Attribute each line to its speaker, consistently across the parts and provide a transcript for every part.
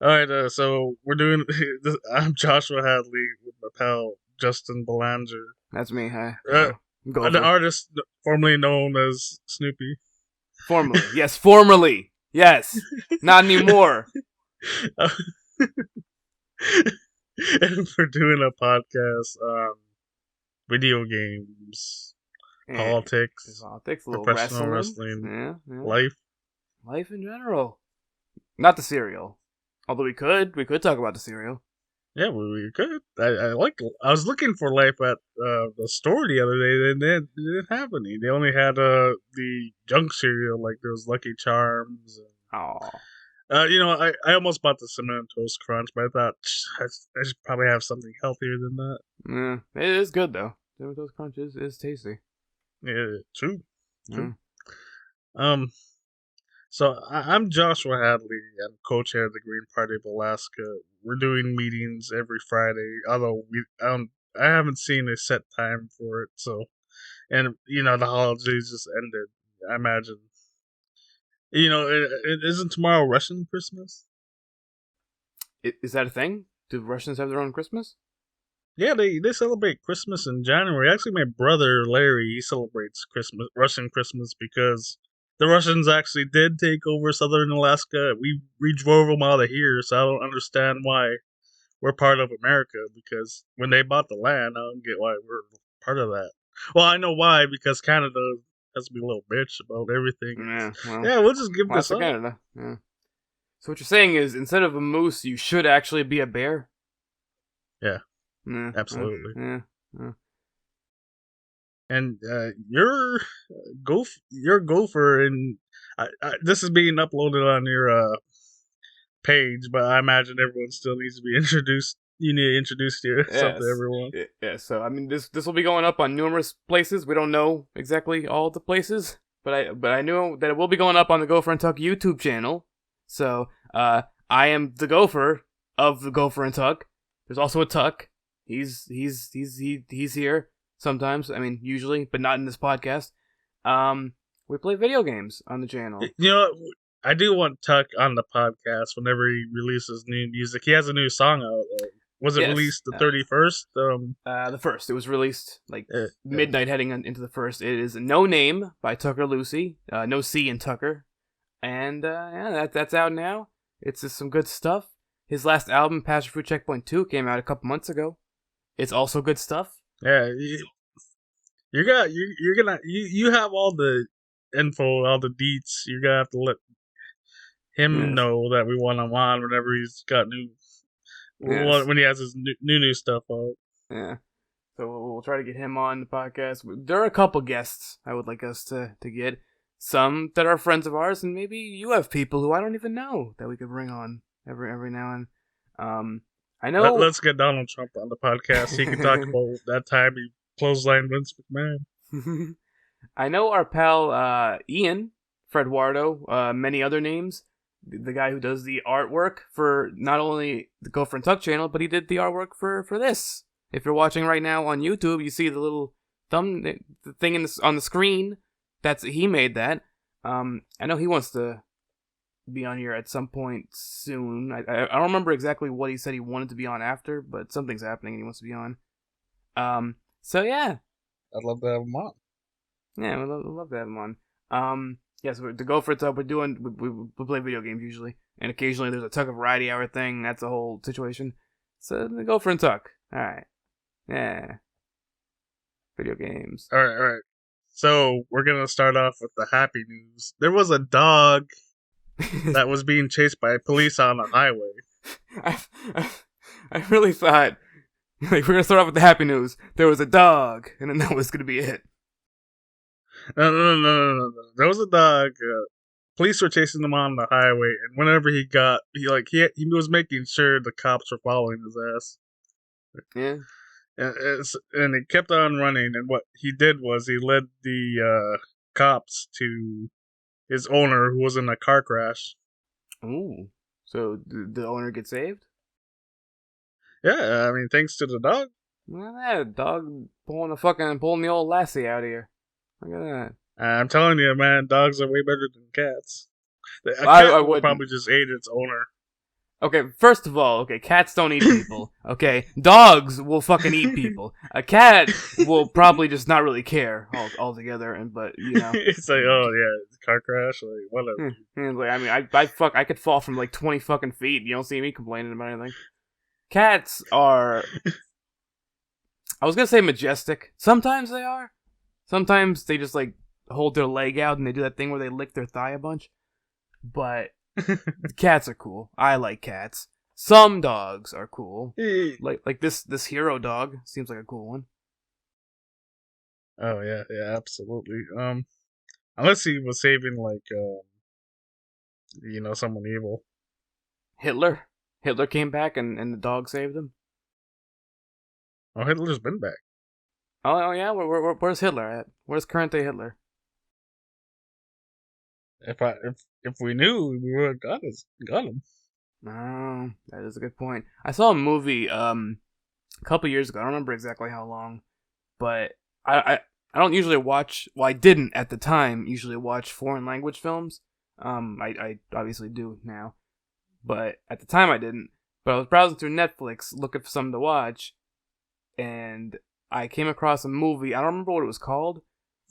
Speaker 1: All right, so we're doing. I'm Joshua Hadley with my pal Justin Belanger,
Speaker 2: That's me. Hi.
Speaker 1: uh, the
Speaker 2: Gopher.
Speaker 1: artist formerly known as Snoopy.
Speaker 2: Formerly. Yes, formerly. Yes. Not anymore.
Speaker 1: And we're doing a podcast on video games,
Speaker 2: And
Speaker 1: politics,
Speaker 2: politics, a little
Speaker 1: professional
Speaker 2: wrestling.
Speaker 1: wrestling,
Speaker 2: Yeah, yeah.
Speaker 1: life.
Speaker 2: Life in general. Not the cereal. Although we could. We could talk about the cereal.
Speaker 1: Yeah, we could. I like. I was looking for life at the store the other day. They didn't have any. They only had the junk cereal, like there was Lucky Charms.
Speaker 2: Oh.
Speaker 1: I almost bought the Cinnamon Toast Crunch, but I thought I should probably have something healthier than that.
Speaker 2: Yeah. It is good, though. Cinnamon Toast Crunch is tasty.
Speaker 1: Yeah, true, true.
Speaker 2: Mm.
Speaker 1: Um, so I'm Joshua Hadley. I'm co-chair of the Green Party of Alaska. We're doing meetings every Friday, although I haven't seen a set time for it. So, and the holidays just ended. I imagine. It isn't tomorrow Russian Christmas.
Speaker 2: Is that a thing? Do Russians have their own Christmas?
Speaker 1: Yeah, they celebrate Christmas in January. Actually, my brother Larry, he celebrates Russian Christmas, because the Russians actually did take over southern Alaska. We drove them out of here, so I don't understand why we're part of America. Because when they bought the land, I don't get why we're part of that. Well, I know why, because Canada has to be a little bitch about everything.
Speaker 2: Yeah, well,
Speaker 1: Yeah, we'll just give this
Speaker 2: classic
Speaker 1: up.
Speaker 2: Canada. Yeah. So what you're saying is, instead of a moose, you should actually be a bear?
Speaker 1: Yeah,
Speaker 2: Yeah,
Speaker 1: absolutely.
Speaker 2: yeah, yeah.
Speaker 1: And you're Gopher, and this is being uploaded on your page, but I imagine everyone still needs to be introduced. You need to introduce yourself to
Speaker 2: Yes.
Speaker 1: everyone.
Speaker 2: Yeah, so I mean this will be going up on numerous places. We don't know exactly all the places, but I know that it will be going up on the Gopher and Tuck YouTube channel. So, I am the Gopher of the Gopher and Tuck. There's also a Tuck. He's here sometimes. I mean, usually, but not in this podcast. We play video games on the channel.
Speaker 1: You know, I do want Tuck on the podcast whenever he releases new music. He has a new song out. Was it
Speaker 2: Yes.
Speaker 1: released the 31st?
Speaker 2: The first. It was released like
Speaker 1: Yeah.
Speaker 2: midnight heading into the first. It is No Name by Tucker Lucy. No C in Tucker. And yeah, that's out now. It's just some good stuff. His last album, Passion Fruit Checkpoint 2, came out a couple months ago. It's also good stuff.
Speaker 1: Yeah, you have all the info, all the deets. You're gonna have to let him
Speaker 2: Yes.
Speaker 1: know that we want him on whenever he's got new
Speaker 2: Yes.
Speaker 1: when he has his new stuff out.
Speaker 2: Yeah. So we'll try to get him on the podcast. There are a couple guests I would like us to get. Some that are friends of ours, and maybe you have people who I don't even know that we could bring on every now and. I know.
Speaker 1: Let's get Donald Trump on the podcast. He can talk about that time he clotheslined Vince McMahon.
Speaker 2: I know our pal Ian Fredwardo, many other names. The guy who does the artwork for not only the Gopher and Tuck channel, but he did the artwork for this. If you're watching right now on YouTube, you see the little the thing on the screen. He made that. I know he wants to be on here at some point soon. I don't remember exactly what he said he wanted to be on after, but something's happening and he wants to be on. So yeah,
Speaker 1: I'd love to have him on.
Speaker 2: yeah, we'd love to have him on. Yeah, so to go for it, we're doing we play video games usually, and occasionally there's a Tuck of Variety Hour thing. That's a whole situation. So go for a Tuck. All right, yeah, video games.
Speaker 1: All right. So we're gonna start off with the happy news. There was a dog that was being chased by police on a highway.
Speaker 2: I, I, I really thought like we're gonna start off with the happy news. There was a dog, and then that was gonna be it.
Speaker 1: No. There was a dog. Police were chasing him on the highway, and whenever he was making sure the cops were following his ass.
Speaker 2: Yeah.
Speaker 1: And he kept on running. And what he did was he led the cops to his owner, who was in a car crash.
Speaker 2: Ooh. So did the owner get saved?
Speaker 1: Yeah, I mean, thanks to the dog.
Speaker 2: Look at that dog pulling the old lassie out of here. Look at that.
Speaker 1: I'm telling you, man, dogs are way better than cats. A
Speaker 2: I
Speaker 1: cat would
Speaker 2: wouldn't.
Speaker 1: probably just ate its owner.
Speaker 2: Okay, first of all, okay, cats don't eat people. Okay, dogs will fucking eat people. A cat will probably just not really care altogether. And but
Speaker 1: It's like, oh yeah, car crash, like whatever.
Speaker 2: like, I mean, I could fall from like 20 fucking feet. You don't see me complaining about anything. Cats are, I was gonna say majestic. Sometimes they are. Sometimes they just like hold their leg out and they do that thing where they lick their thigh a bunch. But cats are cool. I like cats. Some dogs are cool. Like this hero dog seems like a cool one.
Speaker 1: Oh yeah, yeah, absolutely. Unless he was saving like someone evil.
Speaker 2: Hitler. Hitler came back and the dog saved him.
Speaker 1: Oh, Hitler's been back.
Speaker 2: Oh yeah, where's Hitler at? Where's current day Hitler?
Speaker 1: If we knew, we would have got him.
Speaker 2: Oh, that is a good point. I saw a movie a couple years ago. I don't remember exactly how long, but I don't usually watch. Well, I didn't at the time usually watch foreign language films. I obviously do now, but at the time I didn't. But I was browsing through Netflix looking for something to watch, and I came across a movie. I don't remember what it was called,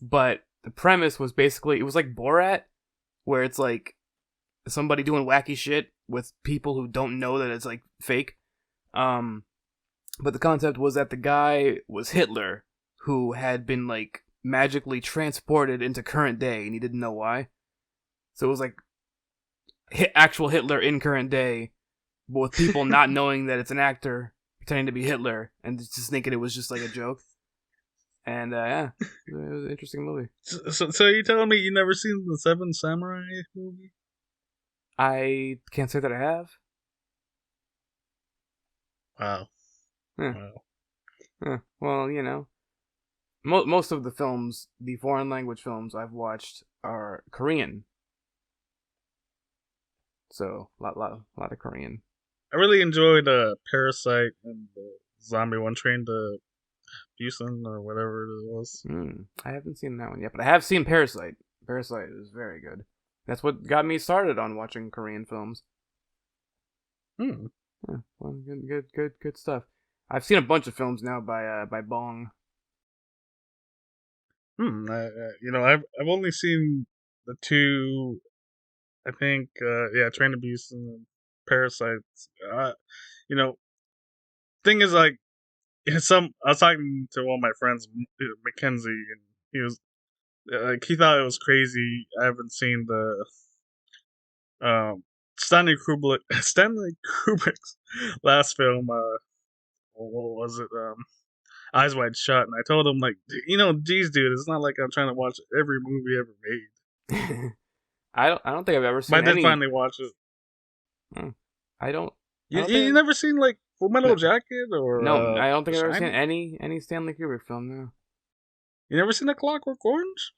Speaker 2: but the premise was basically it was like Borat, where it's like somebody doing wacky shit with people who don't know that it's like fake. But the concept was that the guy was Hitler, who had been like magically transported into current day, and he didn't know why. So it was like actual Hitler in current day, but with people not knowing that it's an actor pretending to be Hitler and just thinking it was just like a joke. And yeah, it was an interesting movie.
Speaker 1: So you're telling me you never seen the Seven Samurai movie?
Speaker 2: I can't say that I have.
Speaker 1: Wow.
Speaker 2: Wow. Well, most of the films, the foreign language films I've watched are Korean. So, lot of Korean.
Speaker 1: I really enjoyed Parasite and the zombie one, Train to Busan or whatever it was.
Speaker 2: I haven't seen that one yet, but I have seen Parasite. Parasite is very good. That's what got me started on watching Korean films. Yeah, well, good stuff. I've seen a bunch of films now by Bong.
Speaker 1: I've only seen the two. I think, Train to Busan and Parasites. Thing is, like, I was talking to one of my friends, Mackenzie, and he was like, he thought it was crazy. I haven't seen the Stanley Kubrick's last film. What was it? Eyes Wide Shut. And I told him, like, geez, dude, it's not like I'm trying to watch every movie ever made.
Speaker 2: I don't think I've ever seen.
Speaker 1: But I did finally watch it.
Speaker 2: I don't.
Speaker 1: You never seen like Full Metal Jacket or
Speaker 2: no? I don't think I've ever
Speaker 1: Shining?
Speaker 2: seen any Stanley Kubrick film. No.
Speaker 1: You never seen A Clockwork Orange?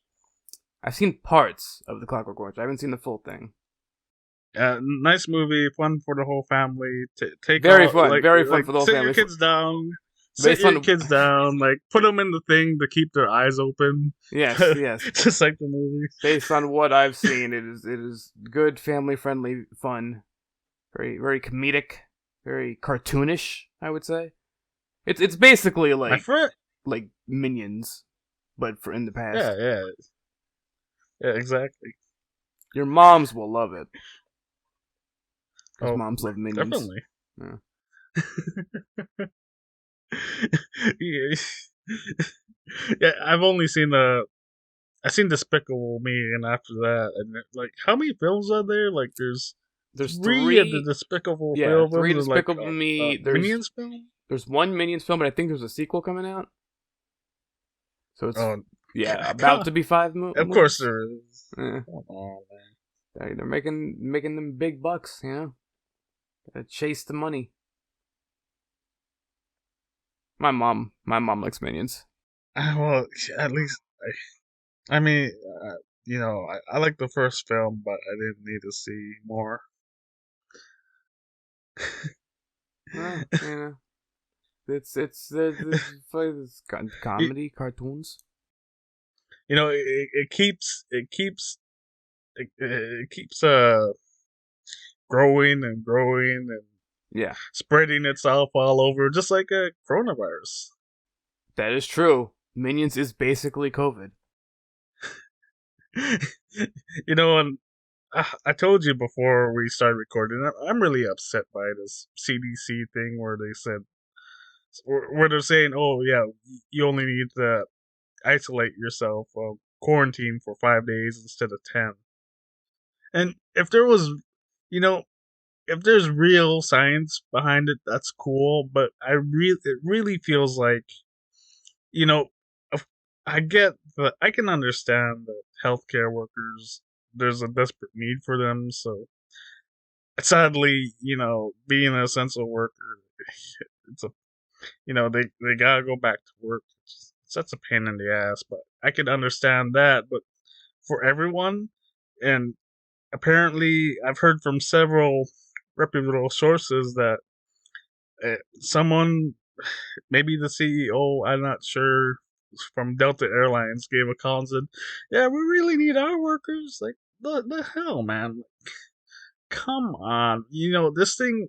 Speaker 2: I've seen parts of The Clockwork Orange. I haven't seen the full thing.
Speaker 1: Nice movie, fun for the whole family. Take
Speaker 2: very
Speaker 1: all,
Speaker 2: fun,
Speaker 1: like,
Speaker 2: very fun
Speaker 1: like,
Speaker 2: for the whole
Speaker 1: sit
Speaker 2: family.
Speaker 1: Your kids down. Sit your kids down. Like, put them in the thing to keep their eyes open.
Speaker 2: Yes.
Speaker 1: Just like the movie.
Speaker 2: Based on what I've seen, it is good, family friendly fun. Very very comedic, very cartoonish. I would say. It's basically like Minions, but for in the past.
Speaker 1: Yeah, exactly.
Speaker 2: Your moms will love it. Because moms love Minions.
Speaker 1: Definitely. Yeah. Yeah, I've only seen I've seen Despicable Me, and after that, and like, how many films are there? Like, there's three of the Despicable films.
Speaker 2: 3 Despicable Me. There's
Speaker 1: Minions film.
Speaker 2: There's one Minions film, but I think there's a sequel coming out. So it's about to be 5 movies.
Speaker 1: Of course there is.
Speaker 2: Come on, man. They're making them big bucks, Gotta chase the money. My mom likes Minions.
Speaker 1: Well, at least I mean, I like the first film, but I didn't need to see more.
Speaker 2: Well, it's comedy cartoons.
Speaker 1: It keeps growing and growing and
Speaker 2: Yeah,
Speaker 1: spreading itself all over, just like a coronavirus.
Speaker 2: that is true. Minions is basically COVID.
Speaker 1: You know, and I told you before we started recording, I'm really upset by this CDC thing where they said, where they're saying, oh, yeah, you only need to isolate yourself, quarantine for 5 days instead of 10. And if there was, you know, if there's real science behind it, that's cool. But it really feels like, you know, I get I can understand that healthcare workers, there's a desperate need for them. So sadly, being an essential worker, it's a, they gotta go back to work. It's such a pain in the ass. But I can understand that. But for everyone, and apparently, I've heard from several reputable sources that someone, maybe the CEO, I'm not sure, from Delta Airlines gave a call and said, "Yeah, we really need our workers." Like the hell, man! Come on, this thing.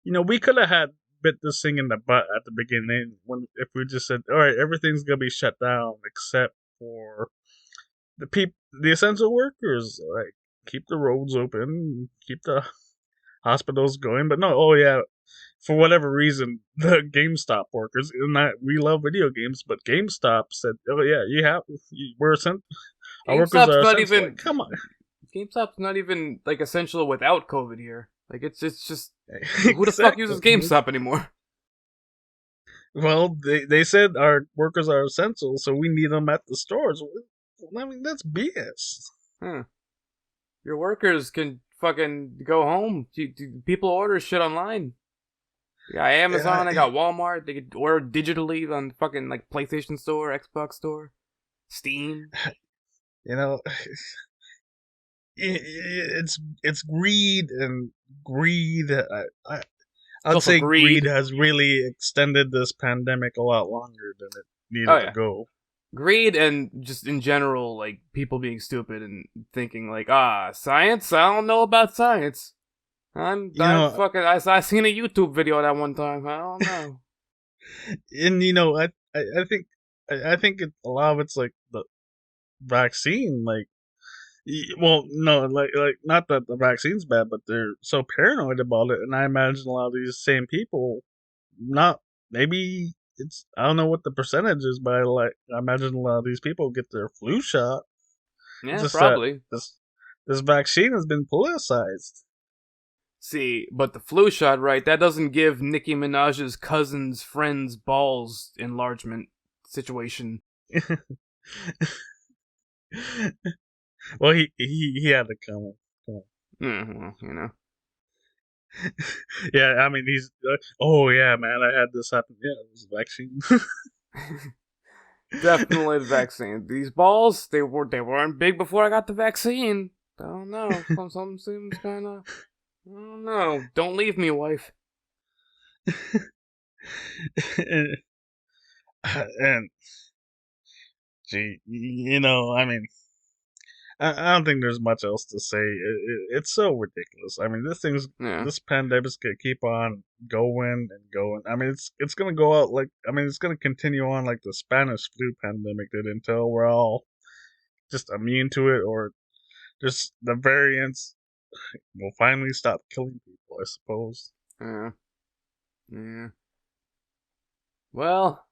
Speaker 1: We could have had bit this thing in the butt at the beginning when if we just said, "All right, everything's gonna be shut down except for the essential workers." Like keep the roads open, keep the hospitals going. But no, oh yeah, for whatever reason, the GameStop workers, and we love video games, but GameStop said, "Oh yeah, we're sent, our workers
Speaker 2: GameStop's
Speaker 1: are
Speaker 2: not
Speaker 1: essential." Like,
Speaker 2: even
Speaker 1: come on.
Speaker 2: GameStop's not even like essential without COVID here. Like it's just who the fuck uses
Speaker 1: Exactly.
Speaker 2: GameStop anymore?
Speaker 1: Well, they said our workers are essential, so we need them at the stores. I mean, that's BS.
Speaker 2: Huh. Your workers can fucking go home. People order shit online. They got
Speaker 1: Yeah,
Speaker 2: Amazon, I got Walmart. They could order digitally on fucking like PlayStation Store, Xbox Store, Steam.
Speaker 1: you know, it's greed and greed.
Speaker 2: It's
Speaker 1: I'd
Speaker 2: also
Speaker 1: say greed
Speaker 2: greed.
Speaker 1: has really extended this pandemic a lot longer than it
Speaker 2: Oh
Speaker 1: needed to
Speaker 2: yeah,
Speaker 1: go.
Speaker 2: greed and just in general, like people being stupid and thinking like, science. I don't know about science.
Speaker 1: You
Speaker 2: I
Speaker 1: know,
Speaker 2: fucking I seen a YouTube video that one time. I don't know.
Speaker 1: and I think a lot of it's like the vaccine. Like, well, no, like not that the vaccine's bad, but they're so paranoid about it, and I imagine a lot of these same people, not maybe it's I don't know what the percentage is, but I imagine a lot of these people get their flu shot. It's
Speaker 2: Yeah,
Speaker 1: just that
Speaker 2: probably.
Speaker 1: this vaccine has been politicized.
Speaker 2: See, but the flu shot, right? That doesn't give Nicki Minaj's cousin's friend's balls enlargement situation.
Speaker 1: Well, he had to come. Come on.
Speaker 2: You know.
Speaker 1: Yeah, I mean he's. Oh yeah, man, I had this happen. Yeah, it was a vaccine.
Speaker 2: Definitely the vaccine. These balls, they weren't big before I got the vaccine. I don't know. Something seems kind of. I don't know. Don't leave me, wife.
Speaker 1: and, and gee, I mean, I don't think there's much else to say. It's so ridiculous. I mean,
Speaker 2: Yeah.
Speaker 1: this pandemic's gonna keep on going and going. I mean, it's gonna go out like I mean, it's gonna continue on like the Spanish flu pandemic did until we're all just immune to it, or just the variants will finally stop killing people. I suppose.
Speaker 2: Yeah. Yeah. Well,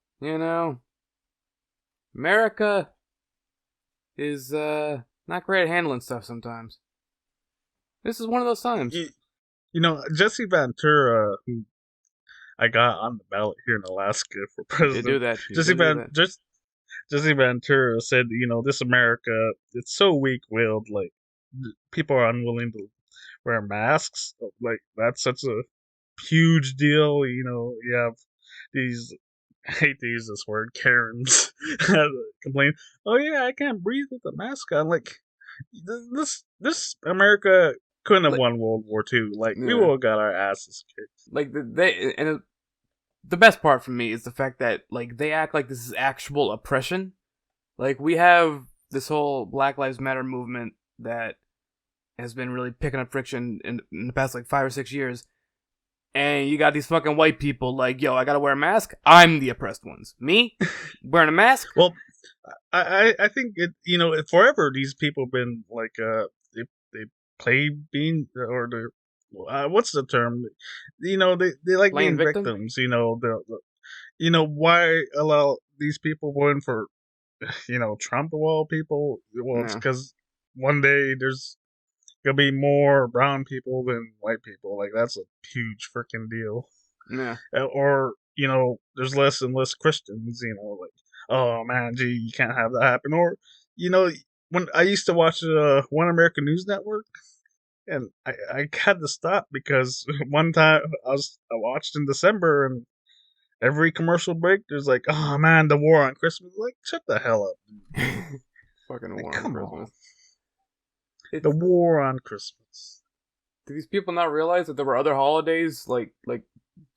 Speaker 2: America is not great at handling stuff sometimes. This is one of those times.
Speaker 1: Jesse Ventura, who I got on the ballot here in Alaska for
Speaker 2: You did do
Speaker 1: president.
Speaker 2: that. You
Speaker 1: Jesse
Speaker 2: did do
Speaker 1: Van
Speaker 2: that.
Speaker 1: just Jesse Ventura said, this America, it's so weak-willed. Like people are unwilling to wear masks. Like that's such a huge deal. You have these. I hate to use this word, Karens, complain. Oh yeah, I can't breathe with the mask on. Like this America couldn't have
Speaker 2: Like,
Speaker 1: won World War II. Like we
Speaker 2: yeah.
Speaker 1: would have got our asses kicked.
Speaker 2: Like the best part for me is the fact that like they act like this is actual oppression. Like we have this whole Black Lives Matter movement that has been really picking up friction in the past like 5 or 6 years. And you got these fucking white people like, yo, I gotta wear a mask. I'm the oppressed ones. Me wearing a mask.
Speaker 1: Well, I think it, forever these people been like they play being, or the what's the term, they like
Speaker 2: Playing
Speaker 1: being
Speaker 2: victim.
Speaker 1: victims, why allow these people voting for Trump of all people? Well, it's
Speaker 2: Yeah.
Speaker 1: because one day there's gonna be more brown people than white people. Like, that's a huge freaking deal.
Speaker 2: Yeah.
Speaker 1: Or there's less and less Christians. Like, oh man, gee, you can't have that happen. Or when I used to watch One American News Network, and I had to stop because one time I watched in December, and every commercial break there's like, oh man, the war on Christmas. Like, shut the hell up.
Speaker 2: Fucking
Speaker 1: Like,
Speaker 2: war on
Speaker 1: come
Speaker 2: Christmas.
Speaker 1: on. The war on Christmas.
Speaker 2: Do these people not realize that there were other holidays like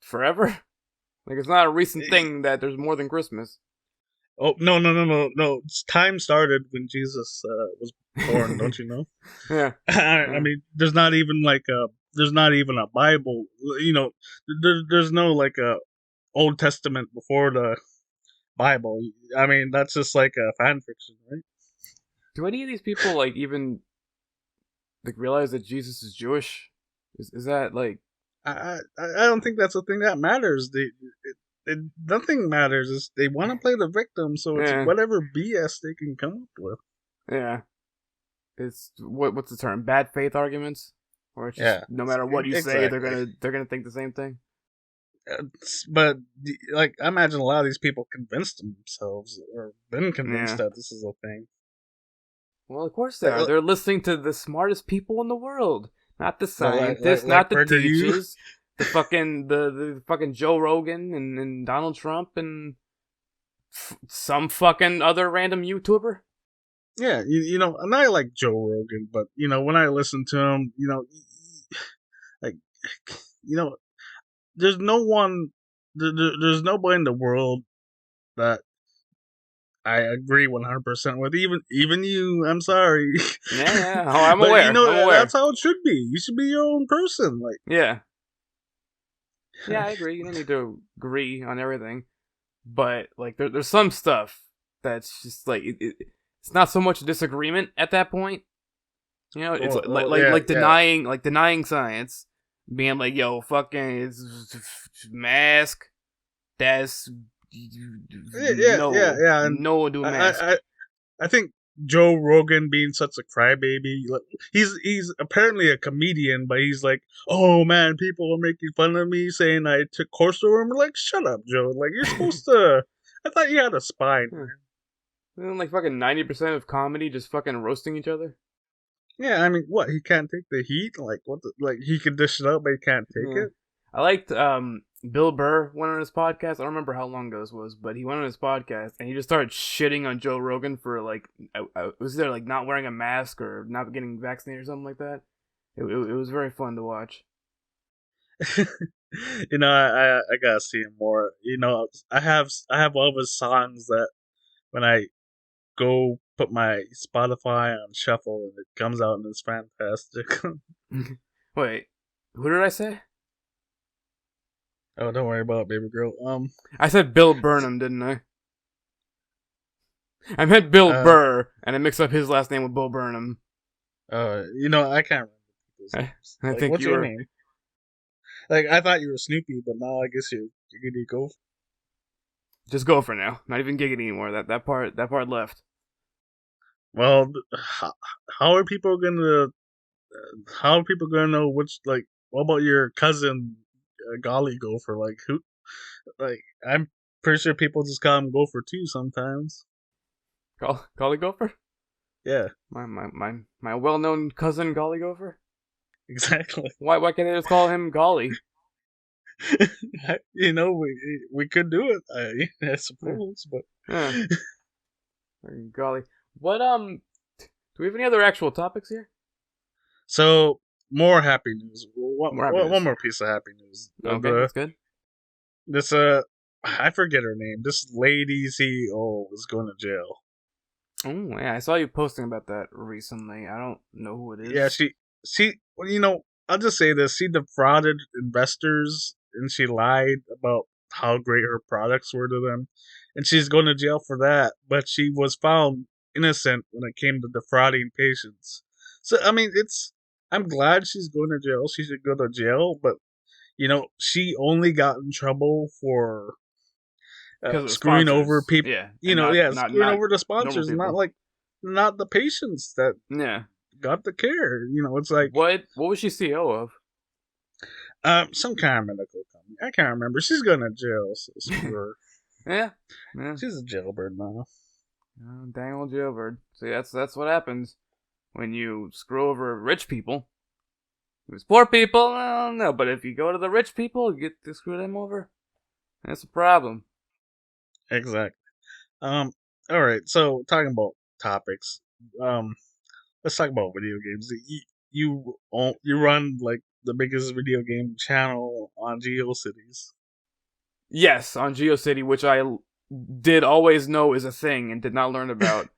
Speaker 2: forever? Like, it's not a recent thing that there's more than Christmas.
Speaker 1: Oh, no! Time started when Jesus was born. Don't you know?
Speaker 2: Yeah.
Speaker 1: I mean, there's not even a Bible. There's no like a Old Testament before the Bible. I mean, that's just like a fan fiction, right?
Speaker 2: Do any of these people like even like realize that Jesus is Jewish? Is that like?
Speaker 1: I don't think that's a thing that matters. Nothing matters. They want to play the victim, so it's
Speaker 2: Yeah.
Speaker 1: whatever BS they can come up with.
Speaker 2: Yeah. It's what's the term? Bad faith arguments, or it's just no matter what you say, they're gonna think the same thing.
Speaker 1: But like, I imagine a lot of these people convinced themselves or been convinced that this is a thing.
Speaker 2: Well, of course they are. They're listening to the smartest people in the world, not the scientists,
Speaker 1: like
Speaker 2: not the teachers, the fucking Joe Rogan and Donald Trump and some fucking other random YouTuber.
Speaker 1: Yeah, and I like Joe Rogan, but when I listen to him, like, there's no one, there's nobody in the world that I agree 100% with. Even you, I'm sorry.
Speaker 2: Yeah. Oh, I'm
Speaker 1: but
Speaker 2: aware. I'm aware.
Speaker 1: That's how it should be. You should be your own person. Like,
Speaker 2: yeah, I agree. You don't need to agree on everything, but like, there's some stuff that's just like it's not so much disagreement at that point. It's denying science, being like, yo, fucking it's mask. That's no do mask.
Speaker 1: I think Joe Rogan being such a crybaby, like, he's apparently a comedian, but he's like, oh man, people are making fun of me saying I took coursework. I'm like, shut up, Joe. Like, you're supposed to. I thought you had a spine.
Speaker 2: Isn't like fucking 90% of comedy just fucking roasting each other?
Speaker 1: Yeah, I mean, what, he can't take the heat? Like, what? Like, he can dish it out, but he can't take it.
Speaker 2: I liked Bill Burr went on his podcast. I don't remember how long ago this was, but he went on his podcast and he just started shitting on Joe Rogan for like, was there like not wearing a mask or not getting vaccinated or something like that? It was very fun to watch.
Speaker 1: I gotta see him more. I have all of his songs that when I go put my Spotify on shuffle and it comes out and it's fantastic.
Speaker 2: Wait, who did I say?
Speaker 1: Oh, don't worry about it, baby girl.
Speaker 2: I said Bill Burnham, didn't I? I meant Bill Burr, and I mixed up his last name with Bill Burnham.
Speaker 1: I can't remember people's names.
Speaker 2: I think
Speaker 1: what's your name? Like, I thought you were Snoopy, but now I guess you're gonna go.
Speaker 2: Just go for now. Not even Giggity anymore. That part left.
Speaker 1: Well, how are people gonna know which, like, what about your cousin, Golly Gopher? Like, who? Like, I'm pretty sure people just call him Gopher too sometimes.
Speaker 2: Golly Gopher?
Speaker 1: Yeah.
Speaker 2: My well-known cousin Golly Gopher?
Speaker 1: Exactly.
Speaker 2: Why can't they just call him Golly?
Speaker 1: We could do it, I suppose, but
Speaker 2: Golly. What do we have any other actual topics here?
Speaker 1: So, more happy news. One more piece of happy news.
Speaker 2: Okay, that's good.
Speaker 1: This I forget her name. This lady CEO is going to jail.
Speaker 2: Oh yeah, I saw you posting about that recently. I don't know who it is.
Speaker 1: Yeah, well, I'll just say this: she defrauded investors, and she lied about how great her products were to them, and she's going to jail for that. But she was found innocent when it came to defrauding patients. So I mean, I'm glad she's going to jail. She should go to jail, but she only got in trouble for
Speaker 2: Because of the
Speaker 1: screwing over
Speaker 2: sponsors.
Speaker 1: people.
Speaker 2: Yeah, and not
Speaker 1: Yeah,
Speaker 2: not
Speaker 1: screwing
Speaker 2: not
Speaker 1: over the
Speaker 2: normal
Speaker 1: sponsors,
Speaker 2: people.
Speaker 1: not the patients that
Speaker 2: Yeah.
Speaker 1: got the care. It's like
Speaker 2: What was she CEO of?
Speaker 1: some kind of medical company. I can't remember. She's going to jail. So screw her.
Speaker 2: Yeah. Yeah.
Speaker 1: She's a jailbird now.
Speaker 2: Oh, dang old jailbird. See, that's what happens when you screw over rich people. If it's poor people, I don't know. But if you go to the rich people, you get to screw them over. That's a problem.
Speaker 1: Exactly. Um. All right. So talking about topics. Um. Let's talk about video games. You run like the biggest video game channel on GeoCities.
Speaker 2: Yes, on GeoCity, which I did always know is a thing and did not learn about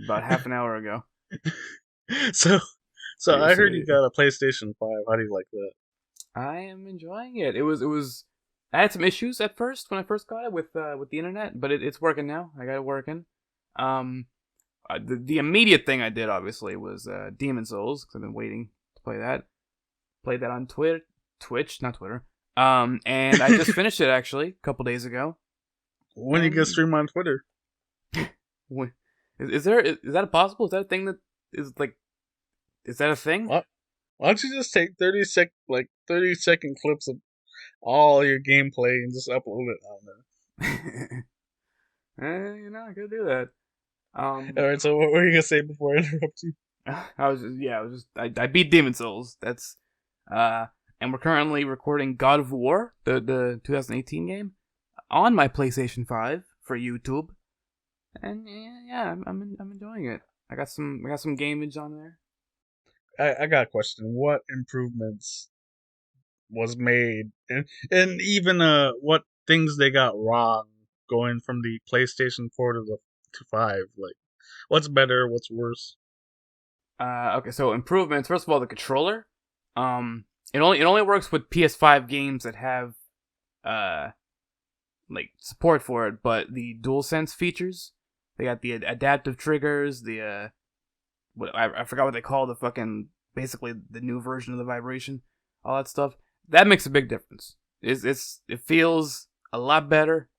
Speaker 2: half an hour ago.
Speaker 1: so so I heard you
Speaker 2: GeoCity.
Speaker 1: got a PlayStation 5. How do you like that?
Speaker 2: I am enjoying it. It was. I had some issues at first when I first got it with the internet, but it's working now. I got it working. Um, the immediate thing I did obviously was Demon Souls because I've been waiting to play that. Played that on Twitch, not Twitter. And I just finished it actually a couple days ago.
Speaker 1: When you get stream on Twitter.
Speaker 2: Is that possible? Is that a thing that is like? Is that a thing?
Speaker 1: Why don't you just take 30-second clips of all your gameplay and just upload it on there?
Speaker 2: I could do that.
Speaker 1: All right. So what were you gonna say before I interrupt you?
Speaker 2: I beat Demon Souls. That's and we're currently recording God of War, the 2018 game, on my PlayStation 5 for YouTube, and yeah, I'm enjoying it. I got some gameage on there.
Speaker 1: I got a question. What improvements was made, and even what things they got wrong going from the PlayStation 4 to 5? Like, what's better? What's worse?
Speaker 2: Okay, so improvements. First of all, the controller. It only works with PS5 games that have like support for it, but the DualSense features, they got the adaptive triggers, the what I forgot what they call the fucking basically the new version of the vibration, all that stuff. That makes a big difference. It feels a lot better,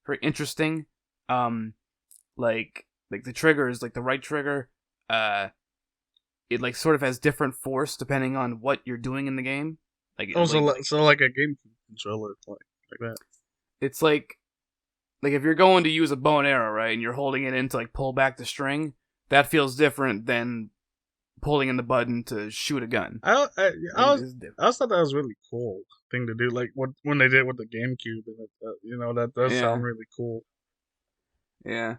Speaker 2: very interesting. Like the triggers, like the right trigger, it like sort of has different force depending on what you're doing in the game.
Speaker 1: So like a GameCube controller, like that.
Speaker 2: It's like if you're going to use a bow and arrow, right, and you're holding it in to like pull back the string, that feels different than pulling in the button to shoot a gun.
Speaker 1: I thought that was really cool thing to do, like when they did with the GameCube, and that does sound
Speaker 2: Yeah,
Speaker 1: really cool.
Speaker 2: yeah.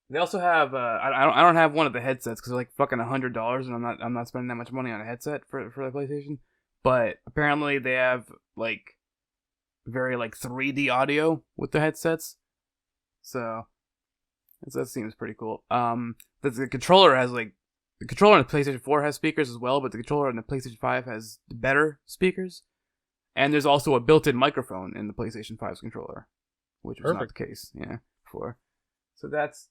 Speaker 2: They also have I don't have one of the headsets because they're like fucking $100, and I'm not spending that much money on a headset for the PlayStation. But apparently they have like very like 3D audio with the headsets, so that seems pretty cool. The controller has like the controller on the PlayStation 4 has speakers as well, but the controller on the PlayStation 5 has better speakers, and there's also a built-in microphone in the PlayStation 5's controller, which was not
Speaker 1: Perfect.
Speaker 2: the case, before. So that's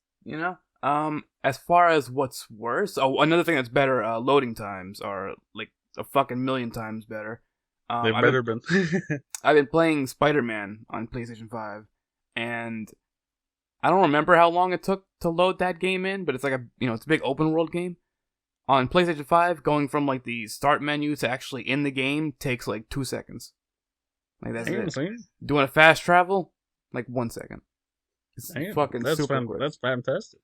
Speaker 2: as far as what's worse, another thing that's better, loading times are like a fucking million times better.
Speaker 1: They better been.
Speaker 2: I've been playing Spider-Man on PlayStation 5, and I don't remember how long it took to load that game in, but it's like it's a big open world game. On PlayStation 5, going from like the start menu to actually in the game takes like 2 seconds. Like that's it. Doing a fast travel, like 1 second. It's fucking super quick.
Speaker 1: That's fantastic.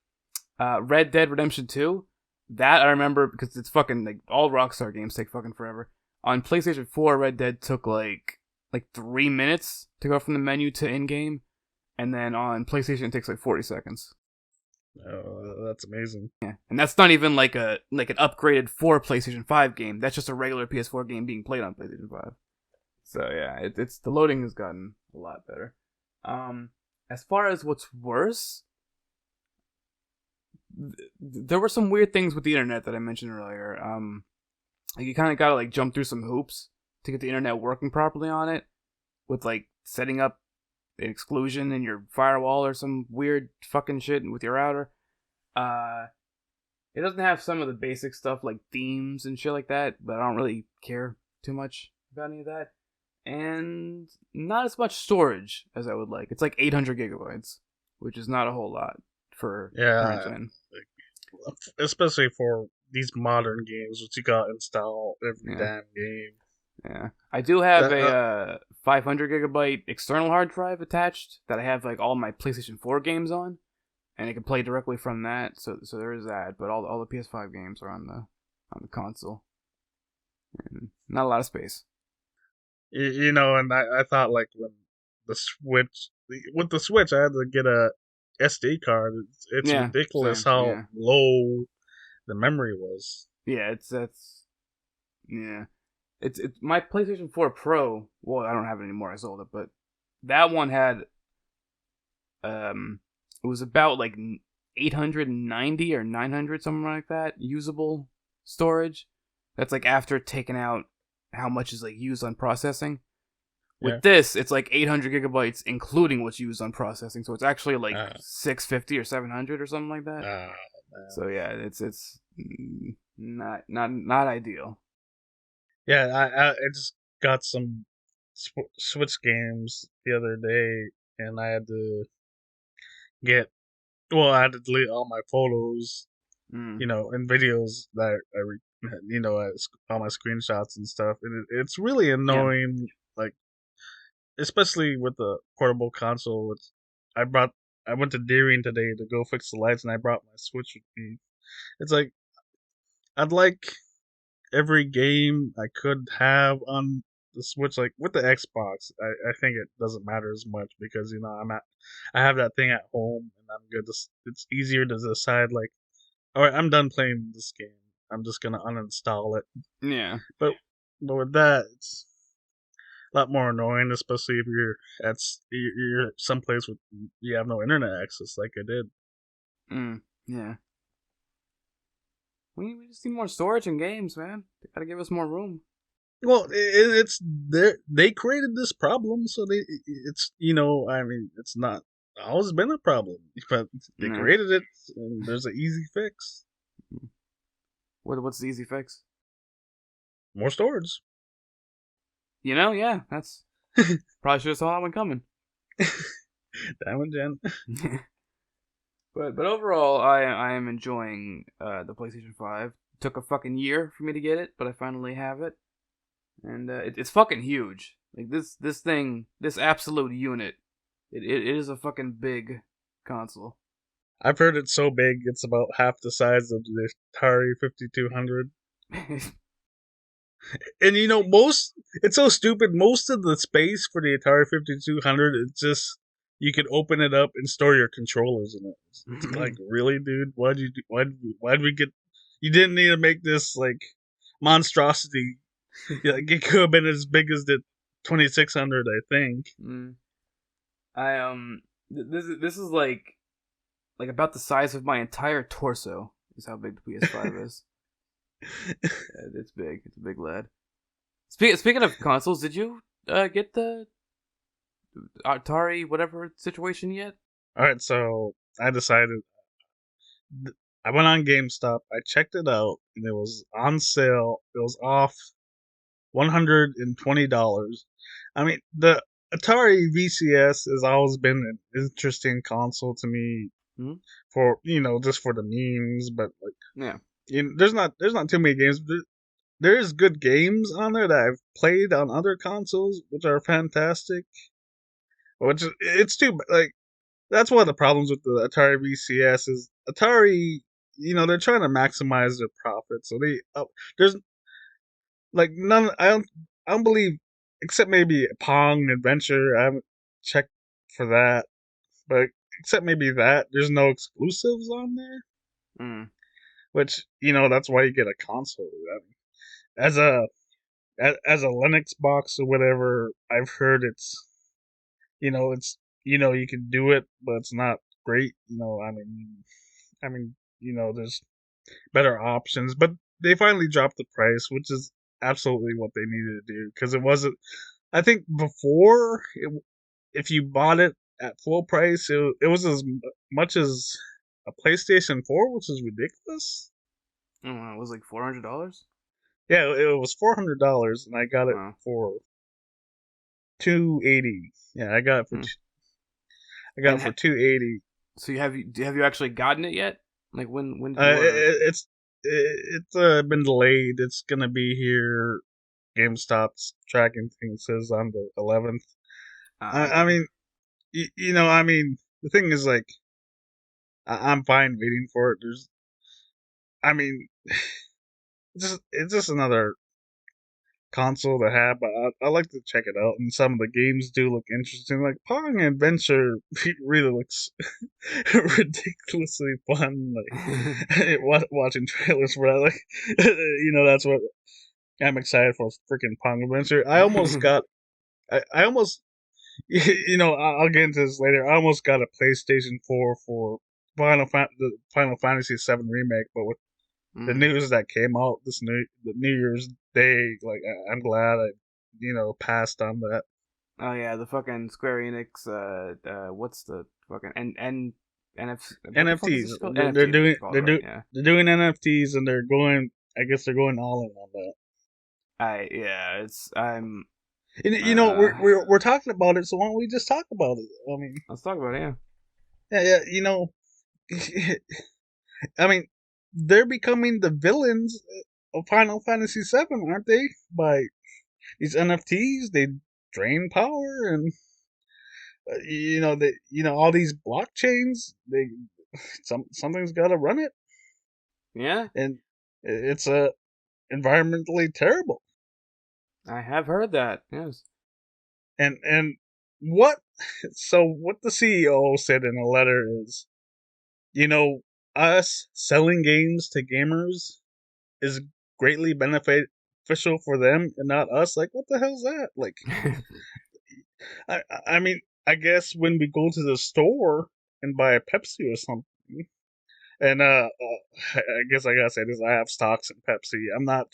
Speaker 2: Red Dead Redemption 2, that I remember because it's fucking like all Rockstar games take fucking forever. On PlayStation 4, Red Dead took like 3 minutes to go from the menu to in game, and then on PlayStation it takes like 40 seconds.
Speaker 1: Oh, that's amazing.
Speaker 2: Yeah, and that's not even like an upgraded for PlayStation 5 game. That's just a regular PS4 game being played on PlayStation 5. So yeah, it's the loading has gotten a lot better. As far as what's worse, there were some weird things with the internet that I mentioned earlier. Like you kind of gotta like jump through some hoops to get the internet working properly on it, with like setting up an exclusion in your firewall or some weird fucking shit with your router. Uh, it doesn't have some of the basic stuff like themes and shit like that, but I don't really care too much about any of that. And not as much storage as I would like. It's like 800 gigabytes, which is not a whole lot for current
Speaker 1: Yeah,
Speaker 2: gen.
Speaker 1: especially for these modern games, which you got install every
Speaker 2: Yeah.
Speaker 1: damn game.
Speaker 2: Yeah, I do have
Speaker 1: That,
Speaker 2: a 500 gigabyte external hard drive attached that I have like all my PlayStation 4 games on, and it can play directly from that. So there is that, but all the PS5 games are on the console, and not a lot of space.
Speaker 1: you know, and I thought like when the Switch, with the Switch, I had to get a SD card. It's
Speaker 2: Yeah,
Speaker 1: ridiculous
Speaker 2: same.
Speaker 1: how
Speaker 2: Yeah,
Speaker 1: low the memory was.
Speaker 2: yeah. Yeah. It's my PlayStation 4 Pro. Well, I don't have it anymore. I sold it, but that one had it was about like 890 or 900, something like that, usable storage. That's like after taking out how much is like used on processing.
Speaker 1: Yeah.
Speaker 2: With this, it's like 800 gigabytes, including what's used on processing. So it's actually like
Speaker 1: Uh,
Speaker 2: 650 or 700 or something like that.
Speaker 1: uh,
Speaker 2: So yeah, it's not ideal.
Speaker 1: yeah, I just got some Switch games the other day, and I had to get. Well, I had to delete all my photos,
Speaker 2: Mm,
Speaker 1: you know, and videos that you know, all my screenshots and stuff, and it's really
Speaker 2: yeah.
Speaker 1: annoying. Like, especially with the portable console. I brought. I went to Deering today to go fix the lights, and I brought my Switch with me. It's like I'd like every game I could have on the Switch. Like with the Xbox, I think it doesn't matter as much because you know I have that thing at home and I'm good. It's easier to decide like, all right, I'm done playing this game. I'm just gonna uninstall it.
Speaker 2: Yeah.
Speaker 1: But but with that, it's a lot more annoying, especially if you're someplace with you have no internet access like I did.
Speaker 2: Yeah. We just need more storage in games, man. They gotta give us more room.
Speaker 1: Well, it's they created this problem, so it's you know I mean it's not always been a problem, but they
Speaker 2: Nah.
Speaker 1: created it, and there's an easy fix:
Speaker 2: What's the easy fix?
Speaker 1: more storage.
Speaker 2: Yeah, that's probably should have saw that one coming.
Speaker 1: Diamond Gen.
Speaker 2: But overall, I am enjoying the PlayStation 5. It took a fucking year for me to get it, but I finally have it, and it's fucking huge. Like this thing, this absolute unit, it is a fucking big console.
Speaker 1: I've heard it's so big it's about half the size of the Atari 5200. And you know, it's so stupid. Most of the space for the Atari 5200 is just you can open it up and store your controllers in it. It's like, really, dude? Why'd you do? Why'd we get? You didn't need to make this like monstrosity. Yeah, like, it could have been as big as the 2600, I think.
Speaker 2: Mm. I this is like about the size of my entire torso is how big the PS5 is. It's big. It's a big lad. Speaking of consoles, did you get the Atari whatever situation yet?
Speaker 1: All right, so I decided. I went on GameStop. I checked it out, and it was on sale. It was off $120. I mean, the Atari VCS has always been an interesting console to me
Speaker 2: Hmm?
Speaker 1: for just for the memes, but like
Speaker 2: Yeah.
Speaker 1: there's not too many games. There's good games on there that I've played on other consoles, which are fantastic. Which it's too like that's one of the problems with the Atari VCS is Atari. They're trying to maximize their profit, so there's like none. I don't believe except maybe Pong Adventure. I haven't checked for that, but except maybe that, there's no exclusives on there.
Speaker 2: Mm.
Speaker 1: Which that's why you get a console. I mean, as a as a Linux box or whatever, I've heard it's you can do it, but it's not great. I mean, there's better options, but they finally dropped the price, which is absolutely what they needed to do because it wasn't. I think before, if you bought it at full price, it was as much as a PlayStation 4, which is ridiculous.
Speaker 2: I don't know, it was like $400.
Speaker 1: Yeah, it was $400, and I got it
Speaker 2: Wow.
Speaker 1: for 280. Yeah, I got it for
Speaker 2: Hmm.
Speaker 1: I got it for 280.
Speaker 2: So have you actually gotten it yet? Like when did you
Speaker 1: Uh,
Speaker 2: order it?
Speaker 1: it, it's it's been delayed. It's gonna be here. GameStop's tracking thing says on the 11th. I
Speaker 2: Okay.
Speaker 1: mean, I mean, the thing is like, I'm fine waiting for it. I mean, it's just another console to have, but I like to check it out. And some of the games do look interesting. Like Pong Adventure really looks ridiculously fun. Like watching trailers for that, like that's what I'm excited for. Freaking Pong Adventure. I almost, I'll get into this later. I almost got a PlayStation 4 for the Final Fantasy 7 remake, but with the
Speaker 2: Mm.
Speaker 1: news that came out the New Year's Day, like I'm glad I, passed on that.
Speaker 2: Oh yeah, the fucking Square Enix. What's the fucking What the fuck is
Speaker 1: NFTs,
Speaker 2: this called?
Speaker 1: they're
Speaker 2: NFTs.
Speaker 1: doing
Speaker 2: It's called, right? Yeah.
Speaker 1: they're doing NFTs, and they're going. I guess they're going all in on that.
Speaker 2: Yeah. It's I'm.
Speaker 1: And,
Speaker 2: Uh,
Speaker 1: we're talking about it, so why don't we just talk about it? I mean,
Speaker 2: let's talk about it. Yeah.
Speaker 1: yeah, I mean, they're becoming the villains of Final Fantasy VII, aren't they? By these NFTs, they drain power, and all these blockchains. Something's got to run it,
Speaker 2: Yeah.
Speaker 1: and it's environmentally terrible.
Speaker 2: I have heard that. Yes.
Speaker 1: And what? So what the CEO said in a letter is, you know, us selling games to gamers is greatly beneficial for them and not us. Like, what the hell's that? Like, I mean, I guess when we go to the store and buy a Pepsi or something, and I guess I gotta say this: I have stocks in Pepsi. I'm not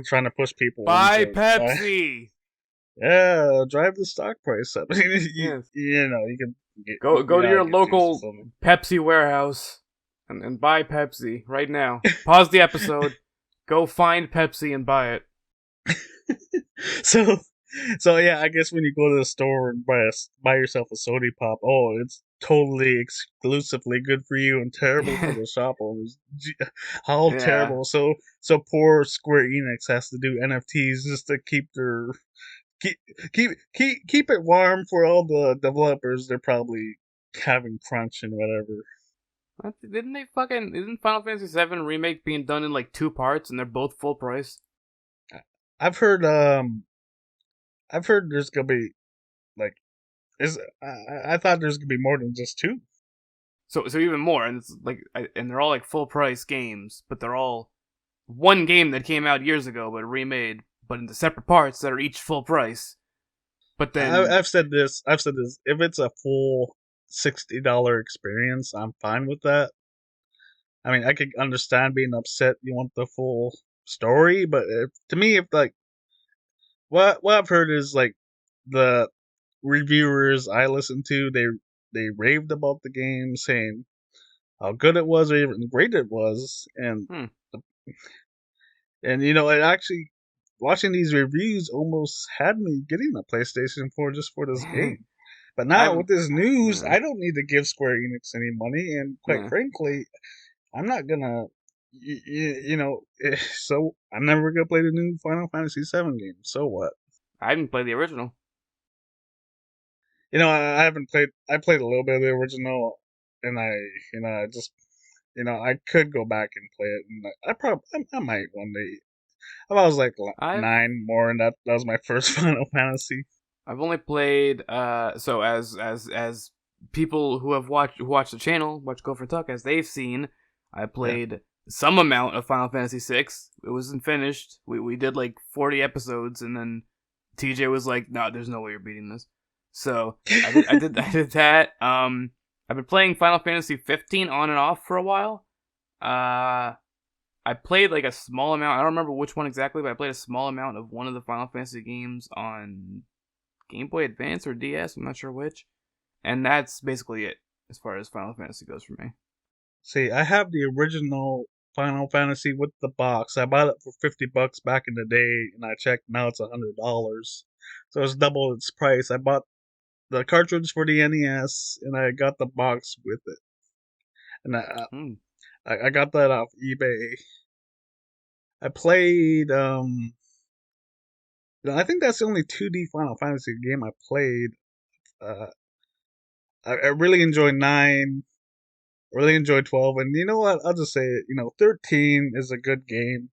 Speaker 1: trying to push people
Speaker 2: Buy
Speaker 1: into buy.
Speaker 2: Pepsi.
Speaker 1: Yeah, drive the stock price up.
Speaker 2: Yes.
Speaker 1: You can get you
Speaker 2: Go to
Speaker 1: gotta
Speaker 2: your
Speaker 1: get used to
Speaker 2: local
Speaker 1: something.
Speaker 2: Pepsi warehouse and buy Pepsi right now. Pause the episode. Go find Pepsi and buy it.
Speaker 1: so so yeah, I guess when you go to the store and buy yourself a soda pop, oh, it's totally exclusively good for you and terrible for the shop owners. How
Speaker 2: Yeah.
Speaker 1: terrible! So poor Square Enix has to do NFTs just to keep their keep keep it warm for all the developers. They're probably having crunch and whatever.
Speaker 2: What? Didn't they fucking? Isn't Final Fantasy VII remake being done in like two parts and they're both full price?
Speaker 1: I've heard there's gonna be like is I thought there's gonna be more than just two.
Speaker 2: So even more, and it's like, and they're all like full price games, but they're all one game that came out years ago but remade, but into separate parts that are each full price. But then,
Speaker 1: I've said this. I've said this. If it's a full $60 experience, I'm fine with that. I mean, I could understand being upset. You want the full story, but to me, if like what I've heard is like the reviewers I listened to, they raved about the game, saying how good it was or even great it was,
Speaker 2: hmm,
Speaker 1: and it actually watching these reviews almost had me getting a PlayStation 4 just for this game. But now
Speaker 2: I've
Speaker 1: with this news,
Speaker 2: yeah,
Speaker 1: I don't need to give Square Enix any money, and quite
Speaker 2: yeah,
Speaker 1: frankly, I'm not gonna, so I'm never gonna play the new Final Fantasy VII game. So what?
Speaker 2: I didn't play the original.
Speaker 1: I haven't played. I played a little bit of the original, and I just, I could go back and play it, and I might one day. I was like
Speaker 2: I've
Speaker 1: 9 more, and that was my first Final Fantasy.
Speaker 2: I've only played so as people who watch the channel, watch Gopher Tuck, as they've seen, I
Speaker 1: Yeah.
Speaker 2: played some amount of Final Fantasy VI. It wasn't finished. We did like 40 episodes, and then TJ was like, "No, there's no way you're beating this." So I did that. I've been playing Final Fantasy 15 on and off for a while. Uh, I played like a small amount. I don't remember which one exactly, but I played a small amount of one of the Final Fantasy games on Game Boy Advance or DS. I'm not sure which. And that's basically it as far as Final Fantasy goes for me.
Speaker 1: See, I have the original Final Fantasy with the box. I bought it for $50 back in the day, and I checked now it's $100. So it's double its price. I bought the cartridge for the NES, and I got the box with it. And
Speaker 2: Hmm.
Speaker 1: I got that off eBay. I played. I think that's the only 2D Final Fantasy game I played. Uh, I really enjoyed 9. Really enjoyed 12, and you know what? I'll just say it. 13 is a good game.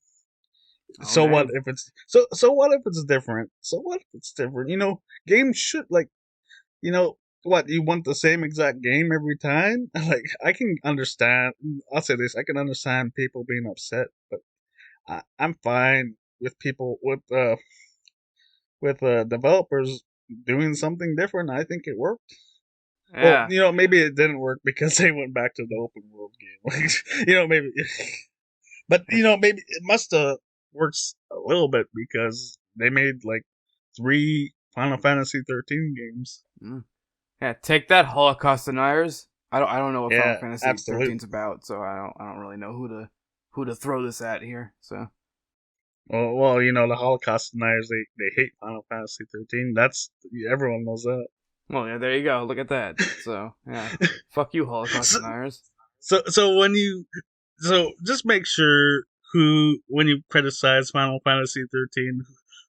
Speaker 1: So what
Speaker 2: Okay.
Speaker 1: if it's so what if it's different? So what if it's different? Games should like what you want the same exact game every time. Like I can understand. I'll say this: I can understand people being upset, but I'm fine with people with developers doing something different. I think it worked. Well,
Speaker 2: Yeah.
Speaker 1: maybe it didn't work because they went back to the open world game. Like, maybe, but maybe it must have worked a little bit because they made like 3 Final Fantasy 13 games.
Speaker 2: Mm. Yeah. Take that, Holocaust deniers. I don't know what Final
Speaker 1: Yeah,
Speaker 2: Fantasy
Speaker 1: absolutely.
Speaker 2: 13's about, so I don't really know who to throw this at here. So.
Speaker 1: Well, the Holocaust deniers they hate Final Fantasy 13. That's everyone knows that.
Speaker 2: Well, yeah, there you go. Look at that. So, yeah. Fuck you, Holocaust
Speaker 1: so,
Speaker 2: deniers.
Speaker 1: so just make sure who when you criticize Final Fantasy 13,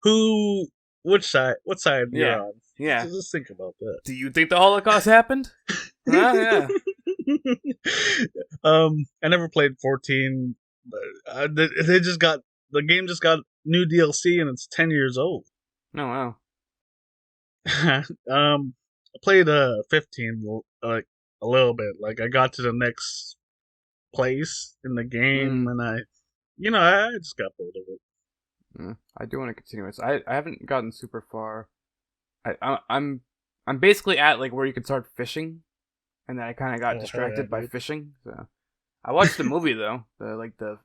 Speaker 1: who what side you're
Speaker 2: Yeah.
Speaker 1: on.
Speaker 2: Yeah.
Speaker 1: Just think about that.
Speaker 2: Do you think the Holocaust happened? Huh? Yeah.
Speaker 1: I never played 14, but the game just got new DLC and it's 10 years old.
Speaker 2: Oh, wow.
Speaker 1: I played 15 like a little bit. Like I got to the next place in the game
Speaker 2: Mm.
Speaker 1: and I just got bored of it.
Speaker 2: I do want to continue this. I haven't gotten super far. I'm basically at like where you can start fishing, and then I kind of got
Speaker 1: Oh hell yeah,
Speaker 2: distracted by
Speaker 1: dude.
Speaker 2: fishing. So I watched the movie though, the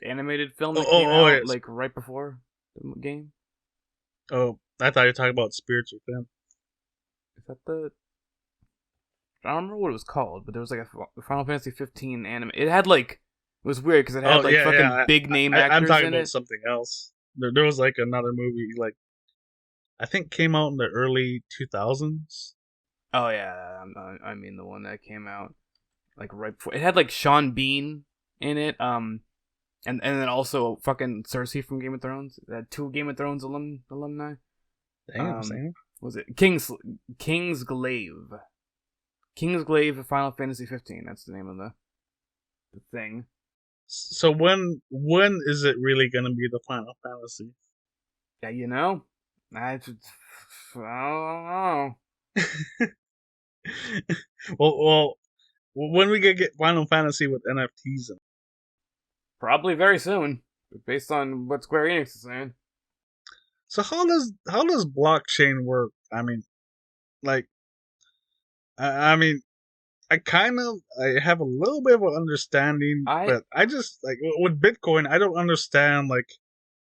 Speaker 2: animated film
Speaker 1: Oh
Speaker 2: that came
Speaker 1: oh oh
Speaker 2: out
Speaker 1: yes.
Speaker 2: like right before the game.
Speaker 1: Oh, I thought you were talking about Spirits Within.
Speaker 2: Is that the? I don't remember what it was called, but there was like a Final Fantasy 15 anime. It had like it was weird because it had
Speaker 1: Oh
Speaker 2: like
Speaker 1: yeah,
Speaker 2: fucking
Speaker 1: yeah.
Speaker 2: big name
Speaker 1: I'm
Speaker 2: actors
Speaker 1: talking
Speaker 2: in
Speaker 1: about
Speaker 2: it.
Speaker 1: something else. There was like another movie like I think came out in the early 2000s.
Speaker 2: Oh yeah, I mean the one that came out like right before. It had like Sean Bean in it. And then also fucking Cersei from Game of Thrones. It had 2 Game of Thrones alumni.
Speaker 1: Damn,
Speaker 2: Um,
Speaker 1: Sam.
Speaker 2: was it Kingsglaive? Kingsglaive of Final Fantasy 15. That's the name of the thing.
Speaker 1: So when is it really gonna be the Final Fantasy?
Speaker 2: Yeah, I don't know.
Speaker 1: well, when we get Final Fantasy with NFTs in.
Speaker 2: Probably very soon, based on what Square Enix is saying.
Speaker 1: So how does blockchain work? I mean, like, I mean, I have a little bit of an understanding,
Speaker 2: I
Speaker 1: but I just like with Bitcoin, I don't understand like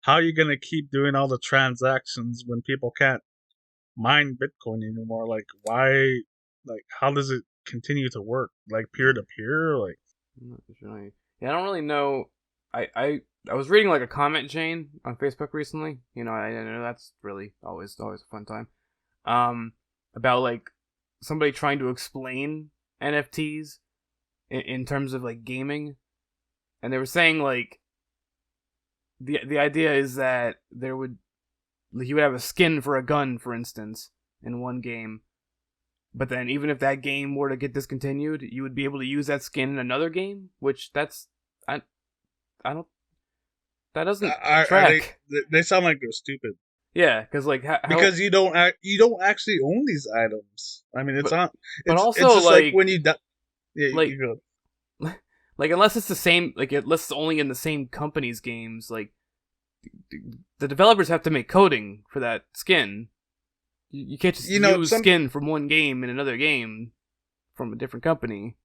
Speaker 1: how you're gonna keep doing all the transactions when people can't mine Bitcoin anymore. Like, why? Like, how does it continue to work? Like peer to peer? Like,
Speaker 2: I'm not sure. Yeah, I don't really know. I was reading like a comment chain on Facebook recently. I know that's really always a fun time. About like somebody trying to explain NFTs in terms of like gaming, and they were saying like the idea is that you would have a skin for a gun, for instance, in one game. But then, even if that game were to get discontinued, you would be able to use that skin in another game, which I I don't that doesn't
Speaker 1: are they?
Speaker 2: track.
Speaker 1: They sound like they're stupid
Speaker 2: Yeah, because like how
Speaker 1: because you don't actually own these items. I mean, it's
Speaker 2: but
Speaker 1: not.
Speaker 2: but
Speaker 1: It's
Speaker 2: also
Speaker 1: just like when you die. Yeah,
Speaker 2: like
Speaker 1: you
Speaker 2: like unless it's the same, like unless it's only in the same company's games, like the developers have to make coding for that skin. You can't just use
Speaker 1: some
Speaker 2: skin from one game in another game from a different company.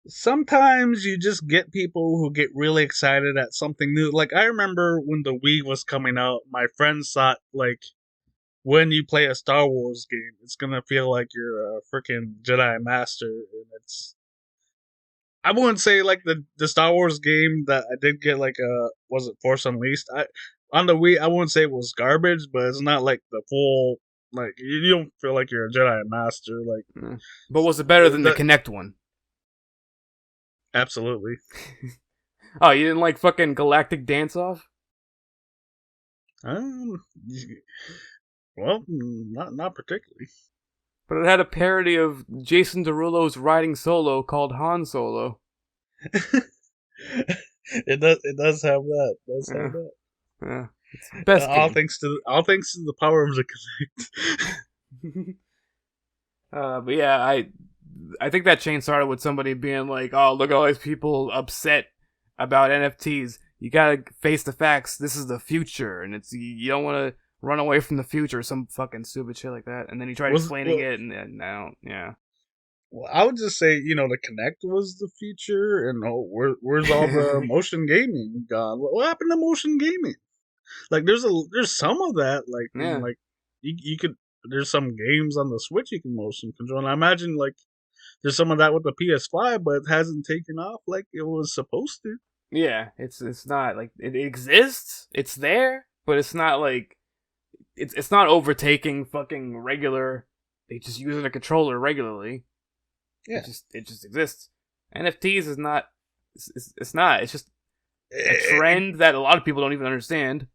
Speaker 1: sometimes you just get people who get really excited at something new. Like I remember when the Wii was coming out, my friends thought like when you play a Star Wars game, it's gonna feel like you're a freaking Jedi Master, and it's. I wouldn't say like the Star Wars game that I did get like was it Force Unleashed? I on the Wii I wouldn't say it was garbage, but it's not like the full like you don't feel like you're a Jedi Master like
Speaker 2: But was it better than the
Speaker 1: that.
Speaker 2: Kinect one?
Speaker 1: Absolutely.
Speaker 2: Oh, you didn't like fucking Galactic Dance Off?
Speaker 1: Um, well, not particularly.
Speaker 2: But it had a parody of Jason Derulo's riding solo called Han Solo.
Speaker 1: It does have that. It does
Speaker 2: Yeah,
Speaker 1: have that.
Speaker 2: yeah. It's the best
Speaker 1: All
Speaker 2: game.
Speaker 1: thanks to the power of the Connect.
Speaker 2: But yeah, I think that chain started with somebody being like, "Oh, look at all these people upset about NFTs. You gotta face the facts. This is the future, and it's you don't want to run away from the future." Some fucking stupid shit like that. And then he tried explaining
Speaker 1: Well,
Speaker 2: it, and now, yeah.
Speaker 1: well, I would just say the Connect was the future, and where's all the motion gaming gone? What happened to motion gaming? Like there's some of that
Speaker 2: Yeah.
Speaker 1: like you could there's some games on the Switch you can motion control. And I imagine like there's some of that with the PS5, but it hasn't taken off like it was supposed to.
Speaker 2: Yeah, it's not like it exists. It's there, but it's not like it's not overtaking fucking regular. They just using a controller regularly.
Speaker 1: Yeah,
Speaker 2: It just exists. NFTs is not. It's not. It's just a
Speaker 1: it,
Speaker 2: trend that a lot of people don't even understand.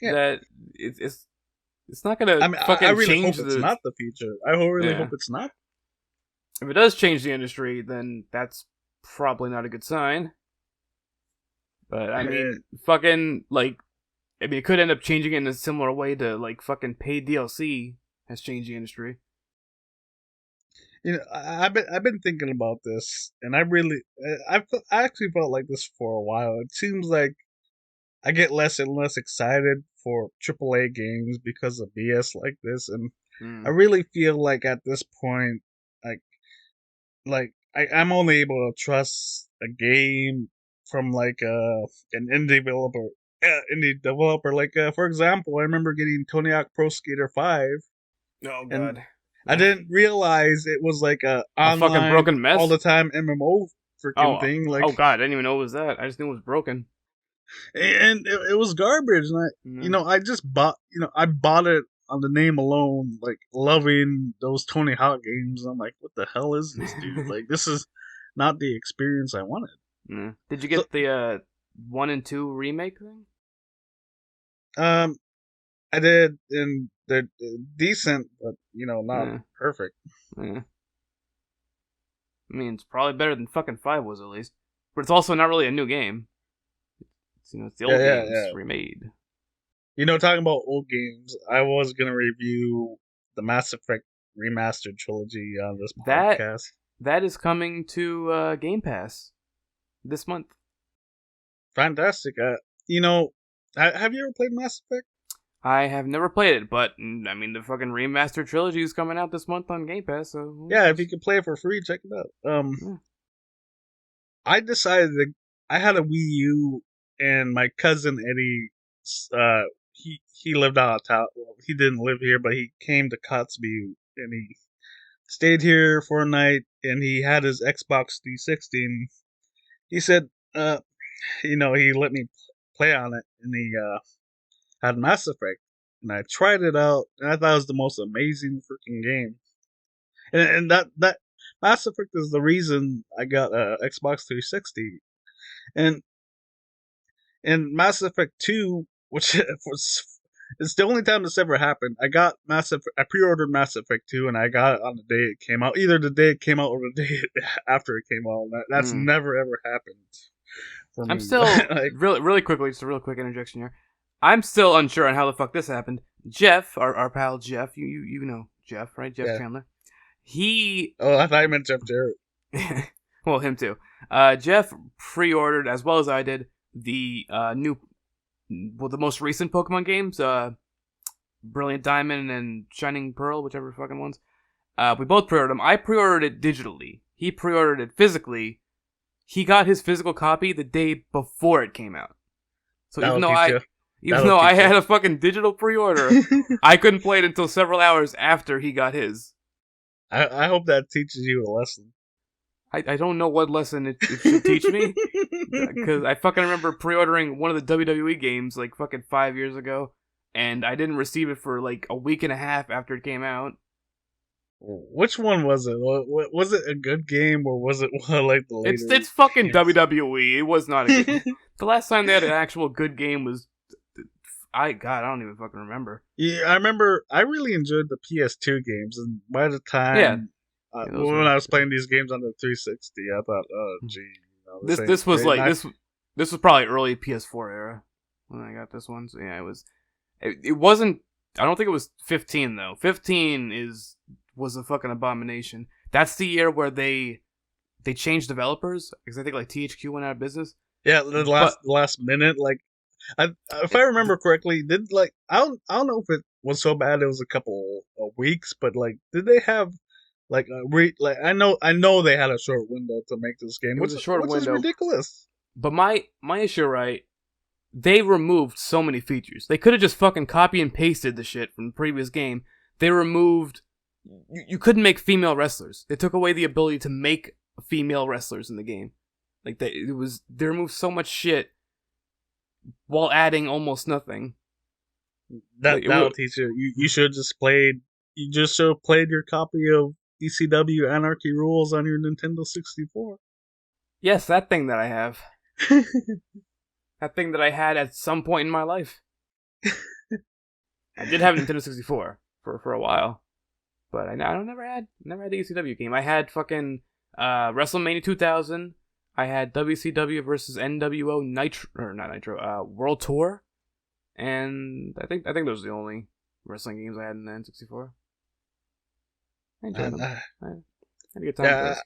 Speaker 1: yeah.
Speaker 2: That it's not gonna
Speaker 1: I mean, I
Speaker 2: fucking
Speaker 1: really hope
Speaker 2: change
Speaker 1: it's
Speaker 2: the.
Speaker 1: not the future. I really
Speaker 2: Yeah.
Speaker 1: hope it's not.
Speaker 2: If it does change the industry, then that's probably not a good sign. But I
Speaker 1: Eh,
Speaker 2: mean, fucking like, I mean, it could end up changing it in a similar way to like fucking paid DLC has changed the industry.
Speaker 1: I've been thinking about this, and I actually felt like this for a while. It seems like I get less and less excited for AAA games because of BS like this, and I
Speaker 2: Mm.
Speaker 1: really feel like at this point, like I'm only able to trust a game from like an indie developer. Like for example, I remember getting Tony Hawk Pro Skater 5,
Speaker 2: Oh
Speaker 1: and
Speaker 2: god.
Speaker 1: I didn't realize it was like a
Speaker 2: A fucking
Speaker 1: online
Speaker 2: broken
Speaker 1: all
Speaker 2: mess.
Speaker 1: the time MMO freaking
Speaker 2: Oh,
Speaker 1: thing.
Speaker 2: oh
Speaker 1: Like,
Speaker 2: god, I didn't even know it was that. I just knew it was broken.
Speaker 1: and it was garbage. And
Speaker 2: Mm.
Speaker 1: I just I bought it on the name alone, like loving those Tony Hawk games. I'm like, what the hell is this, dude? Like, this is not the experience I wanted.
Speaker 2: Mm. Did you
Speaker 1: So,
Speaker 2: get the 1 and 2 remake thing?
Speaker 1: um, I did, and they're decent, but not
Speaker 2: Yeah.
Speaker 1: perfect.
Speaker 2: Yeah. I mean, it's probably better than fucking 5 was at least, but it's also not really a new game. It's the
Speaker 1: Yeah,
Speaker 2: old
Speaker 1: yeah,
Speaker 2: games
Speaker 1: yeah.
Speaker 2: remade.
Speaker 1: Talking about old games, I was gonna review the Mass Effect remastered trilogy on this
Speaker 2: That
Speaker 1: podcast.
Speaker 2: that is coming to Game Pass this month.
Speaker 1: Fantastic. Have you ever played Mass Effect?
Speaker 2: I have never played it, but I mean the fucking remastered trilogy is coming out this month on Game Pass, so who
Speaker 1: Yeah, if you
Speaker 2: knows?
Speaker 1: can play it for free, check it out.
Speaker 2: Yeah.
Speaker 1: I decided I had a Wii U, and my cousin Eddie, he lived out of town. Well, he didn't live here, but he came to Kotzebue, and he stayed here for a night, and he had his Xbox 360, and he said, he let me play on it, and he had Mass Effect, and I tried it out, and I thought it was the most amazing freaking game. And that Mass Effect is the reason I got a Xbox 360, and Mass Effect 2, which was it's the only time this ever happened. I pre-ordered Mass Effect 2, and I got it on the day it came out, either the day it came out or the day after it came out. That's
Speaker 2: Mm.
Speaker 1: never ever happened for
Speaker 2: I'm
Speaker 1: me.
Speaker 2: still
Speaker 1: Like,
Speaker 2: really quickly, just a real quick interjection here. I'm still unsure on how the fuck this happened. Jeff, our pal Jeff, you know Jeff, right? Jeff
Speaker 1: yeah.
Speaker 2: Chandler. He
Speaker 1: Oh, I thought you meant Jeff Jarrett.
Speaker 2: well, him too. Jeff pre-ordered as well as I did the the most recent Pokemon games, Brilliant Diamond and Shining Pearl, whichever fucking ones. We both pre-ordered them. I pre-ordered it digitally. He pre-ordered it physically, he got his physical copy the day before it came out. So
Speaker 1: That'll teach you.
Speaker 2: even though I had a fucking digital pre-order,
Speaker 1: you.
Speaker 2: I couldn't play it until several hours after he got his.
Speaker 1: I hope that teaches you a lesson.
Speaker 2: I don't know what lesson it should teach me. Because I fucking remember pre-ordering one of the WWE games like fucking 5 years ago, and I didn't receive it for like a week and a half after it came out.
Speaker 1: Which one was it? Was it a good game or was it one like the later?
Speaker 2: It's fucking
Speaker 1: games?
Speaker 2: WWE. It was not a good. The last time they had an actual good game was, I don't even fucking remember.
Speaker 1: Yeah, I remember. I really enjoyed the PS2 games, and by the time, when I was playing these games on the 360, I thought, oh, gee,
Speaker 2: this was like this was probably early PS4 era when I got this one. So yeah, it wasn't. I don't think it was 15 though. 15 was a fucking abomination. That's the year where they changed developers because I think like THQ went out of business.
Speaker 1: Yeah, the last minute, like, if I remember correctly, I don't know if it was so bad it was a couple of weeks, but like, did they have like I know they had a short window to make this game.
Speaker 2: It was a short window,
Speaker 1: which is ridiculous.
Speaker 2: But my issue, right? They removed so many features. They could have just fucking copy and pasted the shit from the previous game. They removed. You couldn't make female wrestlers. They took away the ability to make female wrestlers in the game. Like they removed so much shit while adding almost nothing.
Speaker 1: That'll teach you. You should have just played. You just should have played your copy of ECW Anarchy Rules on your Nintendo 64.
Speaker 2: Yes, that thing that I have. That thing that I had at some point in my life. I did have a Nintendo 64 for a while, but I never had the ECW game. I had fucking WrestleMania 2000. I had WCW versus NWO World Tour, and I think those are the only wrestling games I had in the N64. I enjoyed them. I had a good time with those.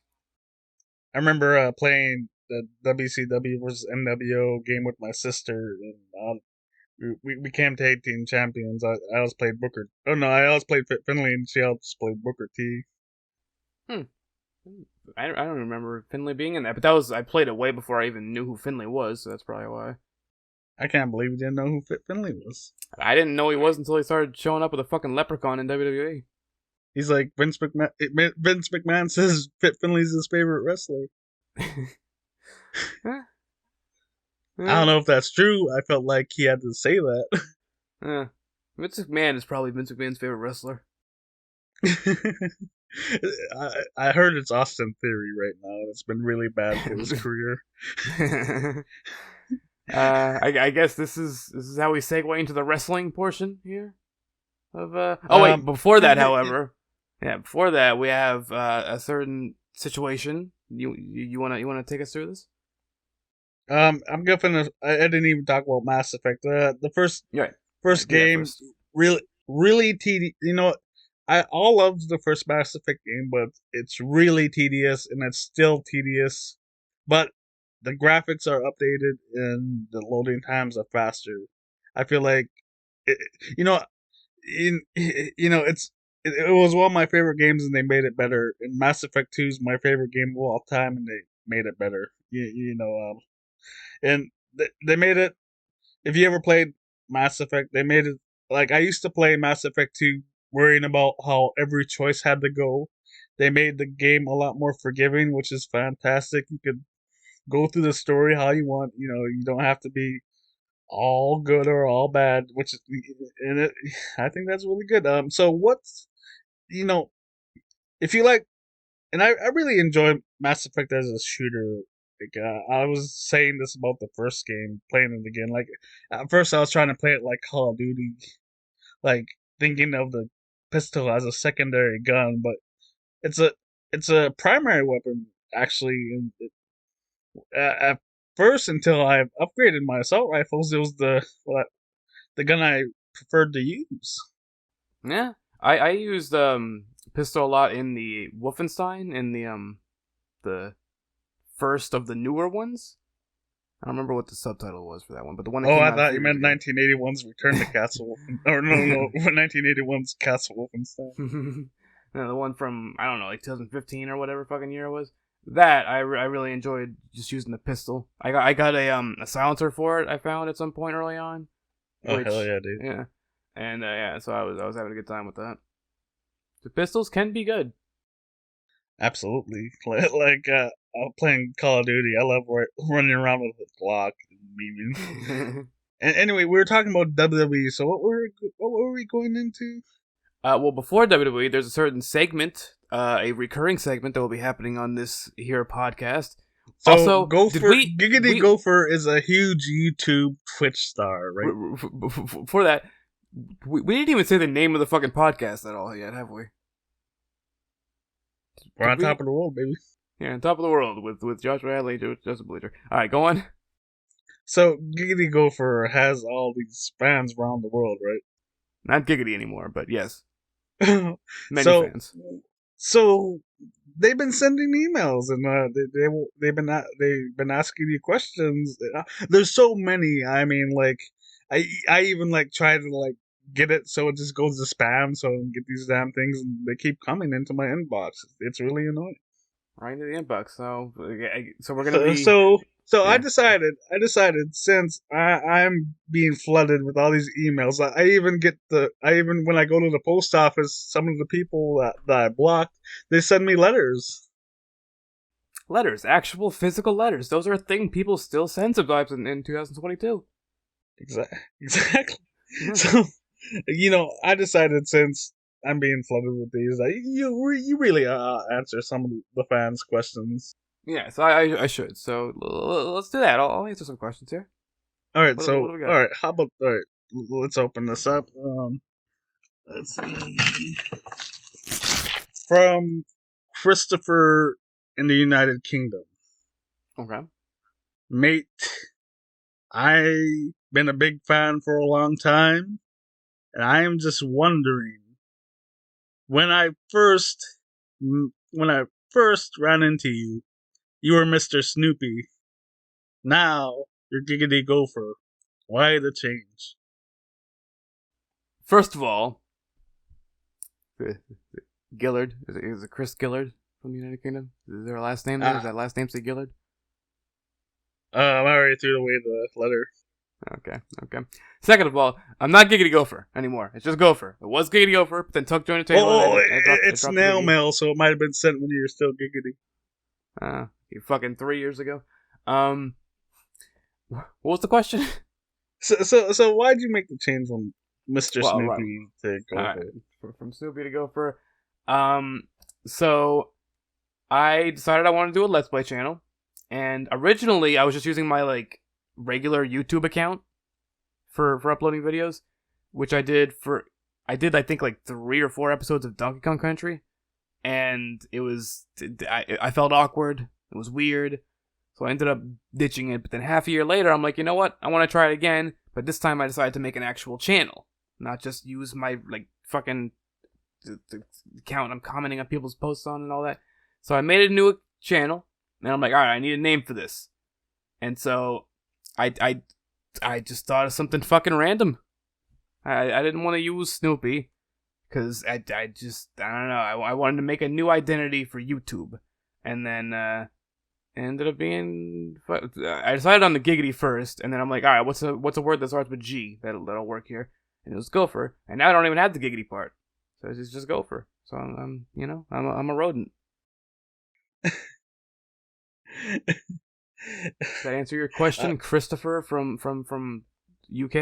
Speaker 1: I remember playing the WCW versus NWO game with my sister, and we became tag team champions. I always played Booker. Oh no, I always played Finley, and she always played Booker T.
Speaker 2: I don't remember Finley being in that, but I played it way before I even knew who Finley was, so that's probably why.
Speaker 1: I can't believe you didn't know who Finley was.
Speaker 2: I didn't know he was until he started showing up with a fucking leprechaun in WWE.
Speaker 1: He's like Vince McMahon. Vince McMahon says Finley's his favorite wrestler. I don't know if that's true. I felt like he had to say that.
Speaker 2: Vince McMahon is probably Vince McMahon's favorite wrestler.
Speaker 1: I heard it's Austin Theory right now, and it's been really bad for his career.
Speaker 2: I guess this is how we segue into the wrestling portion here. Before that, however, before that we have a certain situation. You wanna take us through this?
Speaker 1: I'm gonna. I didn't even talk about Mass Effect. The first game, really tedious. You know, I loved the first Mass Effect game, but it's really tedious, and it's still tedious. But the graphics are updated, and the loading times are faster. I feel like, it was one of my favorite games, and they made it better. And Mass Effect 2 is my favorite game of all time, and they made it better. And they made it. If you ever played Mass Effect, they made it like I used to play Mass Effect 2, worrying about how every choice had to go. They made the game a lot more forgiving, which is fantastic. You could go through the story how you want. You don't have to be all good or all bad, I think that's really good. So what's, if you like, and I really enjoy Mass Effect as a shooter. Like, I was saying this about the first game, playing it again. Like, at first I was trying to play it like Call of Duty, like thinking of the pistol as a secondary gun, but it's a primary weapon actually. At first, until I upgraded my assault rifles, it was the gun I preferred to use.
Speaker 2: Yeah, I used pistol a lot in the Wolfenstein, in the first of the newer ones. I don't remember what the subtitle was for that one, but the one that came
Speaker 1: I
Speaker 2: out
Speaker 1: thought you meant 1981's Return to Castle or no, 1981's Castle Wolfenstein.
Speaker 2: No, the one from, I don't know, like 2015 or whatever fucking year it was. that I really enjoyed just using the pistol. I got a silencer for it. I found at some point early on,
Speaker 1: Oh hell
Speaker 2: which
Speaker 1: yeah, dude!
Speaker 2: yeah, and yeah, so I was having a good time with that. The pistols can be good.
Speaker 1: Absolutely. I'm playing Call of Duty. I love running around with a Glock and memeing. And anyway, we were talking about WWE. So what were we going into?
Speaker 2: Well, before WWE, there's a certain segment, a recurring segment that will be happening on this here podcast.
Speaker 1: So
Speaker 2: Also,
Speaker 1: Gopher, Giggity Gopher is a huge YouTube Twitch star, right?
Speaker 2: For that, we didn't even say the name of the fucking podcast at all yet, have we?
Speaker 1: We're on top of the world, baby.
Speaker 2: Yeah, on top of the world with Josh Radley, Joseph Bleacher. All right, go on.
Speaker 1: So Giggity Gopher has all these fans around the world, right?
Speaker 2: Not Giggity anymore, but yes, many fans.
Speaker 1: So they've been sending emails and they've been asking you questions. There's so many. I mean, like I even like try to like get it so it just goes to spam so I can get these damn things, and they keep coming into my inbox. It's really annoying.
Speaker 2: Right into the inbox. So we're gonna be
Speaker 1: so
Speaker 2: yeah.
Speaker 1: I decided since I'm being flooded with all these emails, I even when I go to the post office, some of the people that I blocked, they send me letters.
Speaker 2: Letters, actual physical letters. Those are a thing people still send sometimes in 2022.
Speaker 1: Exactly. So, I decided since I'm being flooded with these, you really answer some of the fans' questions.
Speaker 2: Yeah, so I should. So let's do that. I'll answer some questions here.
Speaker 1: All right.
Speaker 2: What
Speaker 1: So
Speaker 2: do we got?
Speaker 1: all right. How about all right? Let's open this up. Let's see. From Christopher in the United Kingdom.
Speaker 2: Okay.
Speaker 1: Mate, I've been a big fan for a long time, and I am just wondering, when I first ran into you, you were Mr. Snoopy. Now you're Giggity Gopher. Why the change?
Speaker 2: First of all, Gillard is it Chris Gillard from the United Kingdom? Is there a last name there? Is that last name say Gillard?
Speaker 1: I already threw away the letter.
Speaker 2: Okay. Second of all, I'm not Giggity Gopher anymore. It's just Gopher. It was Giggity Gopher, but then Tuck joined the table.
Speaker 1: It's snail mail, so it might have been sent when you were still Giggity.
Speaker 2: You fucking 3 years ago. What was the question?
Speaker 1: So why'd you make the change from Mr. Snoopy to Gopher?
Speaker 2: Right. From Snoopy to Gopher. So I decided I wanted to do a Let's Play channel, and originally I was just using my like regular YouTube account for uploading videos, which I did I think like 3 or 4 episodes of Donkey Kong Country, and I felt awkward. It was weird. So I ended up ditching it, but then half a year later, I'm like, you know what? I want to try it again, but this time I decided to make an actual channel, not just use my, like, fucking the account I'm commenting on people's posts on and all that. So I made a new channel, and I'm like, alright, I need a name for this. And so I just thought of something fucking random. I didn't want to use Snoopy, because I don't know, I wanted to make a new identity for YouTube. And then, ended up being. I decided on the Giggity first, and then I'm like, all right, what's a word that starts with G that'll work here? And it was Gopher, and now I don't even have the Giggity part, so it's just Gopher. So I'm a rodent. Does that answer your question, Christopher from UK?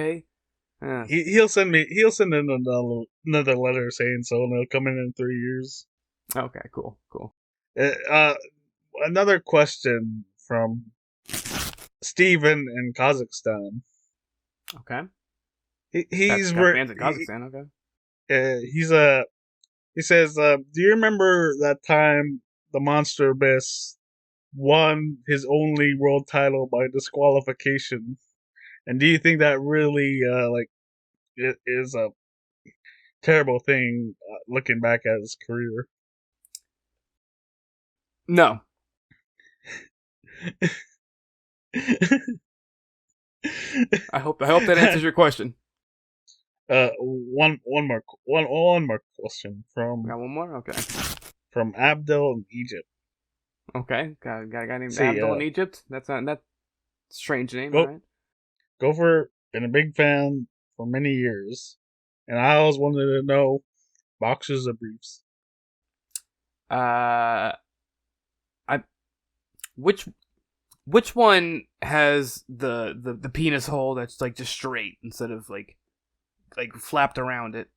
Speaker 2: Yeah.
Speaker 1: He'll send in another letter saying so, and it'll come in 3 years.
Speaker 2: Okay, cool.
Speaker 1: Another question from Steven in Kazakhstan.
Speaker 2: Okay.
Speaker 1: He's
Speaker 2: fans in Kazakhstan. Okay.
Speaker 1: He says, do you remember that time the Monster Abyss won his only world title by disqualification? And do you think that really it is a terrible thing looking back at his career?
Speaker 2: No. I hope that answers your question.
Speaker 1: One more question from.
Speaker 2: Got one more? Okay.
Speaker 1: From Abdel in Egypt.
Speaker 2: Okay, got a guy named
Speaker 1: See,
Speaker 2: Abdul in Egypt. That's not that strange name,
Speaker 1: go
Speaker 2: right?
Speaker 1: Gopher, been a big fan for many years, and I always wanted to know boxers or briefs.
Speaker 2: Uh, I which which one has the penis hole that's like just straight instead of like flapped around it?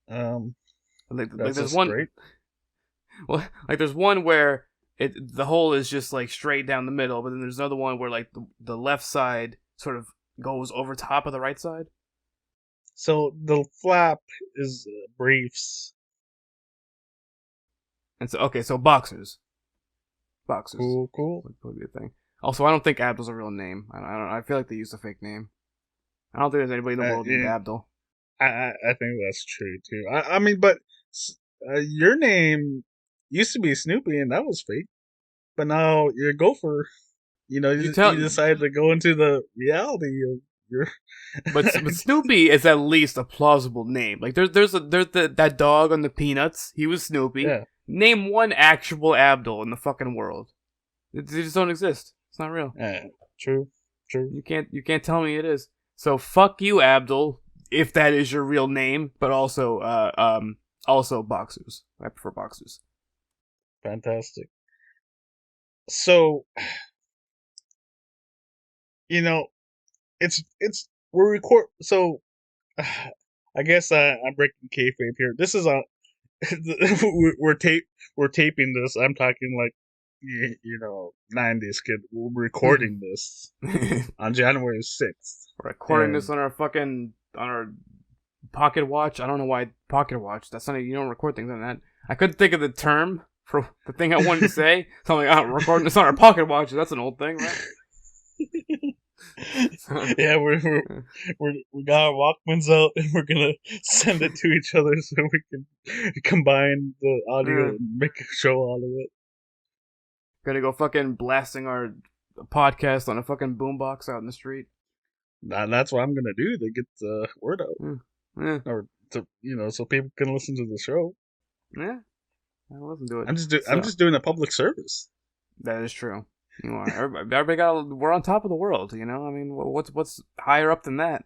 Speaker 1: Um,
Speaker 2: Like
Speaker 1: that's
Speaker 2: there's
Speaker 1: just
Speaker 2: one.
Speaker 1: straight.
Speaker 2: Well, like there's one where the hole is just like straight down the middle, but then there's another one where like the left side sort of goes over top of the right side.
Speaker 1: So the flap is briefs.
Speaker 2: And so okay, so boxers
Speaker 1: Cool.
Speaker 2: would be a thing. Also, I don't think Abdul's a real name. I don't. I feel like they used a fake name. I don't think there's anybody in the world named
Speaker 1: Yeah,
Speaker 2: Abdul.
Speaker 1: I think that's true too. I mean, but your name used to be Snoopy, and that was fake. But now you're Gopher. You know,
Speaker 2: You
Speaker 1: you
Speaker 2: tell,
Speaker 1: decided to go into the reality of your.
Speaker 2: but Snoopy is at least a plausible name. Like there's that dog on the Peanuts. He was Snoopy.
Speaker 1: Yeah.
Speaker 2: Name one actual Abdul in the fucking world. They just don't exist. It's not real.
Speaker 1: True.
Speaker 2: You can't tell me it is. So fuck you, Abdul, if that is your real name. But also boxers. I prefer boxers.
Speaker 1: Fantastic. So, you know, it's we're record. So, I guess I'm breaking kayfabe here. This is a we're taping this. I'm talking like you know 90s kid. We're recording this on January 6th.
Speaker 2: We're recording this on our pocket watch. I don't know why pocket watch. That's not you don't record things on that. I couldn't think of the term for the thing I wanted to say. So I'm like, I'm recording this on our pocket watch. That's an old thing, right?
Speaker 1: Yeah, we got our Walkmans out and we're gonna send it to each other so we can combine the audio and make a show out of it.
Speaker 2: Gonna go fucking blasting our podcast on a fucking boombox out in the street.
Speaker 1: That's what I'm gonna do to get the word out, or to so people can listen to the show.
Speaker 2: Yeah, I'll listen to it.
Speaker 1: I'm just doing a public service.
Speaker 2: That is true. You are. Everybody we're on top of the world, you know? I mean, what's higher up than that?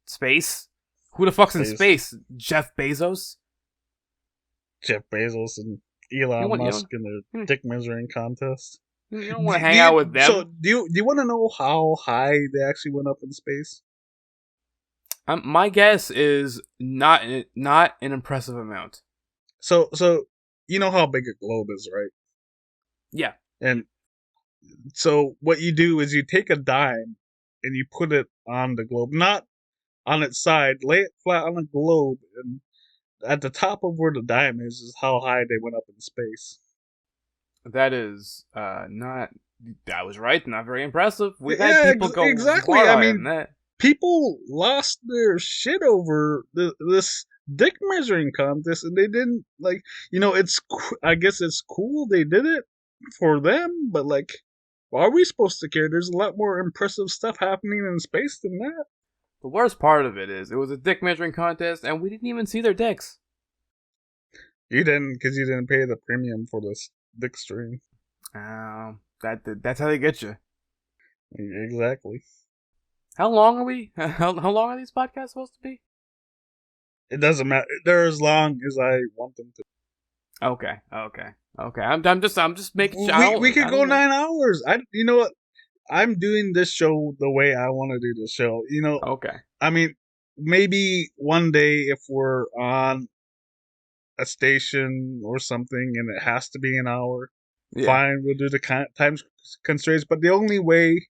Speaker 2: Space? Who the fuck's in space? Jeff Bezos?
Speaker 1: Jeff Bezos and Elon Musk in their dick measuring contest.
Speaker 2: You don't want to hang out with them.
Speaker 1: So, do you want to know how high they actually went up in space?
Speaker 2: My guess is not an impressive amount.
Speaker 1: So you know how big a globe is, right?
Speaker 2: Yeah.
Speaker 1: And so what you do is you take a dime and you put it on the globe, not on its side, lay it flat on the globe, and at the top of where the dime is how high they went up in space.
Speaker 2: That is not. That was right. Not very impressive. We've
Speaker 1: had
Speaker 2: people go
Speaker 1: exactly. I mean, people lost their shit over this dick measuring contest, and they didn't like. It's. I guess it's cool they did it for them, but like, why are we supposed to care? There's a lot more impressive stuff happening in space than that.
Speaker 2: The worst part of it is it was a dick measuring contest, and we didn't even see their dicks.
Speaker 1: You didn't, because you didn't pay the premium for this dick stream.
Speaker 2: That's how they get you.
Speaker 1: Exactly.
Speaker 2: How long are we? How long are these podcasts supposed to be?
Speaker 1: It doesn't matter. They're as long as I want them to.
Speaker 2: Okay. I'm just making sure.
Speaker 1: We could go 9 hours. You know what? I'm doing this show the way I want to do this show.
Speaker 2: Okay.
Speaker 1: I mean, maybe one day if we're on a station or something and it has to be an hour, fine, we'll do the time constraints. But the only way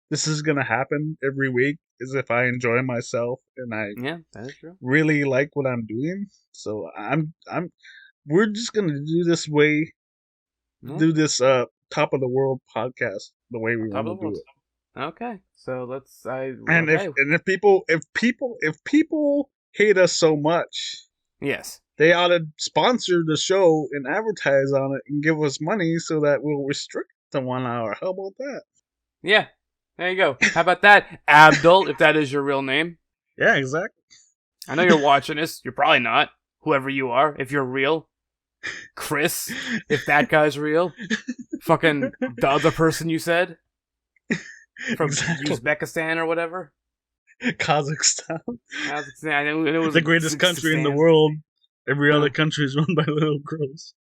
Speaker 1: this is gonna happen every week is if I enjoy myself and I
Speaker 2: that is true.
Speaker 1: Really like what I'm doing. So we're just gonna do this way, do this top of the world podcast the way we want to do it.
Speaker 2: Okay, so let's.
Speaker 1: If people hate us so much,
Speaker 2: yes,
Speaker 1: they ought to sponsor the show and advertise on it and give us money so that we'll restrict to 1 hour. How about that?
Speaker 2: Yeah, there you go. How about that, Abdul? If that is your real name.
Speaker 1: Yeah, exactly.
Speaker 2: I know you're watching this. You're probably not. Whoever you are, if you're real. Chris, if that guy's real. Fucking the other person you said from
Speaker 1: Exactly.
Speaker 2: Uzbekistan or whatever.
Speaker 1: Kazakhstan,
Speaker 2: Kazakhstan. I knew it was
Speaker 1: the greatest country in the
Speaker 2: Kazakhstan.
Speaker 1: world. Every other
Speaker 2: Yeah.
Speaker 1: country is run by little girls.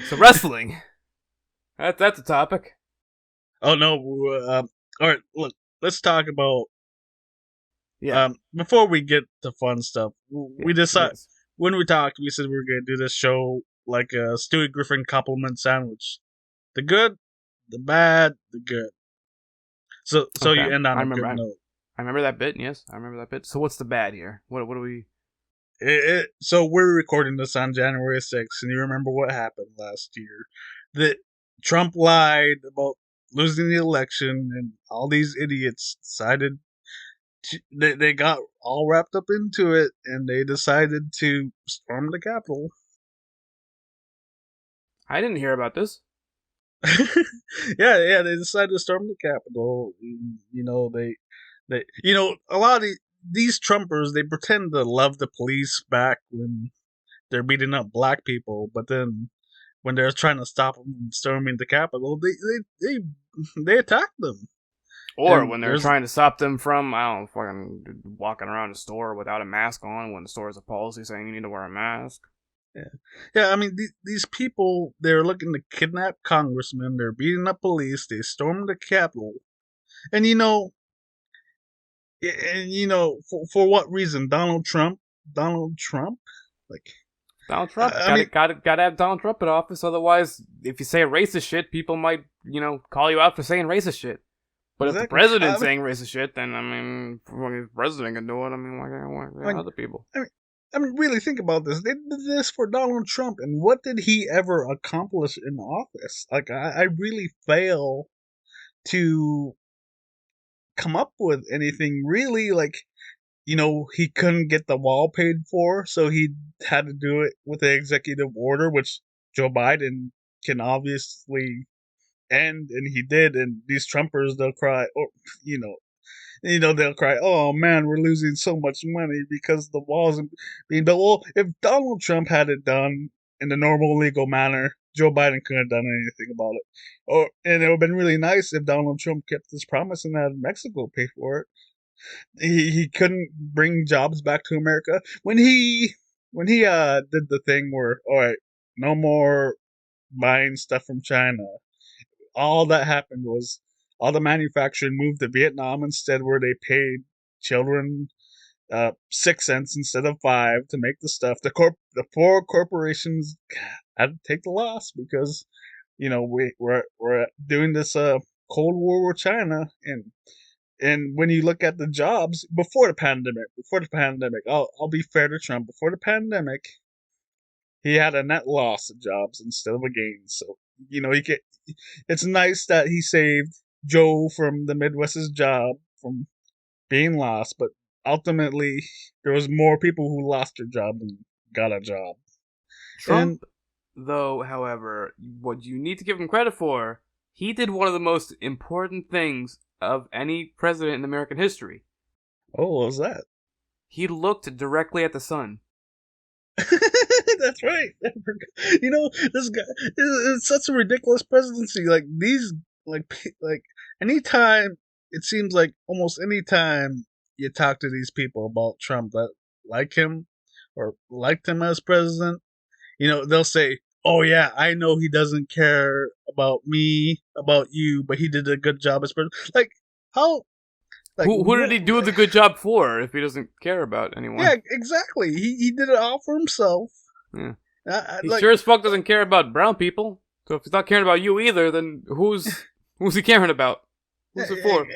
Speaker 2: So wrestling. That's a topic.
Speaker 1: Oh no! All right, look. Let's talk about.
Speaker 2: Yeah.
Speaker 1: Before we get to fun stuff,
Speaker 2: Yeah.
Speaker 1: we decided
Speaker 2: Yes.
Speaker 1: when we talked, we said we were gonna do this show like a Stewie Griffin compliment sandwich: the good, the bad, the good. So
Speaker 2: Okay.
Speaker 1: you end on
Speaker 2: I
Speaker 1: a
Speaker 2: remember.
Speaker 1: good note.
Speaker 2: I remember that bit. Yes, I remember that bit. So what's the bad here? What do we?
Speaker 1: So we're recording this on January 6th, and you remember what happened last year? That Trump lied about losing the election, and all these idiots decided they got all wrapped up into it, and they decided to storm the Capitol.
Speaker 2: I didn't hear about this.
Speaker 1: Yeah, they decided to storm the Capitol. You know, a lot of these Trumpers, they pretend to love the police back when they're beating up black people, but then when they're trying to stop them from storming the Capitol, they attack them.
Speaker 2: Or
Speaker 1: And
Speaker 2: when they're
Speaker 1: there's
Speaker 2: trying to stop them from, I don't know, fucking walking around a store without a mask on when the store has a policy saying you need to wear a mask.
Speaker 1: yeah, I mean these people, they're looking to kidnap congressmen. They're beating up police. They stormed the Capitol, and for what reason? Donald Trump, like
Speaker 2: Donald Trump.
Speaker 1: I mean,
Speaker 2: Gotta have Donald Trump in office. Otherwise, if you say racist shit, people might, call you out for saying racist shit. But if the
Speaker 1: exactly.
Speaker 2: president's saying racist shit, then, I mean, if the president can do it, I mean, why can't other people?
Speaker 1: I mean, really think about this. They did this for Donald Trump, and what did he ever accomplish in office? Like, I really fail to come up with anything really. Like, he couldn't get the wall paid for, so he had to do it with an executive order, which Joe Biden can obviously end, and he did. And these Trumpers, they'll cry, or you know, they'll cry, "Oh man, we're losing so much money because the walls being built." Well, if Donald Trump had it done in the normal legal manner, Joe Biden couldn't have done anything about it. And it would have been really nice if Donald Trump kept his promise and had Mexico pay for it. He couldn't bring jobs back to America when he did the thing where, all right, no more buying stuff from China. All that happened was all the manufacturing moved to Vietnam instead, where they paid children 6 cents instead of 5 to make the stuff. The poor corporations had to take the loss because we're doing this Cold War with China, and when you look at the jobs before the pandemic, I'll be fair to Trump. Before the pandemic, he had a net loss of jobs instead of a gain. So he get. It's nice that he saved Joe from the Midwest's job from being lost, but ultimately there was more people who lost their job than got a job. And
Speaker 2: Trump, though, however, what you need to give him credit for, he did one of the most important things of any president in American history.
Speaker 1: what was that?
Speaker 2: He looked directly at the sun.
Speaker 1: That's right. This guy. It's such a ridiculous presidency. Like anytime, it seems like almost any time you talk to these people about Trump that like him or liked him as president, they'll say, "Oh yeah, I know he doesn't care about me, about you, but he did a good job as president." Like how? Like
Speaker 2: Who did
Speaker 1: what?
Speaker 2: he do the good job for if he doesn't care about anyone?
Speaker 1: Yeah, exactly. He did it all for himself.
Speaker 2: Yeah. He
Speaker 1: Like
Speaker 2: sure as fuck doesn't care about brown people. So if he's not caring about you either, then who's he caring about? Who's it for?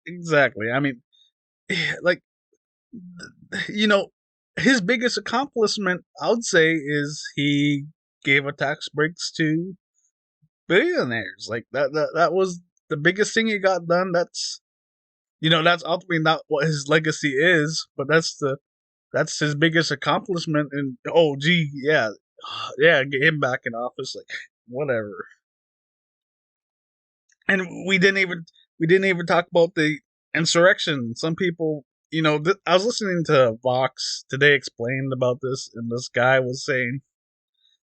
Speaker 1: Exactly. I mean, like, his biggest accomplishment, I would say, is he gave a tax breaks to billionaires. Like that was the biggest thing he got done. That's ultimately not what his legacy is, but that's his biggest accomplishment. And oh, gee, yeah, yeah, get him back in office. Like whatever. And we didn't even talk about the insurrection. Some people, I was listening to Vox today explained about this, and this guy was saying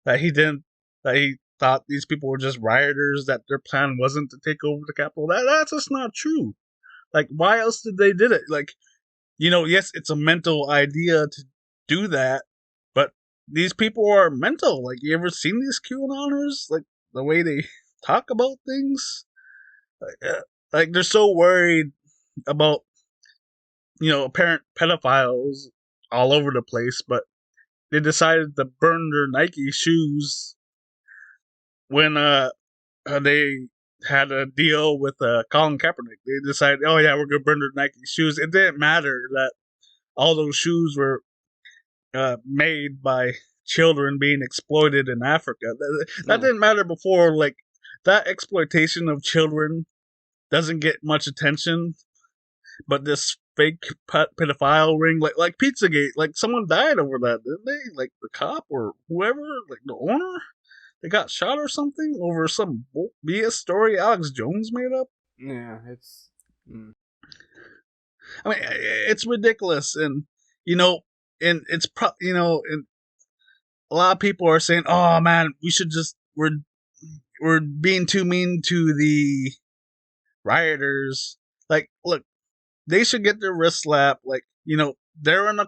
Speaker 1: that he thought these people were just rioters, that their plan wasn't to take over the Capitol. That's just not true. Like, why else did they did it? Like, yes, it's a mental idea to do that, but these people are mental. Like, you ever seen these QAnoners? Like, the way they talk about things? Like they're so worried about, apparent pedophiles all over the place, but they decided to burn their Nike shoes when they had a deal with Colin Kaepernick. They decided, oh yeah, we're gonna burn their Nike shoes. It didn't matter that all those shoes were made by children being exploited in Africa. That didn't matter before. Like, that exploitation of children doesn't get much attention, but this fake pedophile ring, like Pizzagate, like someone died over that, didn't they? Like the cop or whoever, like the owner, they got shot or something over some BS story Alex Jones made up.
Speaker 2: Yeah, it's.
Speaker 1: I mean, it's ridiculous, and and it's and a lot of people are saying, "Oh man, we're being too mean to the rioters." Like, look, they should get their wrist slapped. Like, they're in a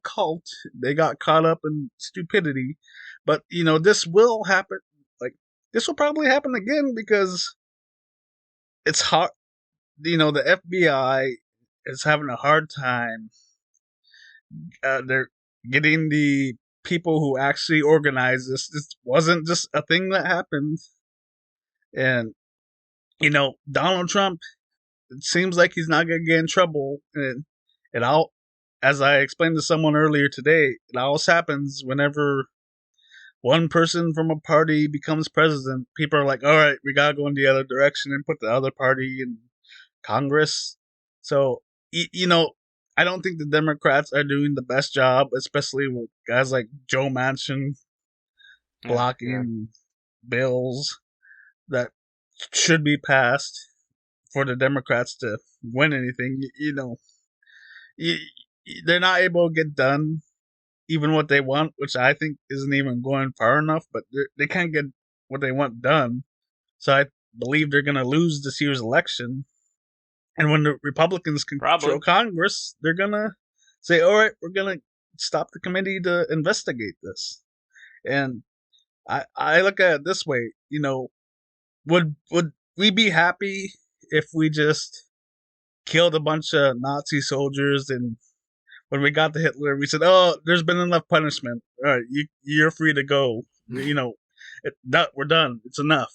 Speaker 1: cult. They got caught up in stupidity, but this will happen. Like, this will probably happen again because it's hard. The FBI is having a hard time. They're getting the people who actually organized this. This wasn't just a thing that happened, and Donald Trump, it seems like he's not gonna get in trouble, and it all, as I explained to someone earlier today, it always happens whenever one person from a party becomes president. People are like, all right, we gotta go in the other direction and put the other party in Congress. So I don't think the Democrats are doing the best job, especially with guys like Joe Manchin blocking bills that should be passed for the Democrats to win anything. They're not able to get done even what they want, which I think isn't even going far enough, but they can't get what they want done. So I believe they're going to lose this year's election. And when the Republicans control Congress, they're going to say, all right, we're going to stop the committee to investigate this. And I look at it this way, would we be happy if we just killed a bunch of Nazi soldiers, and when we got to Hitler, we said, "Oh, there's been enough punishment. All right, you're free to go. We're done. It's enough."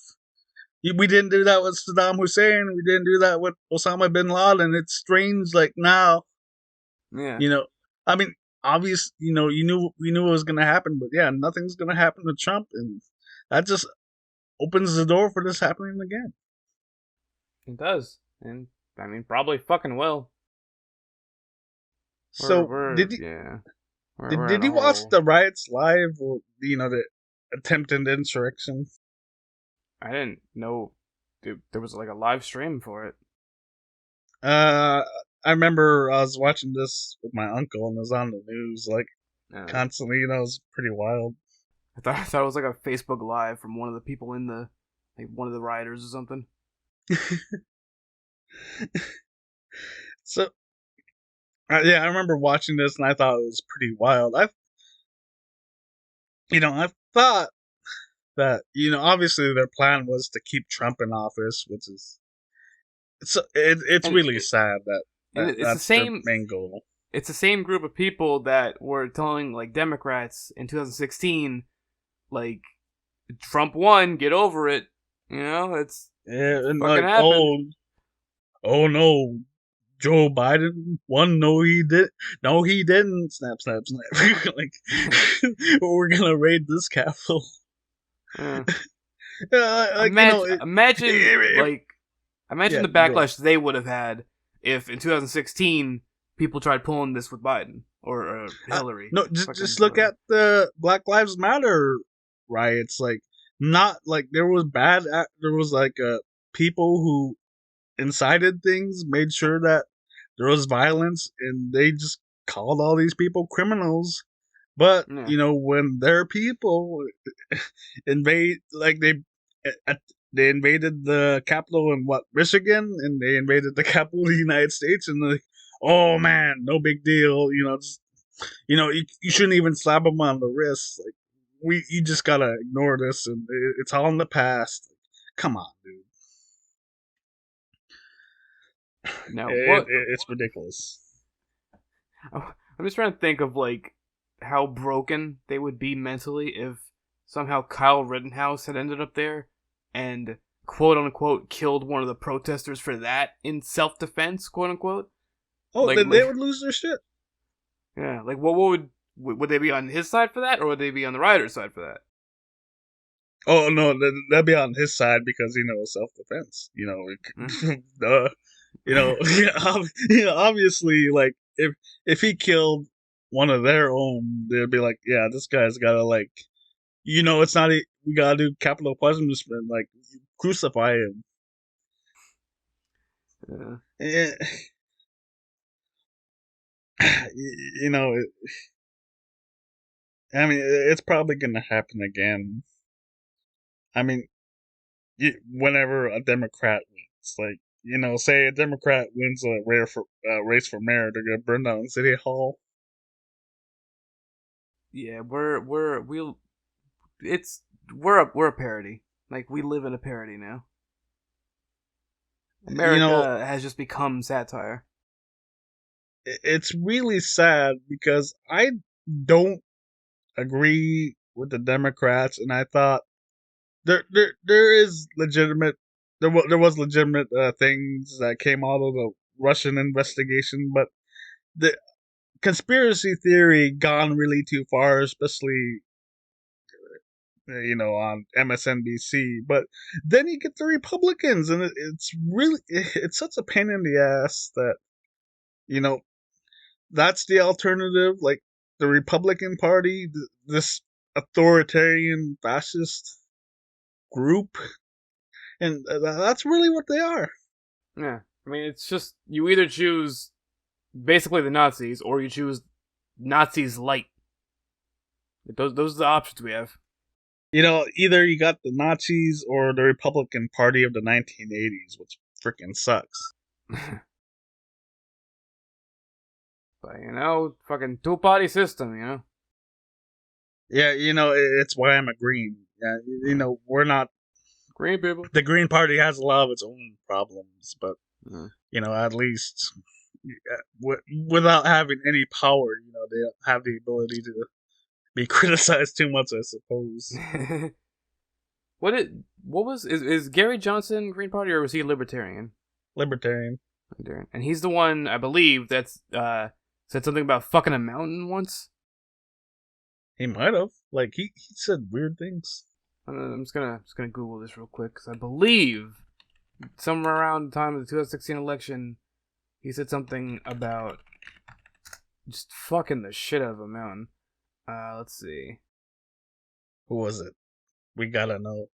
Speaker 1: We didn't do that with Saddam Hussein. We didn't do that with Osama bin Laden. It's strange, like now.
Speaker 2: Yeah.
Speaker 1: I mean, obvious. We knew it was gonna happen, but yeah, nothing's gonna happen to Trump, and that just opens the door for this happening again.
Speaker 2: It does, and I mean, probably fucking will.
Speaker 1: So did you watch the riots live, or the attempted insurrection?
Speaker 2: I didn't know there was like a live stream for it.
Speaker 1: I remember I was watching this with my uncle, and it was on the news like constantly. It was pretty wild.
Speaker 2: I thought it was like a Facebook Live from one of the people in the, like, one of the rioters or something.
Speaker 1: So, yeah, I remember watching this, and I thought it was pretty wild. I thought that obviously their plan was to keep Trump in office, which is it's really sad that
Speaker 2: it's
Speaker 1: that's
Speaker 2: the same
Speaker 1: their main goal.
Speaker 2: It's the same group of people that were telling like Democrats in 2016, like, Trump won, get over it. It's
Speaker 1: and
Speaker 2: fucking happened.
Speaker 1: Oh no, Joe Biden won. No, he did. No, he didn't. Snap, snap, snap. Like, we're gonna raid this Capitol.
Speaker 2: Imagine the backlash they would have had if in 2016 people tried pulling this with Biden or Hillary.
Speaker 1: No, just look at the Black Lives Matter riots. Like, not like there was like people who incited things, made sure that there was violence, and they just called all these people criminals. But
Speaker 2: Yeah.
Speaker 1: you know, when their people invade, like they invaded the capital in what, Michigan, and they invaded the capital of the United States, and like, oh man, no big deal. You shouldn't even slap them on the wrist. Like, you just gotta ignore this, and it's all in the past. Come on, dude.
Speaker 2: Now what?
Speaker 1: It's ridiculous.
Speaker 2: I'm just trying to think of like how broken they would be mentally if somehow Kyle Rittenhouse had ended up there and quote unquote killed one of the protesters for that in self defense, quote unquote.
Speaker 1: Oh, they would lose their shit.
Speaker 2: Yeah, like what would they be on his side for that, or would they be on the rioters' side for that?
Speaker 1: Oh no, they'll be on his side because self defense. Obviously, like if he killed one of their own, they'd be like, yeah, this guy's gotta like, it's not we gotta do capital punishment, like crucify him.
Speaker 2: Yeah.
Speaker 1: Eh, you know, I mean, it's probably gonna happen again. I mean, whenever a Democrat wins, like say a Democrat wins a race for mayor, they're gonna burn down City Hall.
Speaker 2: Yeah, we're a parody. Like we live in a parody now. America has just become satire.
Speaker 1: It's really sad because I don't agree with the Democrats, and I thought there is legitimate there was legitimate things that came out of the Russian investigation, but the conspiracy theory gone really too far, especially on MSNBC. But then you get the Republicans, and it's such a pain in the ass that you know that's the alternative. Like the Republican Party, this authoritarian fascist group, and that's really what they are.
Speaker 2: Yeah, I mean it's just you either choose basically the Nazis or you choose Nazis light. Those are the options we have.
Speaker 1: Either you got the Nazis or the Republican Party of the 1980s, which freaking sucks.
Speaker 2: But fucking two-party system,
Speaker 1: Yeah, it's why I'm a Green. Yeah, we're not
Speaker 2: Green people.
Speaker 1: The Green Party has a lot of its own problems, but at least without having any power, they have the ability to be criticized too much, I suppose.
Speaker 2: Is Gary Johnson Green Party or was he Libertarian?
Speaker 1: Libertarian.
Speaker 2: And he's the one, I believe, that's said something about fucking a mountain once.
Speaker 1: He might have. Like he said weird things.
Speaker 2: I'm just gonna Google this real quick because I believe somewhere around the time of the 2016 election, he said something about just fucking the shit out of a mountain. Let's see.
Speaker 1: Who was it? We gotta know.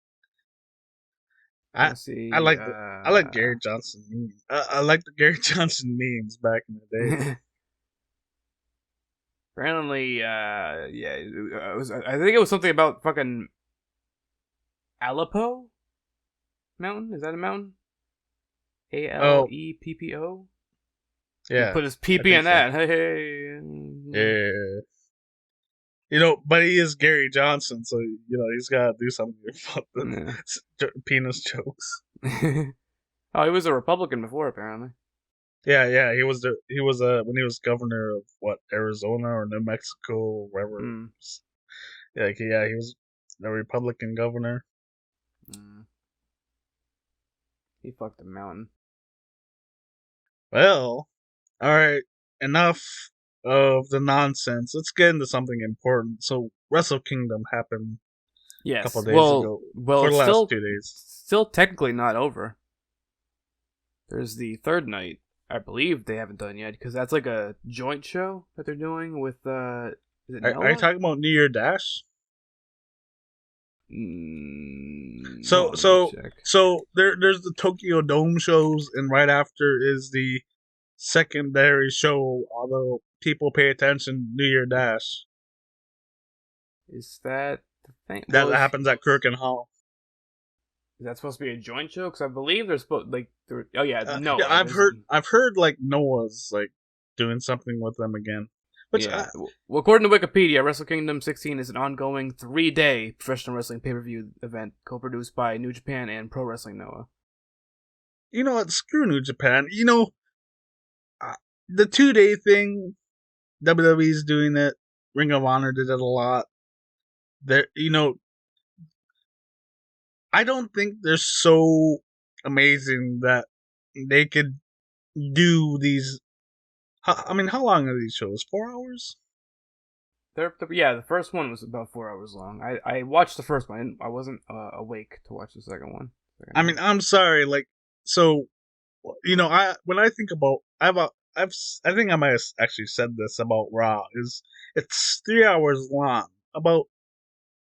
Speaker 2: I
Speaker 1: like Gary Johnson memes. I like the Gary Johnson memes back in the day.
Speaker 2: Apparently, I think it was something about fucking Aleppo mountain. Is that a mountain? Aleppo.
Speaker 1: Yeah.
Speaker 2: He put his PP in that.
Speaker 1: So.
Speaker 2: Hey.
Speaker 1: Yeah. But he is Gary Johnson, so he's got to do something about the penis jokes.
Speaker 2: Oh, he was a Republican before, apparently.
Speaker 1: Yeah. He was when he was governor of Arizona or New Mexico or wherever. Yeah, he was a Republican governor.
Speaker 2: He fucked a mountain.
Speaker 1: Well, all right. Enough of the nonsense. Let's get into something important. So, Wrestle Kingdom happened a couple days ago.
Speaker 2: Well,
Speaker 1: for the last
Speaker 2: still,
Speaker 1: 2 days.
Speaker 2: Still technically not over. There's the third night. I believe they haven't done yet because that's like a joint show that they're doing with. Are you
Speaker 1: talking about New Year Dash? So there's the Tokyo Dome shows, and right after is the secondary show, although people pay attention. New Year Dash.
Speaker 2: Is that the thing?
Speaker 1: That
Speaker 2: Well,
Speaker 1: happens at Kirk and Hall.
Speaker 2: is that supposed to be a joint show? Because I believe they're supposed oh yeah,
Speaker 1: Yeah,
Speaker 2: Noah. There's
Speaker 1: I've heard like Noah's like doing something with them again. Which
Speaker 2: yeah. Well, according to Wikipedia, Wrestle Kingdom 16 is an ongoing 3-day professional wrestling pay-per-view event co-produced by New Japan and Pro Wrestling Noah.
Speaker 1: you know what? Screw New Japan. You know, the 2-day thing. WWE's doing it. Ring of Honor did it a lot. There, you know, I don't think they're so amazing that they could do these. I mean, how long are these shows? 4 hours?
Speaker 2: Yeah, the first one was about 4 hours long. I watched the first one. I wasn't awake to watch the second one.
Speaker 1: I mean, I'm sorry. Like, so, you know, when I think about, I think I might have actually said this about Raw. Is it's 3 hours long, about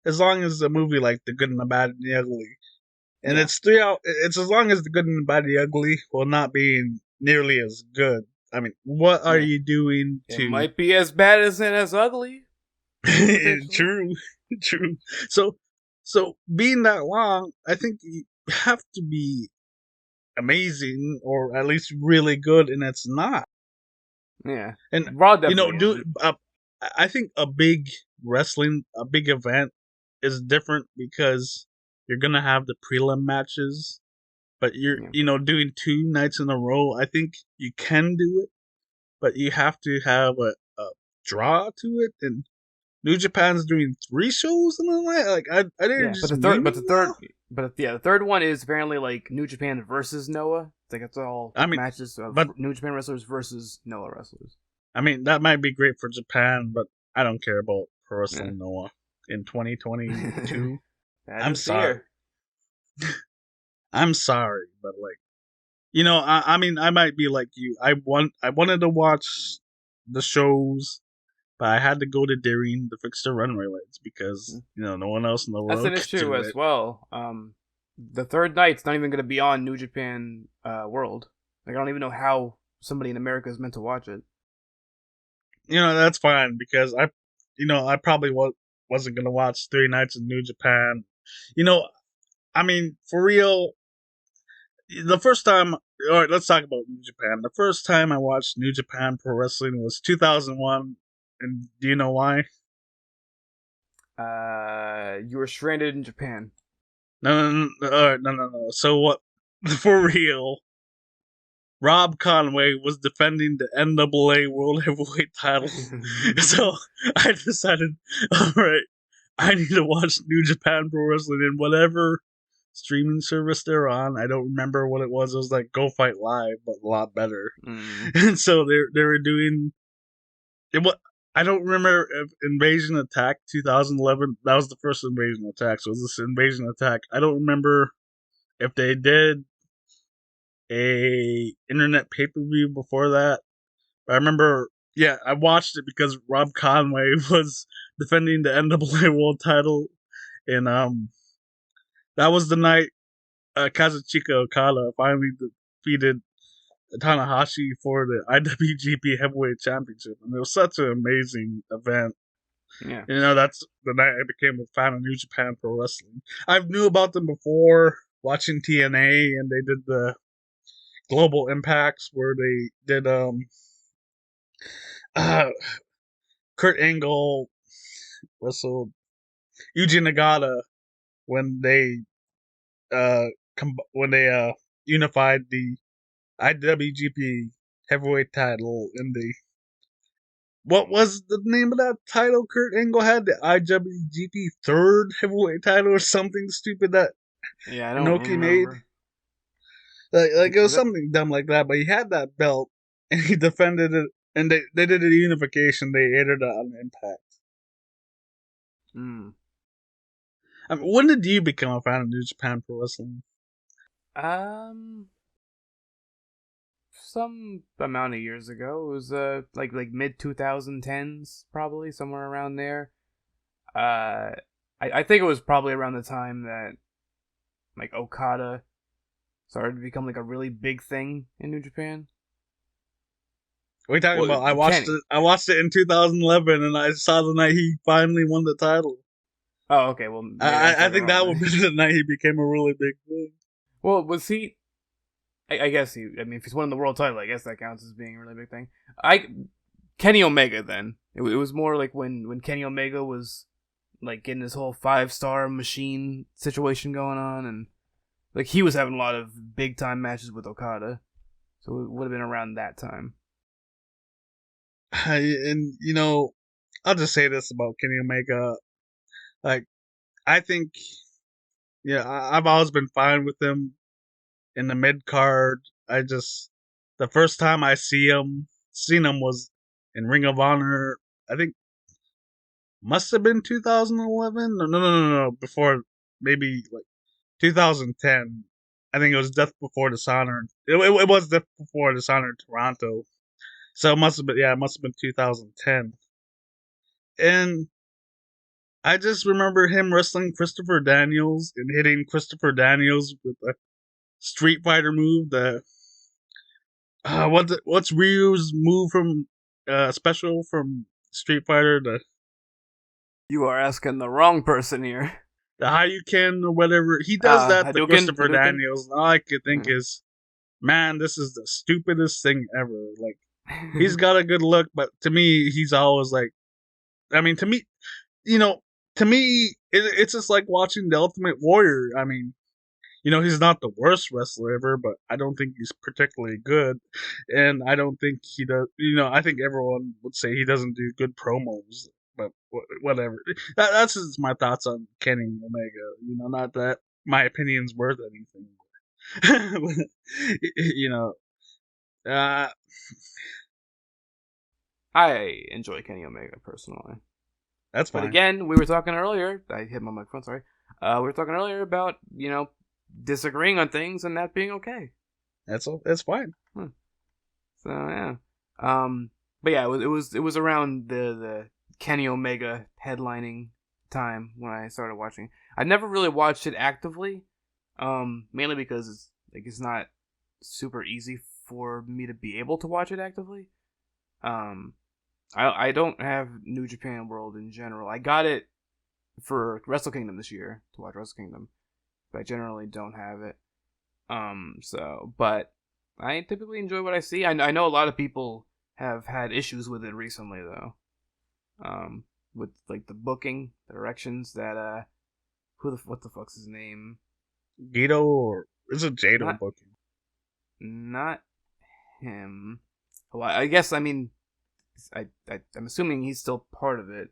Speaker 1: as long as a movie like The Good and the Bad and the Ugly, and
Speaker 2: Yeah.
Speaker 1: it's 3 hours. It's as long as The Good and the Bad and the Ugly while not being nearly as good. I mean, what are
Speaker 2: Yeah.
Speaker 1: you doing
Speaker 2: It
Speaker 1: to?
Speaker 2: might be as bad as ugly.
Speaker 1: True, true. So being that long, I think you have to be amazing or at least really good, and it's not.
Speaker 2: Yeah.
Speaker 1: And
Speaker 2: Raw
Speaker 1: you know,
Speaker 2: definitely is.
Speaker 1: I think a big a big event is different because you're gonna have the prelim matches, but
Speaker 2: Yeah.
Speaker 1: you know, doing 2 nights in a row. I think you can do it, but you have to have a draw to it, and New Japan's doing 3 shows in a night. Like, are they
Speaker 2: Yeah,
Speaker 1: just memeing now?
Speaker 2: the third one is apparently like New Japan versus Noah. It's like it's all
Speaker 1: I mean,
Speaker 2: matches of
Speaker 1: but
Speaker 2: New Japan wrestlers versus Noah wrestlers.
Speaker 1: I mean that might be great for Japan, but I don't care about Pro
Speaker 2: Yeah.
Speaker 1: Wrestling Noah in 2022.
Speaker 2: That
Speaker 1: I'm
Speaker 2: is
Speaker 1: sorry.
Speaker 2: fear.
Speaker 1: I'm sorry, but like, you know, I mean, I might be like you. I wanted to watch the shows, but I had to go to Darien to fix the runway lights because you know no one else in the
Speaker 2: That's
Speaker 1: world
Speaker 2: an
Speaker 1: could
Speaker 2: issue
Speaker 1: do
Speaker 2: as
Speaker 1: it.
Speaker 2: well. The third night's not even going to be on New Japan World. Like I don't even know how somebody in America is meant to watch it.
Speaker 1: You know, that's fine because you know, I probably wasn't gonna watch 3 nights in New Japan. You know, I mean, for real, the first time. All right, let's talk about New Japan. The first time I watched New Japan Pro Wrestling was 2001, and do you know why?
Speaker 2: You were stranded in Japan.
Speaker 1: No. So what? For real, Rob Conway was defending the NAA World Heavyweight title. So I decided, all right, I need to watch New Japan Pro Wrestling in whatever streaming service they're on. I don't remember what it was. It was like Go Fight Live, but a lot better. And so they were doing it. What I don't remember if Invasion Attack 2011. That was the first Invasion Attack. So it was this Invasion Attack. I don't remember if they did a internet pay per view before that. But I remember, yeah, I watched it because Rob Conway was defending the NAA World Title, and that was the night Kazuchika Okada finally defeated Tanahashi for the IWGP Heavyweight Championship, and it was such an amazing event.
Speaker 2: Yeah.
Speaker 1: You know, that's the night I became a fan of New Japan Pro Wrestling. I knew about them before watching TNA, and they did the Global Impacts where they did uh, Kurt Angle wrestled Yuji Nagata when they unified the IWGP Heavyweight Title in the what was the name of that title Kurt Angle had? The IWGP Third Heavyweight Title or something stupid that
Speaker 2: Yeah, I don't
Speaker 1: Inoki made.
Speaker 2: remember.
Speaker 1: Like it was
Speaker 2: Was it?
Speaker 1: something dumb like that, but he had that belt and he defended it, and they did a unification. They aired it on Impact.
Speaker 2: Mm.
Speaker 1: I mean, when did you become a fan of New Japan Pro Wrestling?
Speaker 2: Um, some amount of years ago. It was like mid 2010s, probably somewhere around there. I think it was probably around the time that like Okada started to become like a really big thing in New Japan.
Speaker 1: What are you talking
Speaker 2: Well,
Speaker 1: about? I watched
Speaker 2: Kenny.
Speaker 1: it. I watched it in 2011, and I saw the night he finally won the title.
Speaker 2: Oh, okay. Well, maybe I'm
Speaker 1: I
Speaker 2: fucking
Speaker 1: think
Speaker 2: wrong
Speaker 1: that would
Speaker 2: then.
Speaker 1: be the night he became a really big thing.
Speaker 2: Well, was he? I guess he. I mean, if he's winning the world title, I guess that counts as being a really big thing. I Kenny Omega. Then it was more like when Kenny Omega was like getting this whole 5-star machine situation going on, and like he was having a lot of big time matches with Okada, so it would have been around that time.
Speaker 1: And I'll just say this about Kenny Omega. Like, I think, yeah, I've always been fine with him in the mid card. The first time I seen him was in Ring of Honor. I think must have been 2011. No. Before, maybe like 2010. I think it was Death Before Dishonor. It was Death Before Dishonor in Toronto. So it must have been, yeah, it must have been 2010. And I just remember him wrestling Christopher Daniels and hitting Christopher Daniels with a Street Fighter move. What's Ryu's move from special from Street Fighter?
Speaker 2: You are asking the wrong person here.
Speaker 1: The Hayuken or whatever. He does that to
Speaker 2: Hadouken,
Speaker 1: Christopher
Speaker 2: Hadouken.
Speaker 1: Daniels, and all I could think
Speaker 2: Yeah.
Speaker 1: is, man, this is the stupidest thing ever. Like, he's got a good look, but to me, he's always like, I mean, you know, to me, it's just like watching the Ultimate Warrior. I mean, he's not the worst wrestler ever, but I don't think he's particularly good, and I don't think he does. I think everyone would say he doesn't do good promos, but whatever. That's just my thoughts on Kenny Omega. Not that my opinion's worth anything. you know, uh,
Speaker 2: I enjoy Kenny Omega personally.
Speaker 1: that's
Speaker 2: But
Speaker 1: fine.
Speaker 2: again, we were talking earlier. I hit my microphone. Sorry. We were talking earlier about disagreeing on things and that being okay.
Speaker 1: That's fine.
Speaker 2: Hmm. So yeah. But yeah, it was around the Kenny Omega headlining time when I started watching. I never really watched it actively. Mainly because it's not super easy for me to be able to watch it actively. Um, I don't have New Japan World in general. I got it for Wrestle Kingdom this year to watch Wrestle Kingdom, but I generally don't have it. But I typically enjoy what I see. I know a lot of people have had issues with it recently though. With like the booking, the directions that what the fuck's his name?
Speaker 1: Gito or is it Jado
Speaker 2: Not
Speaker 1: booking?
Speaker 2: not him. Well, I guess I mean I'm assuming he's still part of it.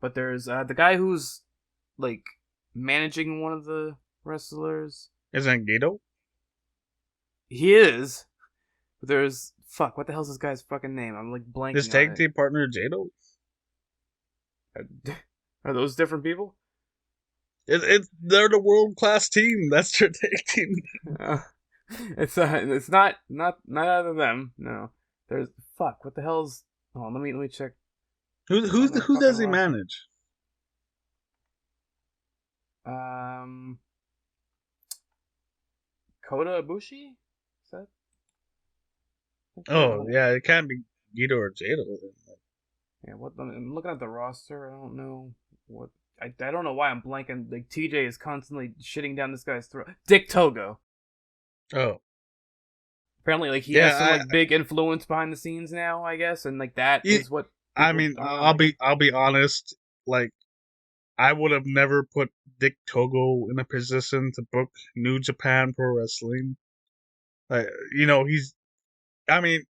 Speaker 2: But there's the guy who's like managing one of the wrestlers.
Speaker 1: Isn't it Gito?
Speaker 2: He is. But there's what the hell's this guy's fucking name? I'm like
Speaker 1: His
Speaker 2: blanking on
Speaker 1: tag
Speaker 2: it.
Speaker 1: team partner Jado?
Speaker 2: Are those different people?
Speaker 1: They're the world class team. That's their tag team.
Speaker 2: Uh, it's not either of them. No. There's what the hell's hold on, let me check.
Speaker 1: Who
Speaker 2: Fucking
Speaker 1: does he
Speaker 2: roster.
Speaker 1: manage?
Speaker 2: Kota Ibushi? Is that?
Speaker 1: Oh yeah, it can't be Gito or Jado.
Speaker 2: Yeah, I'm looking at the roster. I don't know what. I don't know why I'm blanking. Like TJ is constantly shitting down this guy's throat. Dick Togo.
Speaker 1: Oh
Speaker 2: Apparently, like he has some
Speaker 1: yeah,
Speaker 2: like big influence behind the scenes now, I guess, and like that
Speaker 1: I,
Speaker 2: is what
Speaker 1: I
Speaker 2: people
Speaker 1: mean,
Speaker 2: are not liking.
Speaker 1: I'll be honest. Like, I would have never put Dick Togo in a position to book New Japan Pro Wrestling. He's. I mean,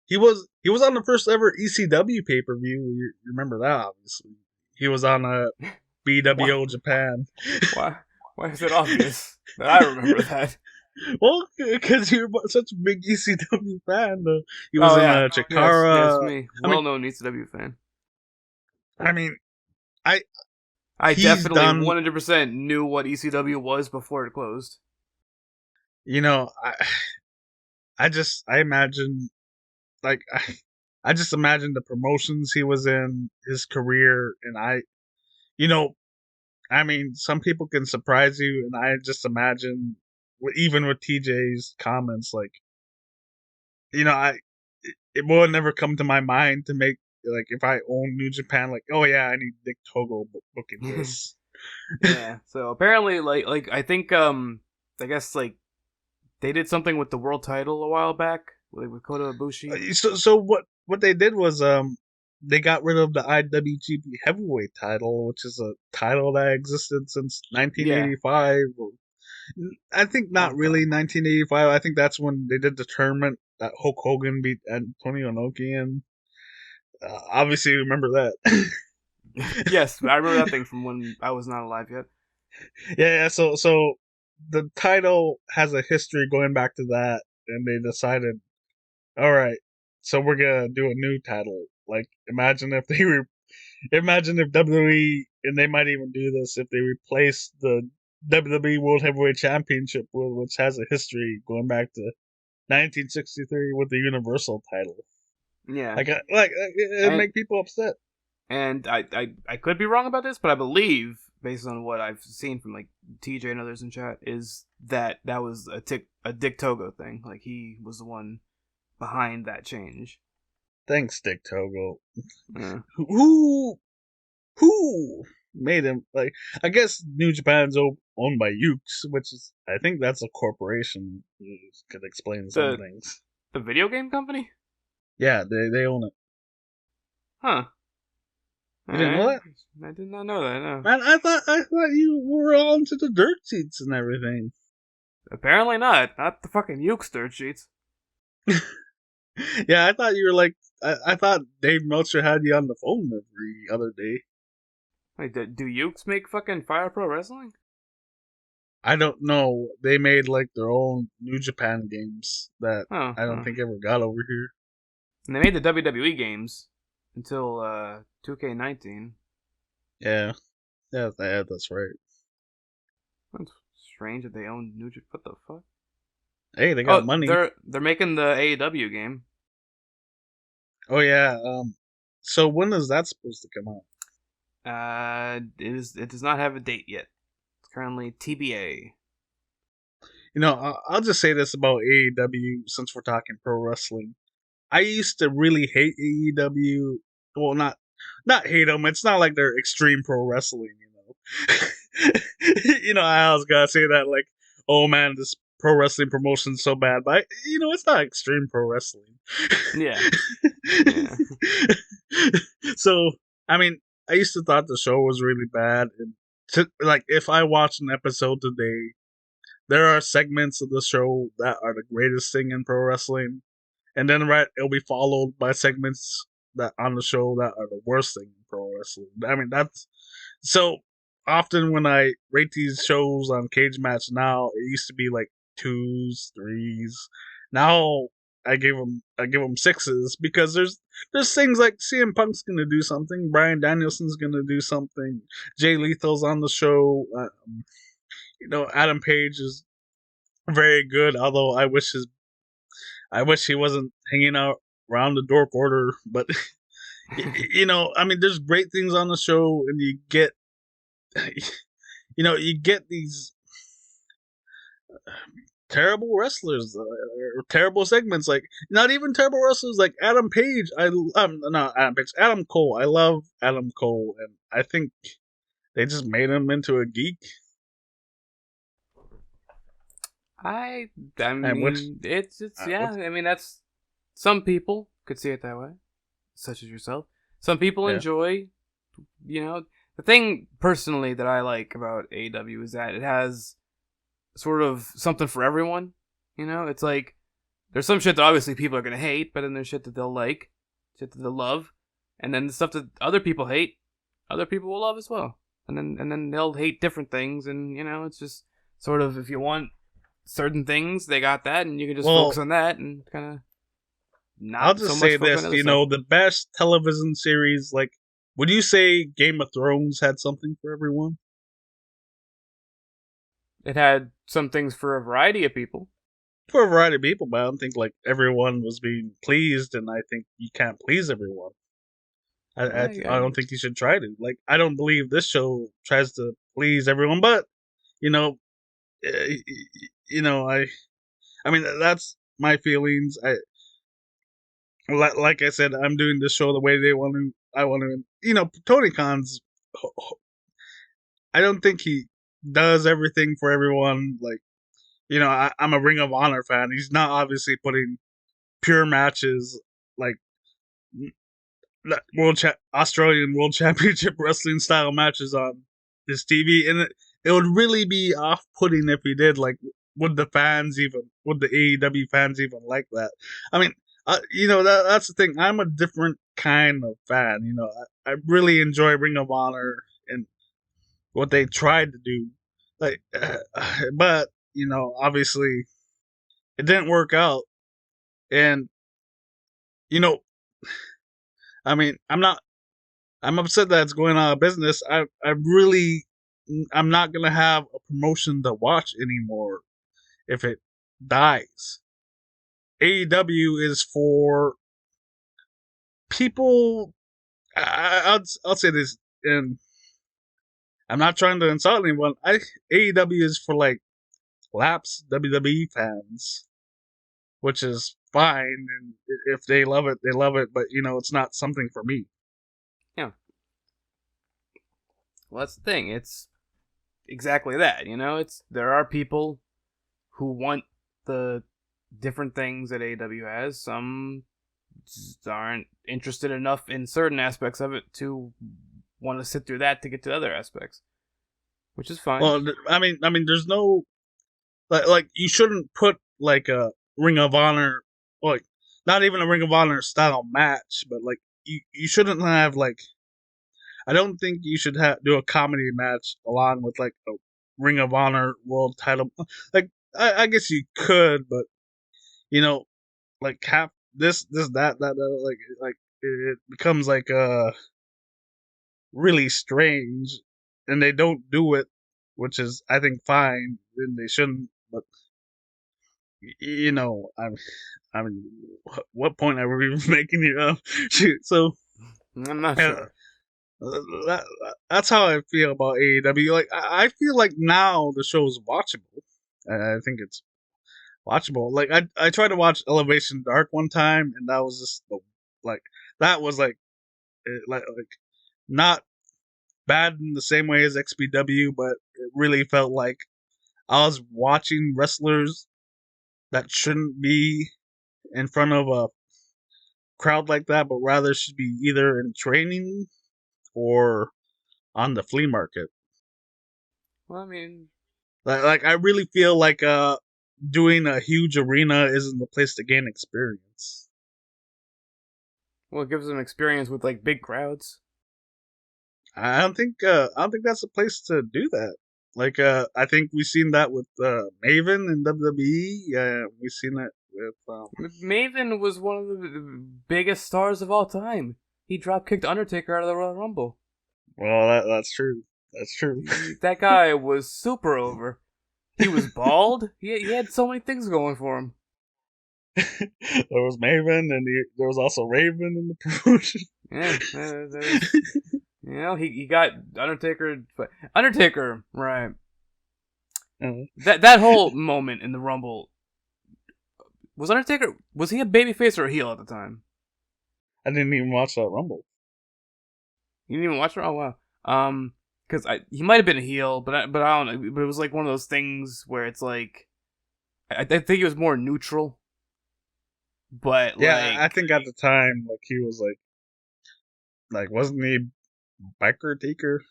Speaker 1: he was on the first ever ECW pay per view. You remember that, obviously. He was on
Speaker 2: Why?
Speaker 1: BWO Japan.
Speaker 2: Why? Why is it obvious that I remember that?
Speaker 1: Well, because you're such a big ECW fan. He was
Speaker 2: Oh
Speaker 1: in
Speaker 2: yeah, yes,
Speaker 1: Chikara.
Speaker 2: me,
Speaker 1: I mean,
Speaker 2: well-known ECW fan.
Speaker 1: I mean, I
Speaker 2: I
Speaker 1: he's
Speaker 2: definitely
Speaker 1: done.
Speaker 2: 100% knew what ECW was before it closed.
Speaker 1: You know, I imagine like I just imagine the promotions he was in, his career, and you know, I mean, some people can surprise you, and I just imagine, even with TJ's comments, like, I it would never come to my mind to make like if I own New Japan, like oh yeah, I need Dick Togo booking this.
Speaker 2: Yeah. So apparently, like I think I guess like they did something with the world title a while back, like with Kota Ibushi.
Speaker 1: So what they did was they got rid of the IWGP Heavyweight title, which is a title that existed since
Speaker 2: Yeah,
Speaker 1: 1985. Or, I think not
Speaker 2: long
Speaker 1: really
Speaker 2: time.
Speaker 1: 1985. I think that's when they did the tournament that Hulk Hogan beat Antonio Inoki, and obviously you remember that.
Speaker 2: Yes, I remember that thing from when I was not alive yet.
Speaker 1: Yeah. So the title has a history going back to that, and they decided, all right, so we're gonna do a new title. Like, imagine if WWE, and they might even do this if they replace the WWE World Heavyweight Championship, which has a history going back to 1963 with the Universal title.
Speaker 2: Yeah,
Speaker 1: It
Speaker 2: and
Speaker 1: make people upset.
Speaker 2: I could be wrong about this, but I believe based on what I've seen from like TJ and others in chat is that that was a Dick Togo thing. Like he was the one behind that change.
Speaker 1: Thanks, Dick Togo.
Speaker 2: Yeah.
Speaker 1: Who who made him like? I guess New Japan's owned by Ukes, which is I think that's a corporation. Which could explain some
Speaker 2: The
Speaker 1: things.
Speaker 2: the video game company?
Speaker 1: Yeah, they own it.
Speaker 2: Huh.
Speaker 1: You didn't know
Speaker 2: Alright.
Speaker 1: that?
Speaker 2: I did not know that, no.
Speaker 1: Man, I thought you were all into the dirt sheets and everything.
Speaker 2: Apparently not. Not the fucking Ukes dirt sheets.
Speaker 1: Yeah, I thought you were like I thought Dave Meltzer had you on the phone every other day.
Speaker 2: Wait, do Ukes make fucking Fire Pro Wrestling?
Speaker 1: I don't know. They made like their own New Japan games that
Speaker 2: Oh,
Speaker 1: I don't
Speaker 2: huh.
Speaker 1: think ever got over here.
Speaker 2: And they made the WWE games until 2K19.
Speaker 1: Yeah, that's right.
Speaker 2: That's strange that they own New Japan. What the fuck?
Speaker 1: Hey, they got
Speaker 2: Oh,
Speaker 1: money.
Speaker 2: they're making the AEW game.
Speaker 1: Oh yeah. So when is that supposed to come out?
Speaker 2: It does not have a date yet. It's currently TBA.
Speaker 1: You know, I'll just say this about AEW since we're talking pro wrestling. I used to really hate AEW. Well, not hate them. It's not like they're extreme pro wrestling, you know, I always gotta say that, like, oh man, this pro wrestling promotion's so bad, but it's not extreme pro wrestling.
Speaker 2: Yeah, yeah.
Speaker 1: So, I mean, I used to thought the show was really bad, and like if I watch an episode today, there are segments of the show that are the greatest thing in pro wrestling, and then right, it'll be followed by segments that on the show that are the worst thing in pro wrestling. I mean, that's so often when I rate these shows on Cage Match now, it used to be like twos, threes. Now I give them sixes because there's things like CM Punk's gonna do something, Brian Danielson's gonna do something, Jay Lethal's on the show. Adam Page is very good, although I wish he wasn't hanging out around the Dork Order, but I mean, there's great things on the show, and you get these terrible wrestlers, or terrible segments. Like not even terrible wrestlers, like Adam Page. Not Adam Page, Adam Cole. I love Adam Cole, and I think they just made him into a geek.
Speaker 2: I I
Speaker 1: And which,
Speaker 2: mean it's yeah.
Speaker 1: which
Speaker 2: I mean that's some people could see it that way, such as yourself. Some people
Speaker 1: yeah.
Speaker 2: enjoy, the thing personally that I like about AEW is that it has sort of something for everyone. It's like there's some shit that obviously people are gonna hate, but then there's shit that they'll like, shit that they'll love, and then the stuff that other people hate, other people will love as well. And then they'll hate different things, and it's just sort of if you want certain things, they got that, and you can just focus
Speaker 1: Well,
Speaker 2: on that and kind of
Speaker 1: I'll
Speaker 2: not so
Speaker 1: just
Speaker 2: much
Speaker 1: say
Speaker 2: focus on
Speaker 1: this.
Speaker 2: other stuff.
Speaker 1: The best television series. Like, would you say Game of Thrones had something for everyone?
Speaker 2: It had some things for a variety of people.
Speaker 1: For a variety of people, but I don't think like everyone was being pleased, and I think you can't please everyone. I
Speaker 2: I
Speaker 1: don't think you should try to. Like, I don't believe this show tries to please everyone, but you know, uh, I mean that's my feelings. like I said, I'm doing this show the way they want to. I want to. Tony Khan's. I don't think he does everything for everyone. Like, I'm a Ring of Honor fan. He's not obviously putting pure matches like Australian World Championship Wrestling style matches on his TV, and it would really be off putting if he did. Like, would the AEW fans even like that? I mean, that's the thing. I'm a different kind of fan. I really enjoy Ring of Honor and what they tried to do, like, but obviously it didn't work out, and you know, I mean, I'm upset that it's going out of business. I'm not gonna have a promotion to watch anymore if it dies. AEW is for people. I'll say this, and I'm not trying to insult anyone. AEW is for like lapsed WWE fans, which is fine, and if they love it, they love it. But it's not something for me.
Speaker 2: Yeah. Well, that's the thing. It's exactly that. There are people who want the different things that AEW has. Some just aren't interested enough in certain aspects of it to want to sit through that to get to other aspects, which is fine.
Speaker 1: Well, I mean, there's no like you shouldn't put like a Ring of Honor, like not even a Ring of Honor style match, but like you shouldn't have like. I don't think you should do a comedy match along with like a Ring of Honor world title. Like I guess you could, but like half this that like it becomes like really strange, and they don't do it, which is I think fine, and they shouldn't. But I mean, what point are we making here? Shoot, so
Speaker 2: I'm not sure.
Speaker 1: That's how I feel about AEW. Like I feel like now the show is watchable. I think it's watchable. Like I tried to watch Elevation Dark one time, and that was just like that was like not bad in the same way as XPW, but it really felt like I was watching wrestlers that shouldn't be in front of a crowd like that, but rather should be either in training or on the flea market.
Speaker 2: Well, I mean,
Speaker 1: like I really feel like doing a huge arena isn't the place to gain experience.
Speaker 2: Well, it gives them experience with like big crowds.
Speaker 1: I don't think that's a place to do that. Like I think we've seen that with Maven in WWE. We've seen that with
Speaker 2: Maven was one of the biggest stars of all time. He drop kicked Undertaker out of the Royal Rumble.
Speaker 1: Well, that's true. That's true.
Speaker 2: That guy was super over. He was bald. He had so many things going for him.
Speaker 1: There was Maven, and there was also Raven in the promotion.
Speaker 2: Yeah, he got Undertaker. Undertaker, right? That whole moment in the Rumble was Undertaker. Was he a babyface or a heel at the time?
Speaker 1: I didn't even watch that Rumble.
Speaker 2: You didn't even watch it? Oh wow. Because he might have been a heel, but I don't know. But it was like one of those things where it's like, I think he was more neutral. But
Speaker 1: yeah, I think at the time, like he was like wasn't he biker taker?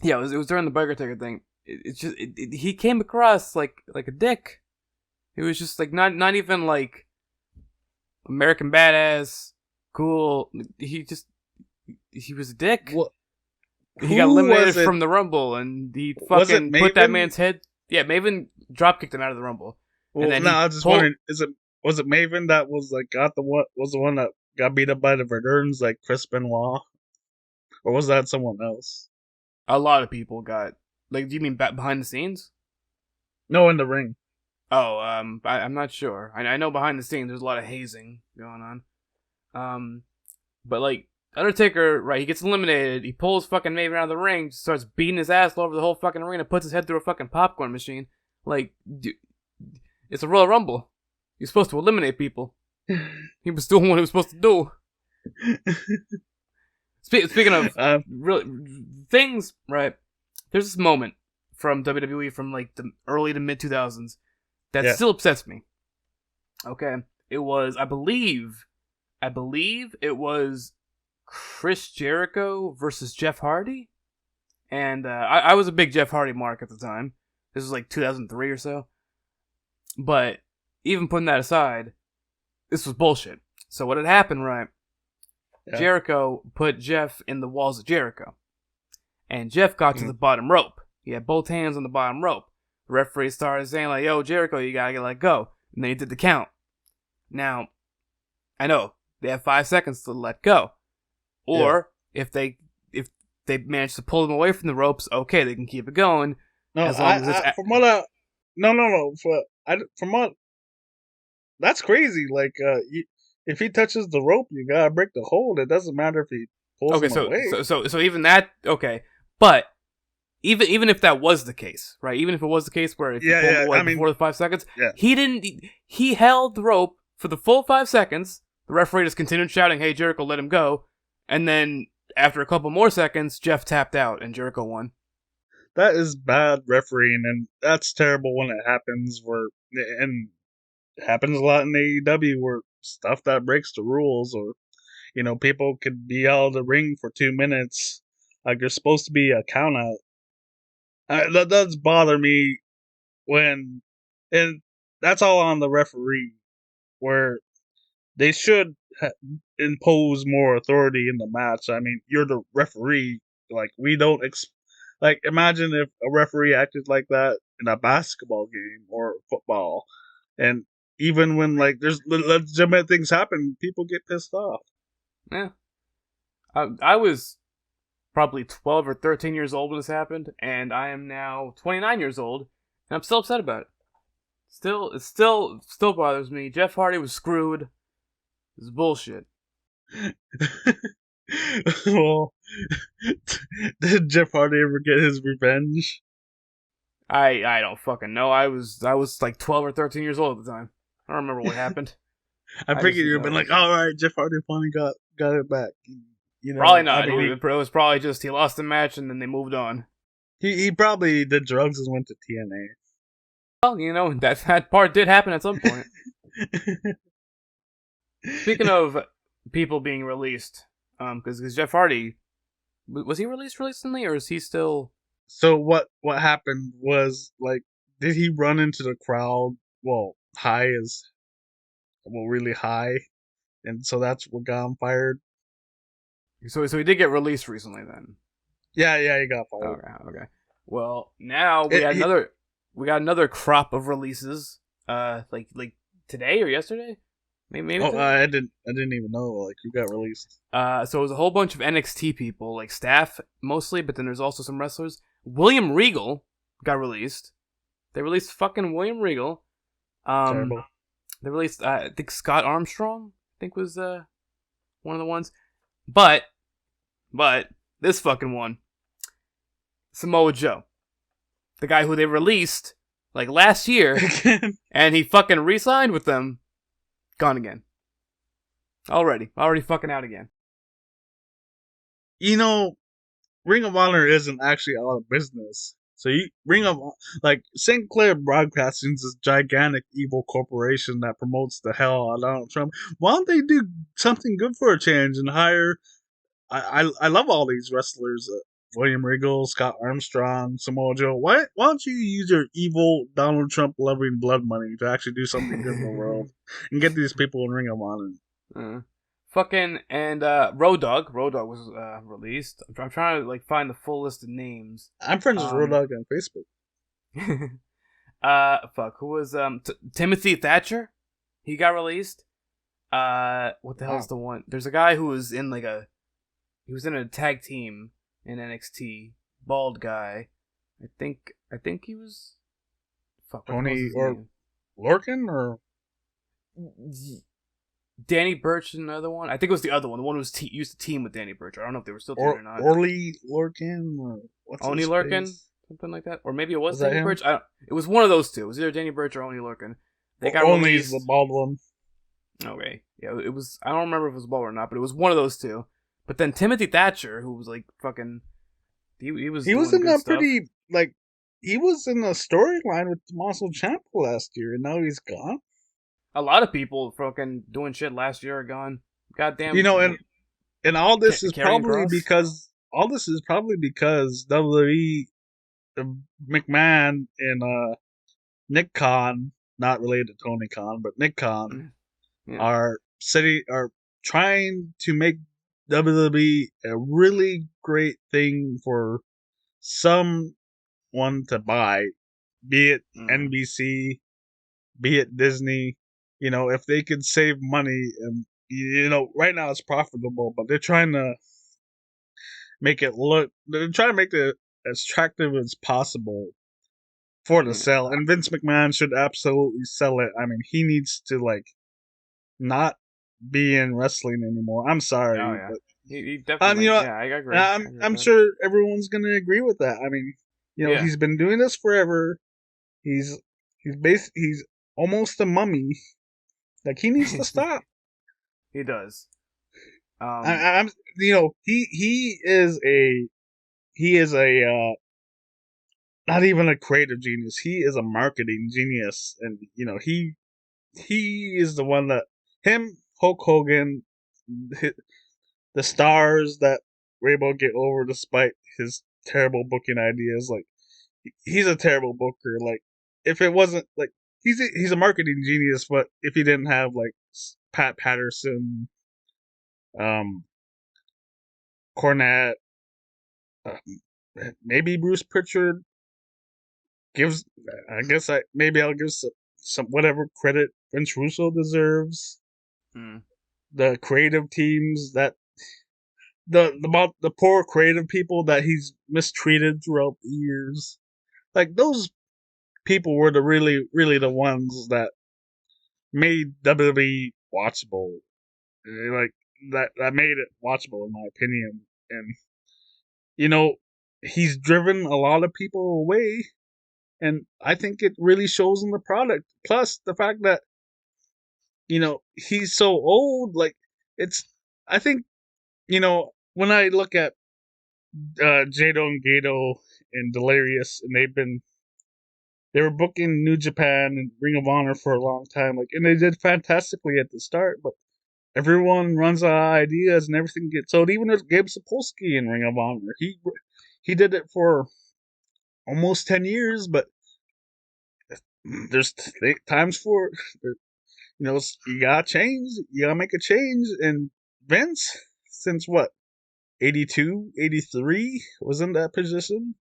Speaker 2: Yeah, it was during the biker taker thing. It's just he came across like a dick. It was just like not even like American badass, cool. He was a dick.
Speaker 1: Well,
Speaker 2: he got eliminated from the Rumble, and he fucking put that man's head. Yeah, Maven drop kicked him out of the Rumble.
Speaker 1: Well, and then I was just wondering, was it Maven that was like was the one that got beat up by the Verdurns, like Chris Benoit, or was that someone else?
Speaker 2: A lot of people got like. Do you mean behind the scenes?
Speaker 1: No, in the ring.
Speaker 2: Oh, I'm not sure. I know behind the scenes there's a lot of hazing going on. But like Undertaker, right? He gets eliminated. He pulls fucking Maven out of the ring, starts beating his ass all over the whole fucking arena, puts his head through a fucking popcorn machine. Like, dude, it's a Royal Rumble. You're supposed to eliminate people. He was doing what he was supposed to do. Speaking of really things, right? There's this moment from WWE from like the early to mid 2000s that still upsets me. Okay, it was I believe it was Chris Jericho versus Jeff Hardy, and I was a big Jeff Hardy mark at the time. This was like 2003 or so. But even putting that aside, this was bullshit. So what had happened, right? Yeah. Jericho put Jeff in the walls of Jericho. And Jeff got to the bottom rope. He had both hands on the bottom rope. The referee started saying like, yo, Jericho, you gotta let go. And then he did the count. Now, I know, they have 5 seconds to let go. Or, if they manage to pull them away from the ropes, okay, they can keep it going.
Speaker 1: No, as long as it's... From what... That's crazy. Like, if he touches the rope, you gotta break the hold. It doesn't matter if he pulls him away.
Speaker 2: So even that, okay. But even if that was the case, right? Even if it was the case where if you pulled him away before the 5 seconds, he held the rope for the full 5 seconds. The referee just continued shouting, "Hey, Jericho, let him go." And then after a couple more seconds, Jeff tapped out and Jericho won.
Speaker 1: That is bad refereeing, and that's terrible when it happens. And it happens a lot in AEW where stuff that breaks the rules, or people could be out of the ring for 2 minutes, like there's supposed to be a count out. That does bother me and that's all on the referee, where they should impose more authority in the match. I mean, you're the referee. Like, we don't like, imagine if a referee acted like that in a basketball game or football, and even when like there's legitimate things happen, people get pissed off.
Speaker 2: Yeah, I was probably 12 or 13 years old when this happened, and I am now 29 years old, and I'm still upset about it. It still bothers me. Jeff Hardy was screwed. It's bullshit.
Speaker 1: Well, did Jeff Hardy ever get his revenge?
Speaker 2: I don't fucking know. I was like 12 or 13 years old at the time. I don't remember what happened.
Speaker 1: I figured you'd been like, all right, Jeff Hardy finally got it back.
Speaker 2: Probably not. It was probably just he lost the match and then they moved on.
Speaker 1: He probably did drugs and went to TNA.
Speaker 2: Well, that part did happen at some point. Speaking of people being released, because Jeff Hardy, was he released recently, or is he still?
Speaker 1: So what happened was, like, did he run into the crowd? Well, really high, and so that's what got him fired.
Speaker 2: So he did get released recently, then.
Speaker 1: Yeah, he got fired.
Speaker 2: Okay. Well, now we got another crop of releases. Like today or yesterday. Maybe.
Speaker 1: Oh, I didn't even know like who got released.
Speaker 2: So it was a whole bunch of NXT people, like staff mostly, but then there's also some wrestlers. William Regal got released. They released fucking William Regal.
Speaker 1: Terrible.
Speaker 2: They released I think Scott Armstrong, was one of the ones. But this fucking one, Samoa Joe, the guy who they released like last year, and he fucking re-signed with them. Gone again. Already fucking out again.
Speaker 1: Ring of Honor isn't actually out of business. So Sinclair Broadcasting is a gigantic evil corporation that promotes the hell out of Donald Trump. Why don't they do something good for a change and hire? I love all these wrestlers. William Regal, Scott Armstrong, Samoa Joe. Why don't you use your evil Donald Trump loving blood money to actually do something good in the world and get these people in Ring of Honor?
Speaker 2: Road Dogg was released. I'm trying to like find the full list of names.
Speaker 1: I'm friends with Road Dogg on Facebook.
Speaker 2: Who was Timothy Thatcher? He got released. What the hell is the one? There's a guy who was in he was in a tag team in NXT. Bald guy. I think he was.
Speaker 1: Tony or Lorcan or
Speaker 2: Danny Burch, another one. I think it was the other one. The one who was used to team with Danny Burch. I don't know if they were still teaming or not.
Speaker 1: Orly Lorcan or
Speaker 2: Oni Lorcan, something like that, or maybe it was Danny Burch. It was one of those two. It was either Danny Burch or Oni Lorcan. They got
Speaker 1: Only's the bald one.
Speaker 2: Okay, yeah, it was. I don't remember if it was Ball or not, but it was one of those two. But then Timothy Thatcher, who was like fucking, he was
Speaker 1: He was
Speaker 2: doing
Speaker 1: in
Speaker 2: good
Speaker 1: a
Speaker 2: stuff.
Speaker 1: pretty like he was in a storyline with Tommaso Ciampa last year, and now he's gone.
Speaker 2: A lot of people fucking doing shit last year are gone.
Speaker 1: You
Speaker 2: Goddamn,
Speaker 1: know, and all this is
Speaker 2: Karrion
Speaker 1: probably
Speaker 2: Cross.
Speaker 1: because WWE, McMahon and Nick Khan, not related to Tony Khan, but Nick Khan
Speaker 2: Mm, yeah.
Speaker 1: are trying to make WWE a really great thing for someone to buy, be it
Speaker 2: Mm.
Speaker 1: NBC, be it Disney. You know, if they could save money, and right now it's profitable, but they're trying to make it look. They're trying to make it as attractive as possible for the
Speaker 2: Yeah.
Speaker 1: sell. And Vince McMahon should absolutely sell it. I mean, he needs to like not be in wrestling anymore. I'm
Speaker 2: Oh
Speaker 1: sorry,
Speaker 2: yeah.
Speaker 1: but
Speaker 2: He
Speaker 1: you
Speaker 2: definitely.
Speaker 1: know,
Speaker 2: Yeah, I agree. I
Speaker 1: I'm
Speaker 2: agree with
Speaker 1: I'm
Speaker 2: that.
Speaker 1: sure everyone's gonna agree with that. I mean,
Speaker 2: Yeah.
Speaker 1: he's been doing this forever. He's almost a mummy. Like he needs to stop.
Speaker 2: He does.
Speaker 1: I,
Speaker 2: Um.
Speaker 1: I'm he is a not even a creative genius. He is a marketing genius, and he is the one that him Hulk Hogan, the stars that were able to get over despite his terrible booking ideas. Like he's a terrible booker. Like if it wasn't like he's a marketing genius, but if he didn't have like Pat Patterson, um, Cornette, maybe Bruce Pritchard gives. I guess I'll give some whatever credit Vince Russo deserves.
Speaker 2: Mm,
Speaker 1: The creative teams that the poor creative people that he's mistreated throughout the years. Like those people were the really the ones that made WWE watchable. Like that made it watchable in my opinion. And you know, he's driven a lot of people away, and I think it really shows in the product. Plus the fact that he's so old. Like it's I think when I look at Jado and Gato and Delirious, and they were booking New Japan and Ring of Honor for a long time, like, and they did fantastically at the start, but everyone runs out of ideas and everything gets sold. Even with Gabe Sapolsky in Ring of Honor, he did it for almost 10 years, but there's times for you gotta change, you gotta make a change, and Vince, since what 82, 83 was in that position,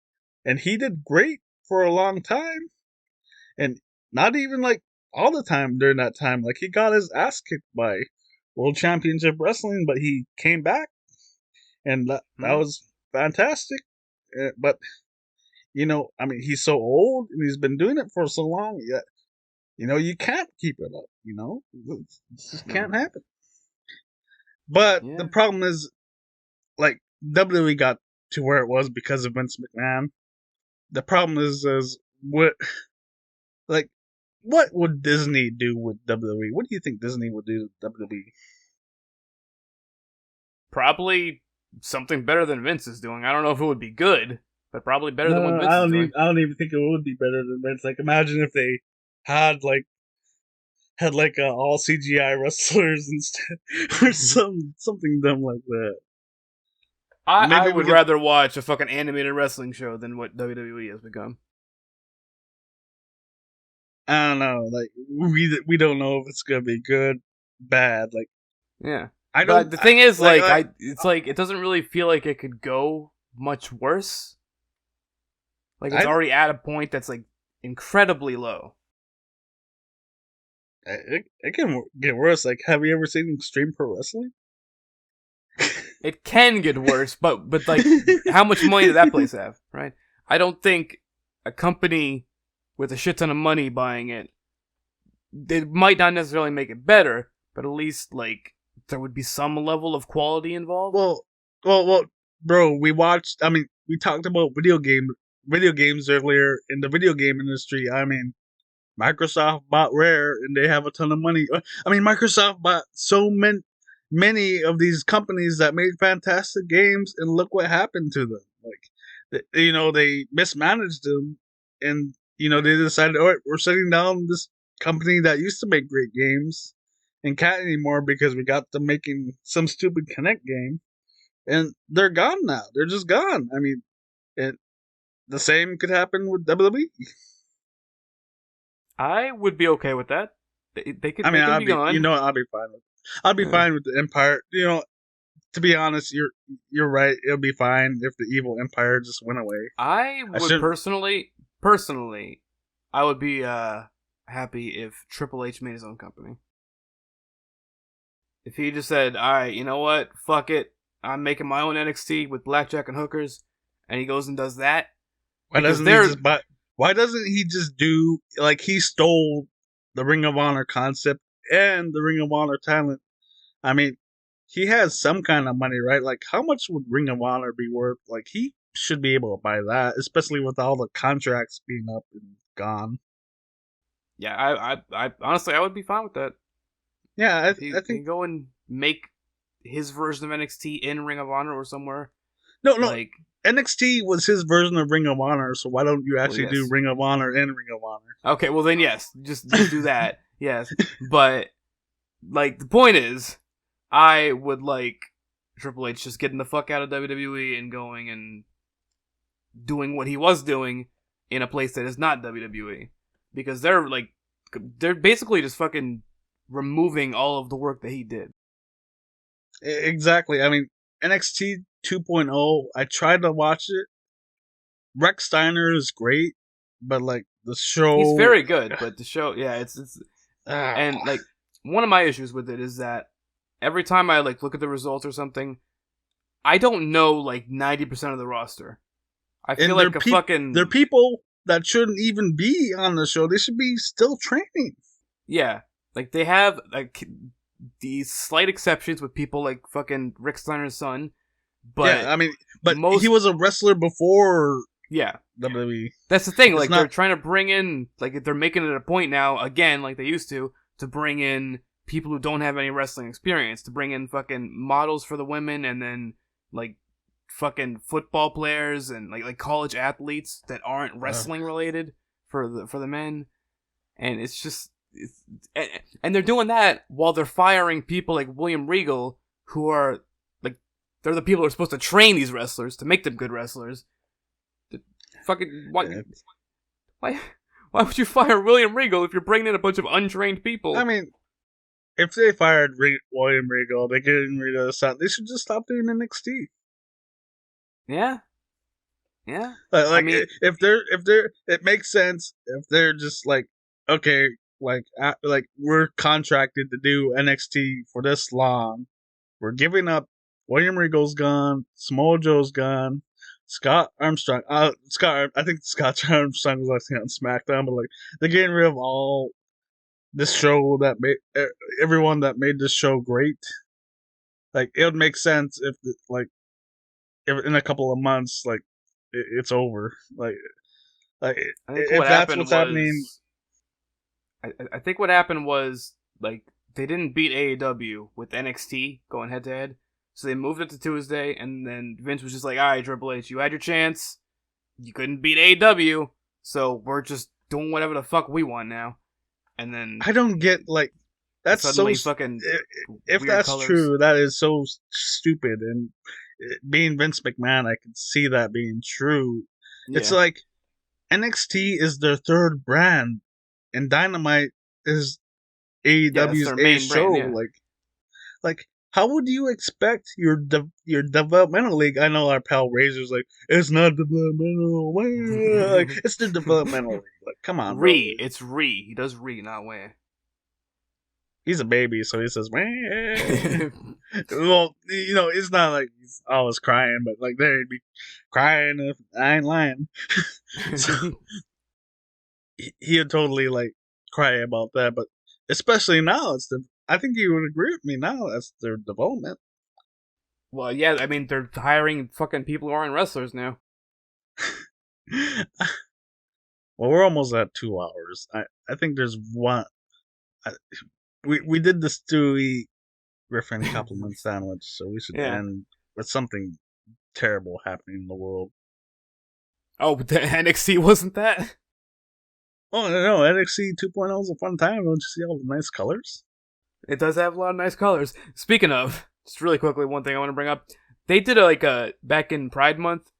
Speaker 1: and he did great for a long time, and not even like all the time during that time. Like he got his ass kicked by World Championship Wrestling, but he came back, and that
Speaker 2: mm,
Speaker 1: was fantastic. But I mean, he's so old and he's been doing it for so long. Yeah, you can't keep it up. This just
Speaker 2: mm.
Speaker 1: can't happen. But the
Speaker 2: Yeah.
Speaker 1: problem is, like WWE got to where it was because of Vince McMahon. The problem is what like what would Disney do with WWE? What do you think Disney would do to WWE?
Speaker 2: Probably something better than Vince is doing. I don't know if it would be good, but probably better than what
Speaker 1: No,
Speaker 2: Vince is doing.
Speaker 1: I don't even think it would be better than Vince. Like, imagine if they had like all CGI wrestlers instead, or something dumb like that.
Speaker 2: I
Speaker 1: Maybe we
Speaker 2: would
Speaker 1: could.
Speaker 2: rather watch a fucking animated wrestling show than what WWE has become.
Speaker 1: I don't know. Like, we don't know if it's gonna be good, bad. Like,
Speaker 2: Yeah.
Speaker 1: I
Speaker 2: But
Speaker 1: don't
Speaker 2: the thing is,
Speaker 1: like.
Speaker 2: it's like it doesn't really feel like it could go much worse. Like it's
Speaker 1: I
Speaker 2: already at a point that's like incredibly low.
Speaker 1: it can get worse. Like, have you ever seen Extreme Pro Wrestling?
Speaker 2: It can get worse, but like, how much money did that place have? Right? I don't think a company with a shit ton of money buying it, they might not necessarily make it better, but at least like there would be some level of quality involved.
Speaker 1: well, well, bro. We watched. I mean, we talked about video games earlier in the video game industry. I mean, Microsoft bought Rare, and they have a ton of money. I mean, Microsoft bought so many of these companies that made fantastic games, and look what happened to them. Like, they mismanaged them, and they decided, all right, we're shutting down this company that used to make great games, and can't anymore because we got them making some stupid Connect game, and they're gone now. They're just gone. I mean, the same could happen with WWE.
Speaker 2: I would be okay with that. They
Speaker 1: I mean,
Speaker 2: can be gone.
Speaker 1: I'll be fine with. I'll be fine with the Empire. To be honest, you're right. It'll be fine if the evil Empire just went away.
Speaker 2: I would personally, I would be happy if Triple H made his own company. If he just said, "All right, you know what? Fuck it. I'm making my own NXT with blackjack and hookers," and he goes and does that.
Speaker 1: Why doesn't he just buy? Why doesn't he just do like he stole the Ring of Honor concept and the Ring of Honor talent? I mean, he has some kind of money, right? Like, how much would Ring of Honor be worth? Like, he should be able to buy that, especially with all the contracts being up and gone.
Speaker 2: Yeah, I honestly, I would be fine with that.
Speaker 1: Yeah, I think
Speaker 2: he go and make his version of NXT in Ring of Honor or somewhere.
Speaker 1: No, like NXT was his version of Ring of Honor, so why don't you actually do Ring of Honor and Ring of Honor?
Speaker 2: Okay, well then yes, just do that. Yes, but like the point is, I would like Triple H just getting the fuck out of WWE and going and doing what he was doing in a place that is not WWE, because they're basically just fucking removing all of the work that he did.
Speaker 1: Exactly. I mean, NXT 2.0, I tried to watch it. Rex Steiner is great, but like the show,
Speaker 2: he's very good, but the show, yeah, it's and like one of my issues with it is that every time I like look at the results or something, I don't know like 90% of the roster. I feel like
Speaker 1: they're people that shouldn't even be on the show. They should be still training.
Speaker 2: Yeah, like they have like these slight exceptions with people like fucking Rick Steiner's son. But
Speaker 1: yeah, I mean, but he was a wrestler before.
Speaker 2: Yeah,
Speaker 1: WWE.
Speaker 2: That's the thing. Like they're trying to bring in, like they're making it a point now again, like they used to bring in people who don't have any wrestling experience, to bring in fucking models for the women, and then like fucking football players and like college athletes that aren't wrestling related for the men, and it's just and they're doing that while they're firing people like William Regal, who are like they're the people who are supposed to train these wrestlers to make them good wrestlers. Fucking why would you fire William Regal if you're bringing in a bunch of untrained people?
Speaker 1: I mean, if they fired William Regal, they're getting rid of the sound. They should just stop doing NXT.
Speaker 2: Yeah.
Speaker 1: Like I mean, if they're, it makes sense if they're just like, okay, like we're contracted to do NXT for this long. We're giving up. William Regal's gone. Samoa Joe's gone. Scott Armstrong. I think Scott Armstrong was actually on SmackDown, but like they're getting rid of all this show that made everyone that made this show great. Like it would make sense if if in a couple of months, like it's over. Like if that's what's happening.
Speaker 2: I think what happened was like they didn't beat AEW with NXT going head to head. So they moved it to Tuesday, and then Vince was just like, all right, Triple H, you had your chance. You couldn't beat AEW, so we're just doing whatever the fuck we want now. And then
Speaker 1: I don't get, like, that's so...
Speaker 2: fucking
Speaker 1: if that's colors. True, that is so stupid. And being Vince McMahon, I can see that being true. Yeah. It's like NXT is their third brand, and Dynamite is AEW's main show. Brand, yeah. Like, how would you expect your developmental league? I know our pal Razor's like, it's not developmental. Like, it's the developmental league. Like, come on,
Speaker 2: It's Re. He does Re, not Way.
Speaker 1: He's a baby, so he says, man. Well, it's not like he's always crying, but like they'd be crying if I ain't lying. So, he'd totally like cry about that, but especially now, I think you would agree with me now. That's their development.
Speaker 2: Well, yeah, I mean, they're hiring fucking people who aren't wrestlers now.
Speaker 1: Well, we're almost at 2 hours. I think there's one. I, we did the Stewie Griffin compliment sandwich, so we should
Speaker 2: Yeah.
Speaker 1: end with something terrible happening in the world.
Speaker 2: Oh, but the NXT wasn't that?
Speaker 1: Oh no, NXT 2.0 is a fun time. Don't you see all the nice colors?
Speaker 2: It does have a lot of nice colors. Speaking of, just really quickly, one thing I want to bring up. They did a back in Pride Month,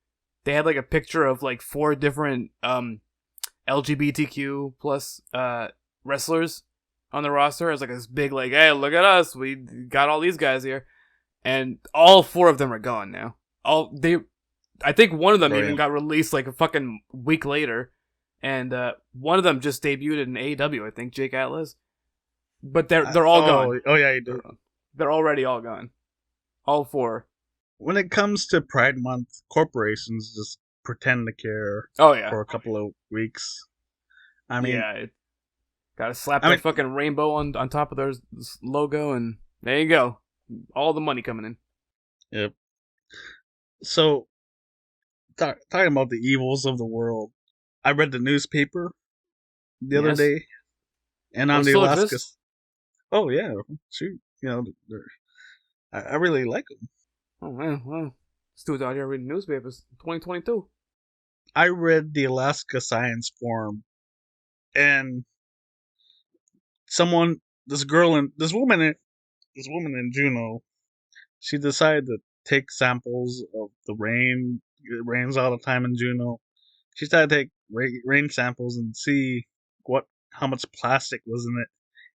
Speaker 2: they had like a picture of like 4 different LGBTQ plus wrestlers on the roster. It was like this big like, hey, look at us, we got all these guys here, and all 4 of them are gone now. I think one of them even got released like a fucking week later, and one of them just debuted in AEW. I think Jake Atlas, but they're all gone.
Speaker 1: Oh yeah, you do.
Speaker 2: They're already all gone. All 4.
Speaker 1: When it comes to Pride Month, corporations just pretend to care.
Speaker 2: Oh yeah,
Speaker 1: for a couple of weeks. I mean,
Speaker 2: yeah, gotta slap that fucking rainbow on top of their logo, and there you go. All the money coming in.
Speaker 1: Yep. So, talking about the evils of the world, I read the newspaper the other day, and on the Alaska. Oh yeah, shoot! I really like them.
Speaker 2: Oh man, well, dude's out here reading newspapers. 2022.
Speaker 1: I read the Alaska Science Forum, and this woman in Juneau, she decided to take samples of the rain. It rains all the time in Juneau. She started to take rain samples and see how much plastic was in it.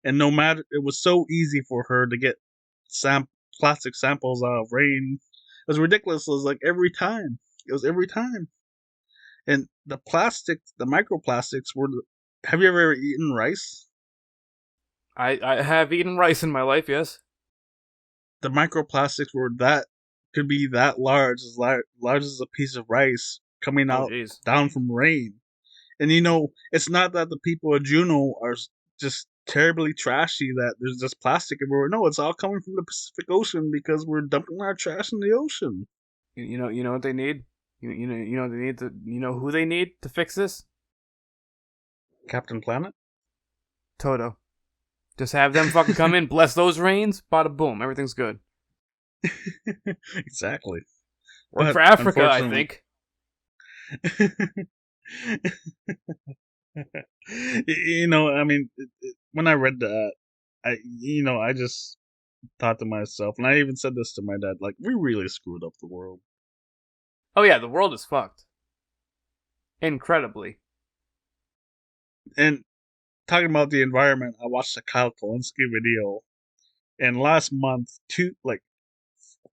Speaker 1: And no matter, it was so easy for her to get plastic samples out of rain. It was ridiculous. It was like every time. And the microplastics were. Have you ever eaten rice?
Speaker 2: I have eaten rice in my life, yes.
Speaker 1: The microplastics could be that large as a piece of rice coming out down from rain. And it's not that the people of Juneau are just terribly trashy that there's just plastic everywhere. No, it's all coming from the Pacific Ocean because we're dumping our trash in the ocean.
Speaker 2: You know what they need? You know who they need to fix this?
Speaker 1: Captain Planet?
Speaker 2: Toto. Just have them fucking come in, bless those rains, bada boom, everything's good.
Speaker 1: Exactly.
Speaker 2: Work for Africa, I think.
Speaker 1: I mean, when I read that, I just thought to myself, and I even said this to my dad, like, we really screwed up the world.
Speaker 2: Oh yeah, the world is fucked. Incredibly.
Speaker 1: And talking about the environment, I watched a Kyle Kalinske video, and last month,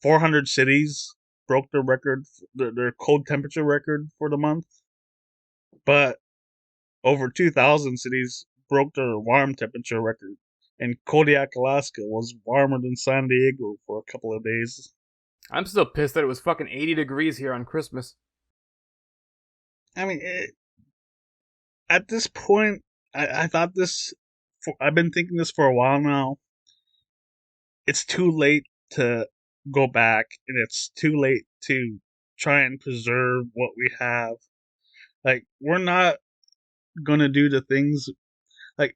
Speaker 1: 400 cities broke their record, their cold temperature record for the month, but over 2,000 cities broke their warm temperature record, and Kodiak, Alaska was warmer than San Diego for a couple of days.
Speaker 2: I'm still pissed that it was fucking 80 degrees here on Christmas.
Speaker 1: I mean, at this point, I thought this. I've been thinking this for a while now. It's too late to go back, and it's too late to try and preserve what we have. Like, we're not gonna do the things. Like,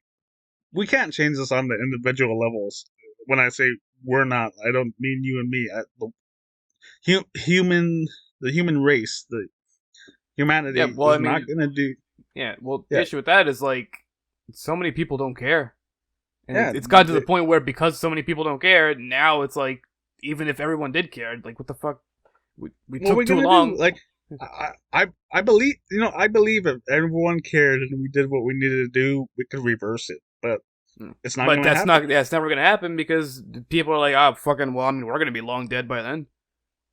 Speaker 1: we can't change this on the individual levels. When I say we're not, I don't mean you and me. The human race, the humanity is not gonna do.
Speaker 2: Yeah, well, the issue with that is, like, so many people don't care. And it's gotten to the point where because so many people don't care, now it's like, even if everyone did care, like, what the fuck? We took too long.
Speaker 1: Like, I believe, if everyone cared and we did what we needed to do, we could reverse it. But it's not. But
Speaker 2: that's never gonna happen because people are like, fucking, well, I mean, we're gonna be long dead by then.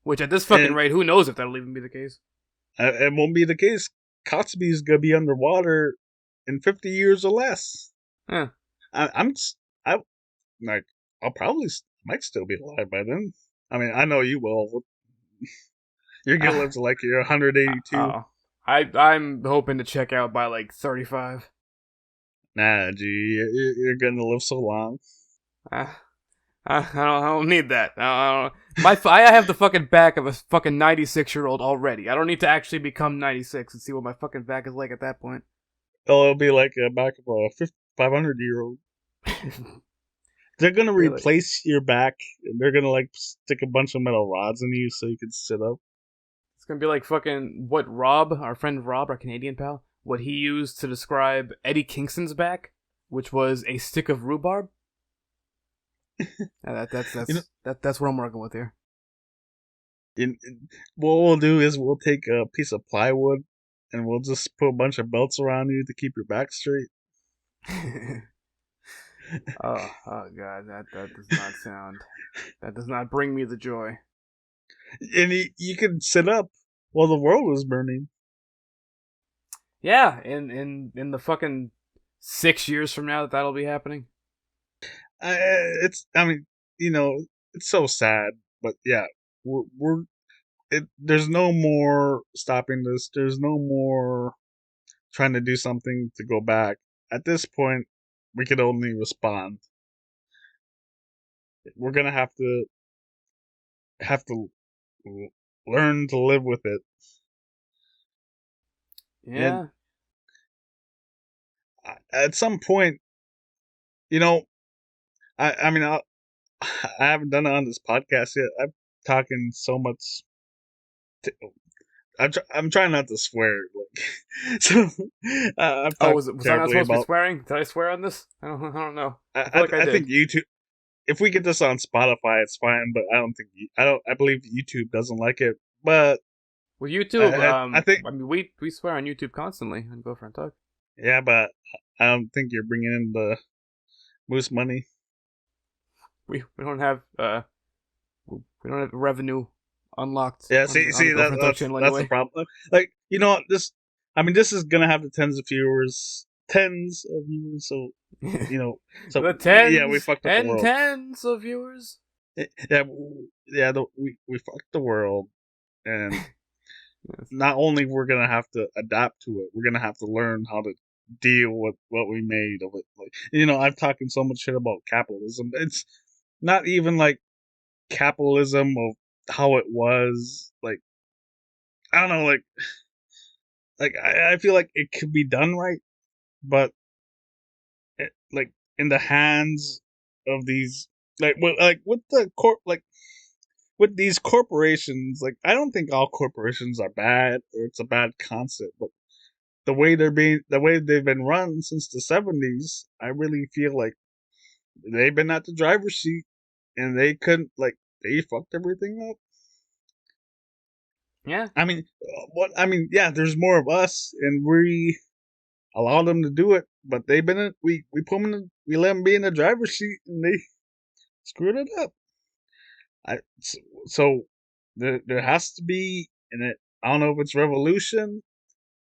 Speaker 2: Which at this fucking rate, who knows if that'll even be the case?
Speaker 1: It won't be the case. Cosby's gonna be underwater in 50 years or less.
Speaker 2: Yeah.
Speaker 1: I'll probably might still be alive by then. I mean, I know you will. You're gonna live to like you're 182.
Speaker 2: I'm hoping to check out by like 35.
Speaker 1: Nah, you're gonna live so long.
Speaker 2: I don't need that. I have the fucking back of a fucking 96-year-old already. I don't need to actually become 96 and see what my fucking back is like at that point.
Speaker 1: Oh, it'll be like a back of a 500-year-old. They're gonna
Speaker 2: Really?
Speaker 1: replace your back. And they're gonna like stick a bunch of metal rods in you so you can sit up.
Speaker 2: It's gonna be like fucking what Rob, our friend Rob, our Canadian pal, what he used to describe Eddie Kingston's back, which was a stick of rhubarb.
Speaker 1: You know,
Speaker 2: That's what I'm working with here.
Speaker 1: what we'll do is we'll take a piece of plywood and we'll just put a bunch of belts around you to keep your back straight.
Speaker 2: Oh god, that does not sound. That does not bring me the joy.
Speaker 1: And you can sit up while the world is burning.
Speaker 2: Yeah, in the fucking 6 years from now that'll be happening.
Speaker 1: I mean, it's so sad, but yeah, we're there's no more stopping this. There's no more trying to do something to go back. At this point, we can only respond. We're gonna have to learn to live with it. And
Speaker 2: Yeah.
Speaker 1: at some point, you know, I mean, I haven't done it on this podcast yet. I'm talking so much. I'm trying not to swear, like so. I've
Speaker 2: Oh,
Speaker 1: talked
Speaker 2: was I not
Speaker 1: terribly
Speaker 2: supposed to be
Speaker 1: about.
Speaker 2: swearing? Did I swear on this? I don't know.
Speaker 1: I,
Speaker 2: I feel like I
Speaker 1: I
Speaker 2: did.
Speaker 1: think YouTube. If we get this on Spotify, it's fine. But I don't think I don't. I believe YouTube doesn't like it. But
Speaker 2: With YouTube,
Speaker 1: I think
Speaker 2: I mean, we swear on YouTube constantly on Gopher and Talk.
Speaker 1: yeah, but I don't think you're bringing in the moose money.
Speaker 2: We don't have we don't have revenue unlocked
Speaker 1: Yeah,
Speaker 2: on the
Speaker 1: see
Speaker 2: Gopher and Talk
Speaker 1: that's
Speaker 2: channel
Speaker 1: that's the
Speaker 2: anyway.
Speaker 1: problem. Like this. I mean, this is gonna have the tens of viewers. So so
Speaker 2: The
Speaker 1: yeah, we
Speaker 2: tens
Speaker 1: fucked up the
Speaker 2: and
Speaker 1: world.
Speaker 2: tens of viewers.
Speaker 1: Yeah, yeah. We fucked the world, and
Speaker 2: Yes.
Speaker 1: not only we're gonna have to adapt to it, we're gonna have to learn how to deal with what we made of it. Like I've talking so much shit about capitalism. It's not even like capitalism of how it was. Like I don't know, like I feel like it could be done right, but like in the hands of these like with the with these corporations, like I don't think all corporations are bad or it's a bad concept, but the way they've been run since the 70s, I really feel like they've been at the driver's seat and they couldn't they fucked everything up.
Speaker 2: Yeah.
Speaker 1: I mean, yeah, there's more of us and we allow them to do it, but they've been in, we put them in, we let them be in the driver's seat and they screwed it up. I so there has to be, and I don't know if it's revolution,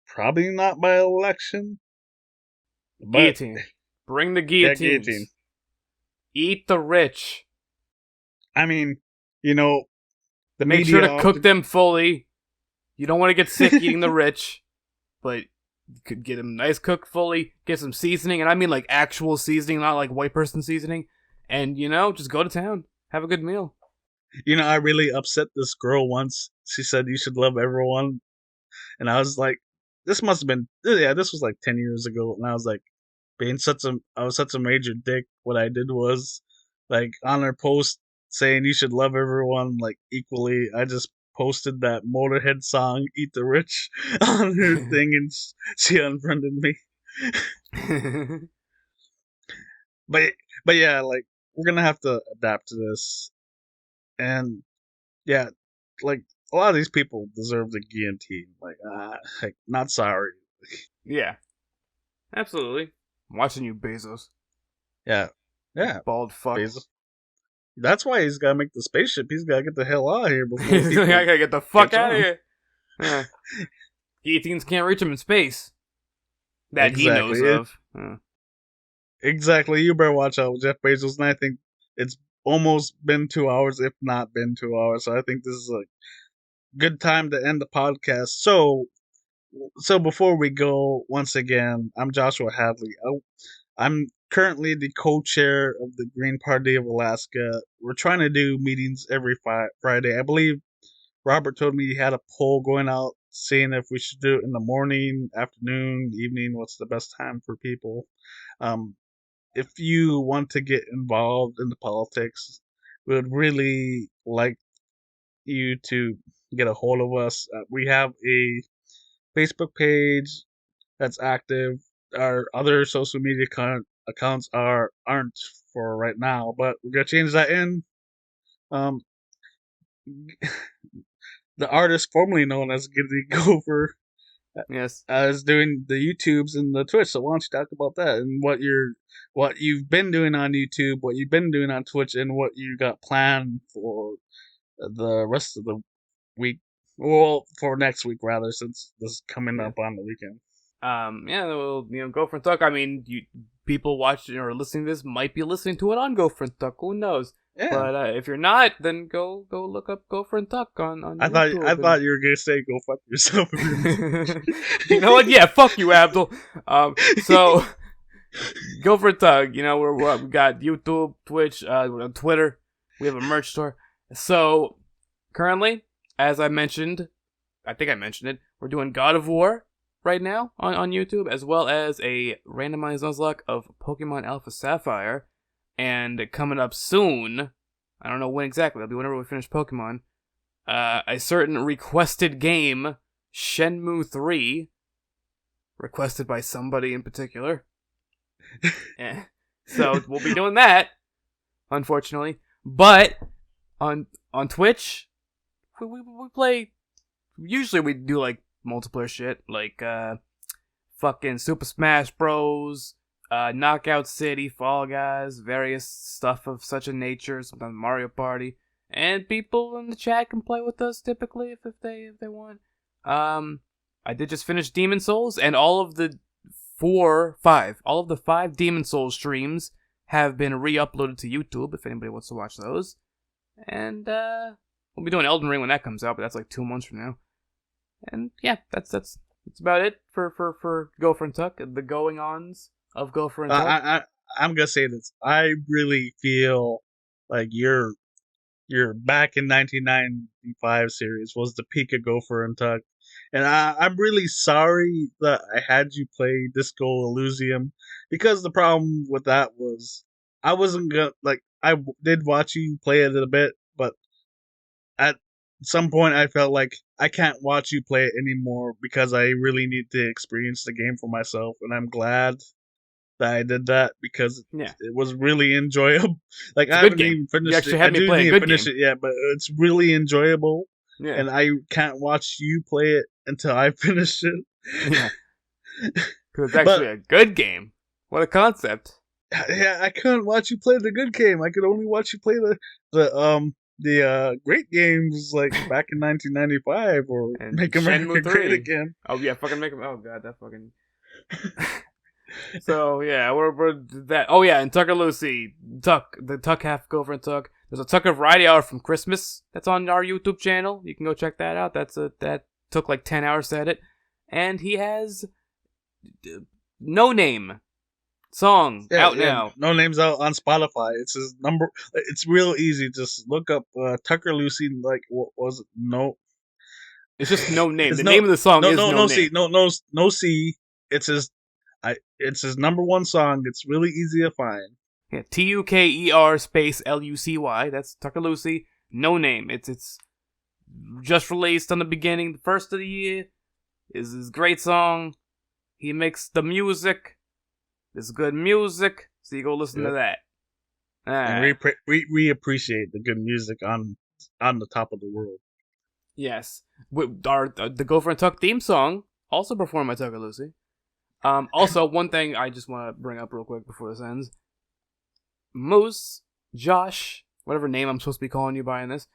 Speaker 1: probably not by election, but
Speaker 2: Guillotine. Bring the
Speaker 1: yeah, guillotine.
Speaker 2: guillotines. Eat the rich.
Speaker 1: I mean, you know, the
Speaker 2: Make sure
Speaker 1: media
Speaker 2: to cook
Speaker 1: often,
Speaker 2: them fully. You don't want to get sick eating the rich, but you could get them nice cooked fully, get some seasoning, and I mean like actual seasoning, not like white person seasoning, and just go to town. Have a good meal.
Speaker 1: I really upset this girl once. She said you should love everyone, and I was like, this must have been, yeah, this was like 10 years ago, and I was like, I was such a major dick. What I did was, like, on her post saying you should love everyone like equally, I just posted that Motorhead song "Eat the Rich" on her thing, and she unfriended me. But but yeah, like we're gonna have to adapt to this, and yeah, like a lot of these people deserve the guillotine. Like not sorry.
Speaker 2: Yeah, absolutely. I'm watching you, Bezos.
Speaker 1: Yeah, yeah,
Speaker 2: Bald fuck.
Speaker 1: Bezos. That's why he's gotta make the spaceship. He's gotta get the hell out of here before
Speaker 2: I
Speaker 1: people
Speaker 2: gotta get the fuck
Speaker 1: catch
Speaker 2: out of
Speaker 1: on.
Speaker 2: here. Yeah. Guillotines can't reach him in space. That he knows
Speaker 1: Exactly.
Speaker 2: of.
Speaker 1: Exactly. You better watch out with Jeff Bezos. And I think it's almost been 2 hours, if not been 2 hours. So I think this is a good time to end the podcast. So before we go, once again, I'm Joshua Hadley. I'm currently the co-chair of the Green Party of Alaska. We're trying to do meetings every Friday. I believe Robert told me he had a poll going out seeing if we should do it in the morning, afternoon, evening. What's the best time for people? Um, if you want to get involved in the politics, we would really like you to get a hold of us. We have a Facebook page that's active. Our other social media accounts aren't for right now, but we're gonna change that in. Um, the artist formerly known as Giddy Gopher
Speaker 2: Yes.
Speaker 1: is doing the YouTubes and the Twitch. So why don't you talk about that and what you've been doing on YouTube, what you've been doing on Twitch, and what you got planned for the rest of the week. Well, for next week rather, since this is coming
Speaker 2: Yeah.
Speaker 1: up on the weekend.
Speaker 2: Yeah, well, Gopher and Tuck. I mean, people watching or listening to this might be listening to it on Gopher and Tuck. Who knows?
Speaker 1: Yeah.
Speaker 2: But if you're not, then go look up Gopher and Tuck on YouTube.
Speaker 1: I thought you were gonna say go fuck yourself.
Speaker 2: You know what? Yeah, fuck you, Abdul. So Gopher and Tuck. We got YouTube, Twitch, we're on Twitter. We have a merch store. So currently, as I mentioned, I think I mentioned it. We're doing God of War right now on YouTube, as well as a randomized Nuzlocke of Pokemon Alpha Sapphire. And coming up soon, I don't know when exactly, it'll be whenever we finish Pokemon, a certain requested game, Shenmue 3, requested by somebody in particular. So we'll be doing that, unfortunately. But on Twitch, we play, usually we do like multiplayer shit, like fucking Super Smash Bros, Knockout City, Fall Guys, various stuff of such a nature, sometimes Mario Party, and people in the chat can play with us typically if they want. I did just finish Demon Souls, and all of the five Demon Souls streams have been re-uploaded to YouTube if anybody wants to watch those. And we'll be doing Elden Ring when that comes out, but that's like 2 months from now. And yeah, that's about it for Gopher and Tuck, the going-ons of Gopher and Tuck.
Speaker 1: I'm gonna say this. I really feel like your back in 1995 series was the peak of Gopher and Tuck, and I'm really sorry that I had you play Disco Elysium, because the problem with that was I wasn't gonna I did watch you play it a bit, but at some point I felt like I can't watch you play it anymore because I really need to experience the game for myself, and I'm glad that I did that because it was really enjoyable. Like, I haven't even finished it.
Speaker 2: You actually had me play a good game.
Speaker 1: It yet, but it's really enjoyable.
Speaker 2: Yeah.
Speaker 1: And I can't watch you play it until I finish it.
Speaker 2: Yeah. Because it's actually a good game. What a concept.
Speaker 1: Yeah, I couldn't watch you play the good game. I could only watch you play the great games like back in 1995 or
Speaker 2: and
Speaker 1: Make America Great Again.
Speaker 2: Oh yeah, fucking make America. Oh god, that fucking. So yeah, we're that. Oh yeah, and Tucker Lucy, the Tuck half Gopher and Tuck. There's a Tucker Variety Hour from Christmas that's on our YouTube channel. You can go check that out. That took like 10 hours to edit, and he has No Name song out now.
Speaker 1: No Name's out on Spotify. It's his number. It's real easy. Just look up Tucker Lucy. Like, what was it? No.
Speaker 2: It's just No Name. The name of the song is No Name.
Speaker 1: C. No C. It's his number one song. It's really easy to find.
Speaker 2: Yeah, TUKER space LUCY. That's Tucker Lucy. No Name. It's just released on the beginning, the first of the year. Is his great song. He makes the music. It's good music, so you go listen to that.
Speaker 1: And we appreciate the good music on the top of the world.
Speaker 2: Yes, the Gopher and Tuck theme song also performed by Tucker Lucy. Also, one thing I just want to bring up real quick before this ends. Moose, Josh, whatever name I'm supposed to be calling you by in this,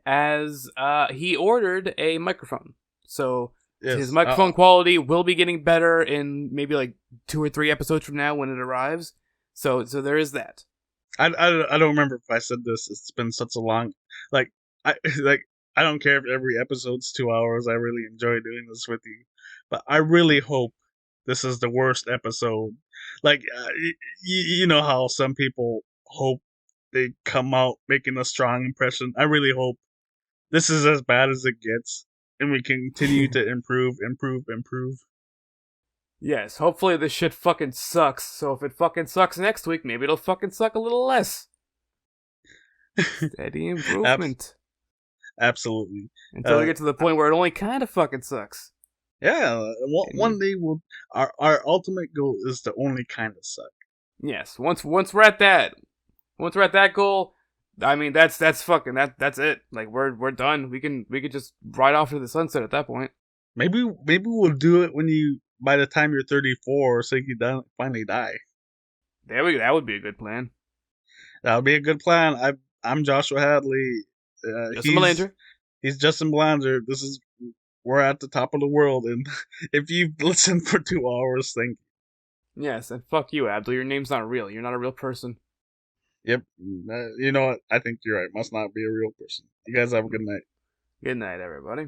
Speaker 2: as he ordered a microphone. So his microphone quality will be getting better in maybe like 2 or 3 episodes from now when it arrives. So there is that.
Speaker 1: I don't remember if I said this. It's been such a long I don't care if every episode's 2 hours. I really enjoy doing this with you, but I really hope this is the worst episode. Like, you know how some people hope they come out making a strong impression. I really hope this is as bad as it gets. and we continue to improve.
Speaker 2: Yes, hopefully this shit fucking sucks. So if it fucking sucks next week, maybe it'll fucking suck a little less. Steady improvement.
Speaker 1: Absolutely.
Speaker 2: Until we get to the point where it only kind of fucking sucks.
Speaker 1: Yeah, one day our ultimate goal is to only kind of suck.
Speaker 2: Yes, once we're at that goal, I mean that's that's it. Like we're done. We could just ride off to the sunset at that point.
Speaker 1: Maybe we'll do it by the time you're 34, so you finally die.
Speaker 2: There we go. That would be a good plan.
Speaker 1: That would be a good plan. I'm Joshua Hadley.
Speaker 2: Justin Belanger.
Speaker 1: He's Justin Belanger. We're at the top of the world, and if you've listened for 2 hours, thank you.
Speaker 2: Yes, and fuck you, Abdul. Your name's not real. You're not a real person.
Speaker 1: Yep. You know what? I think you're right. Must not be a real person. You guys have a good night.
Speaker 2: Good night, everybody.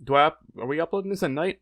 Speaker 2: Are we uploading this at night?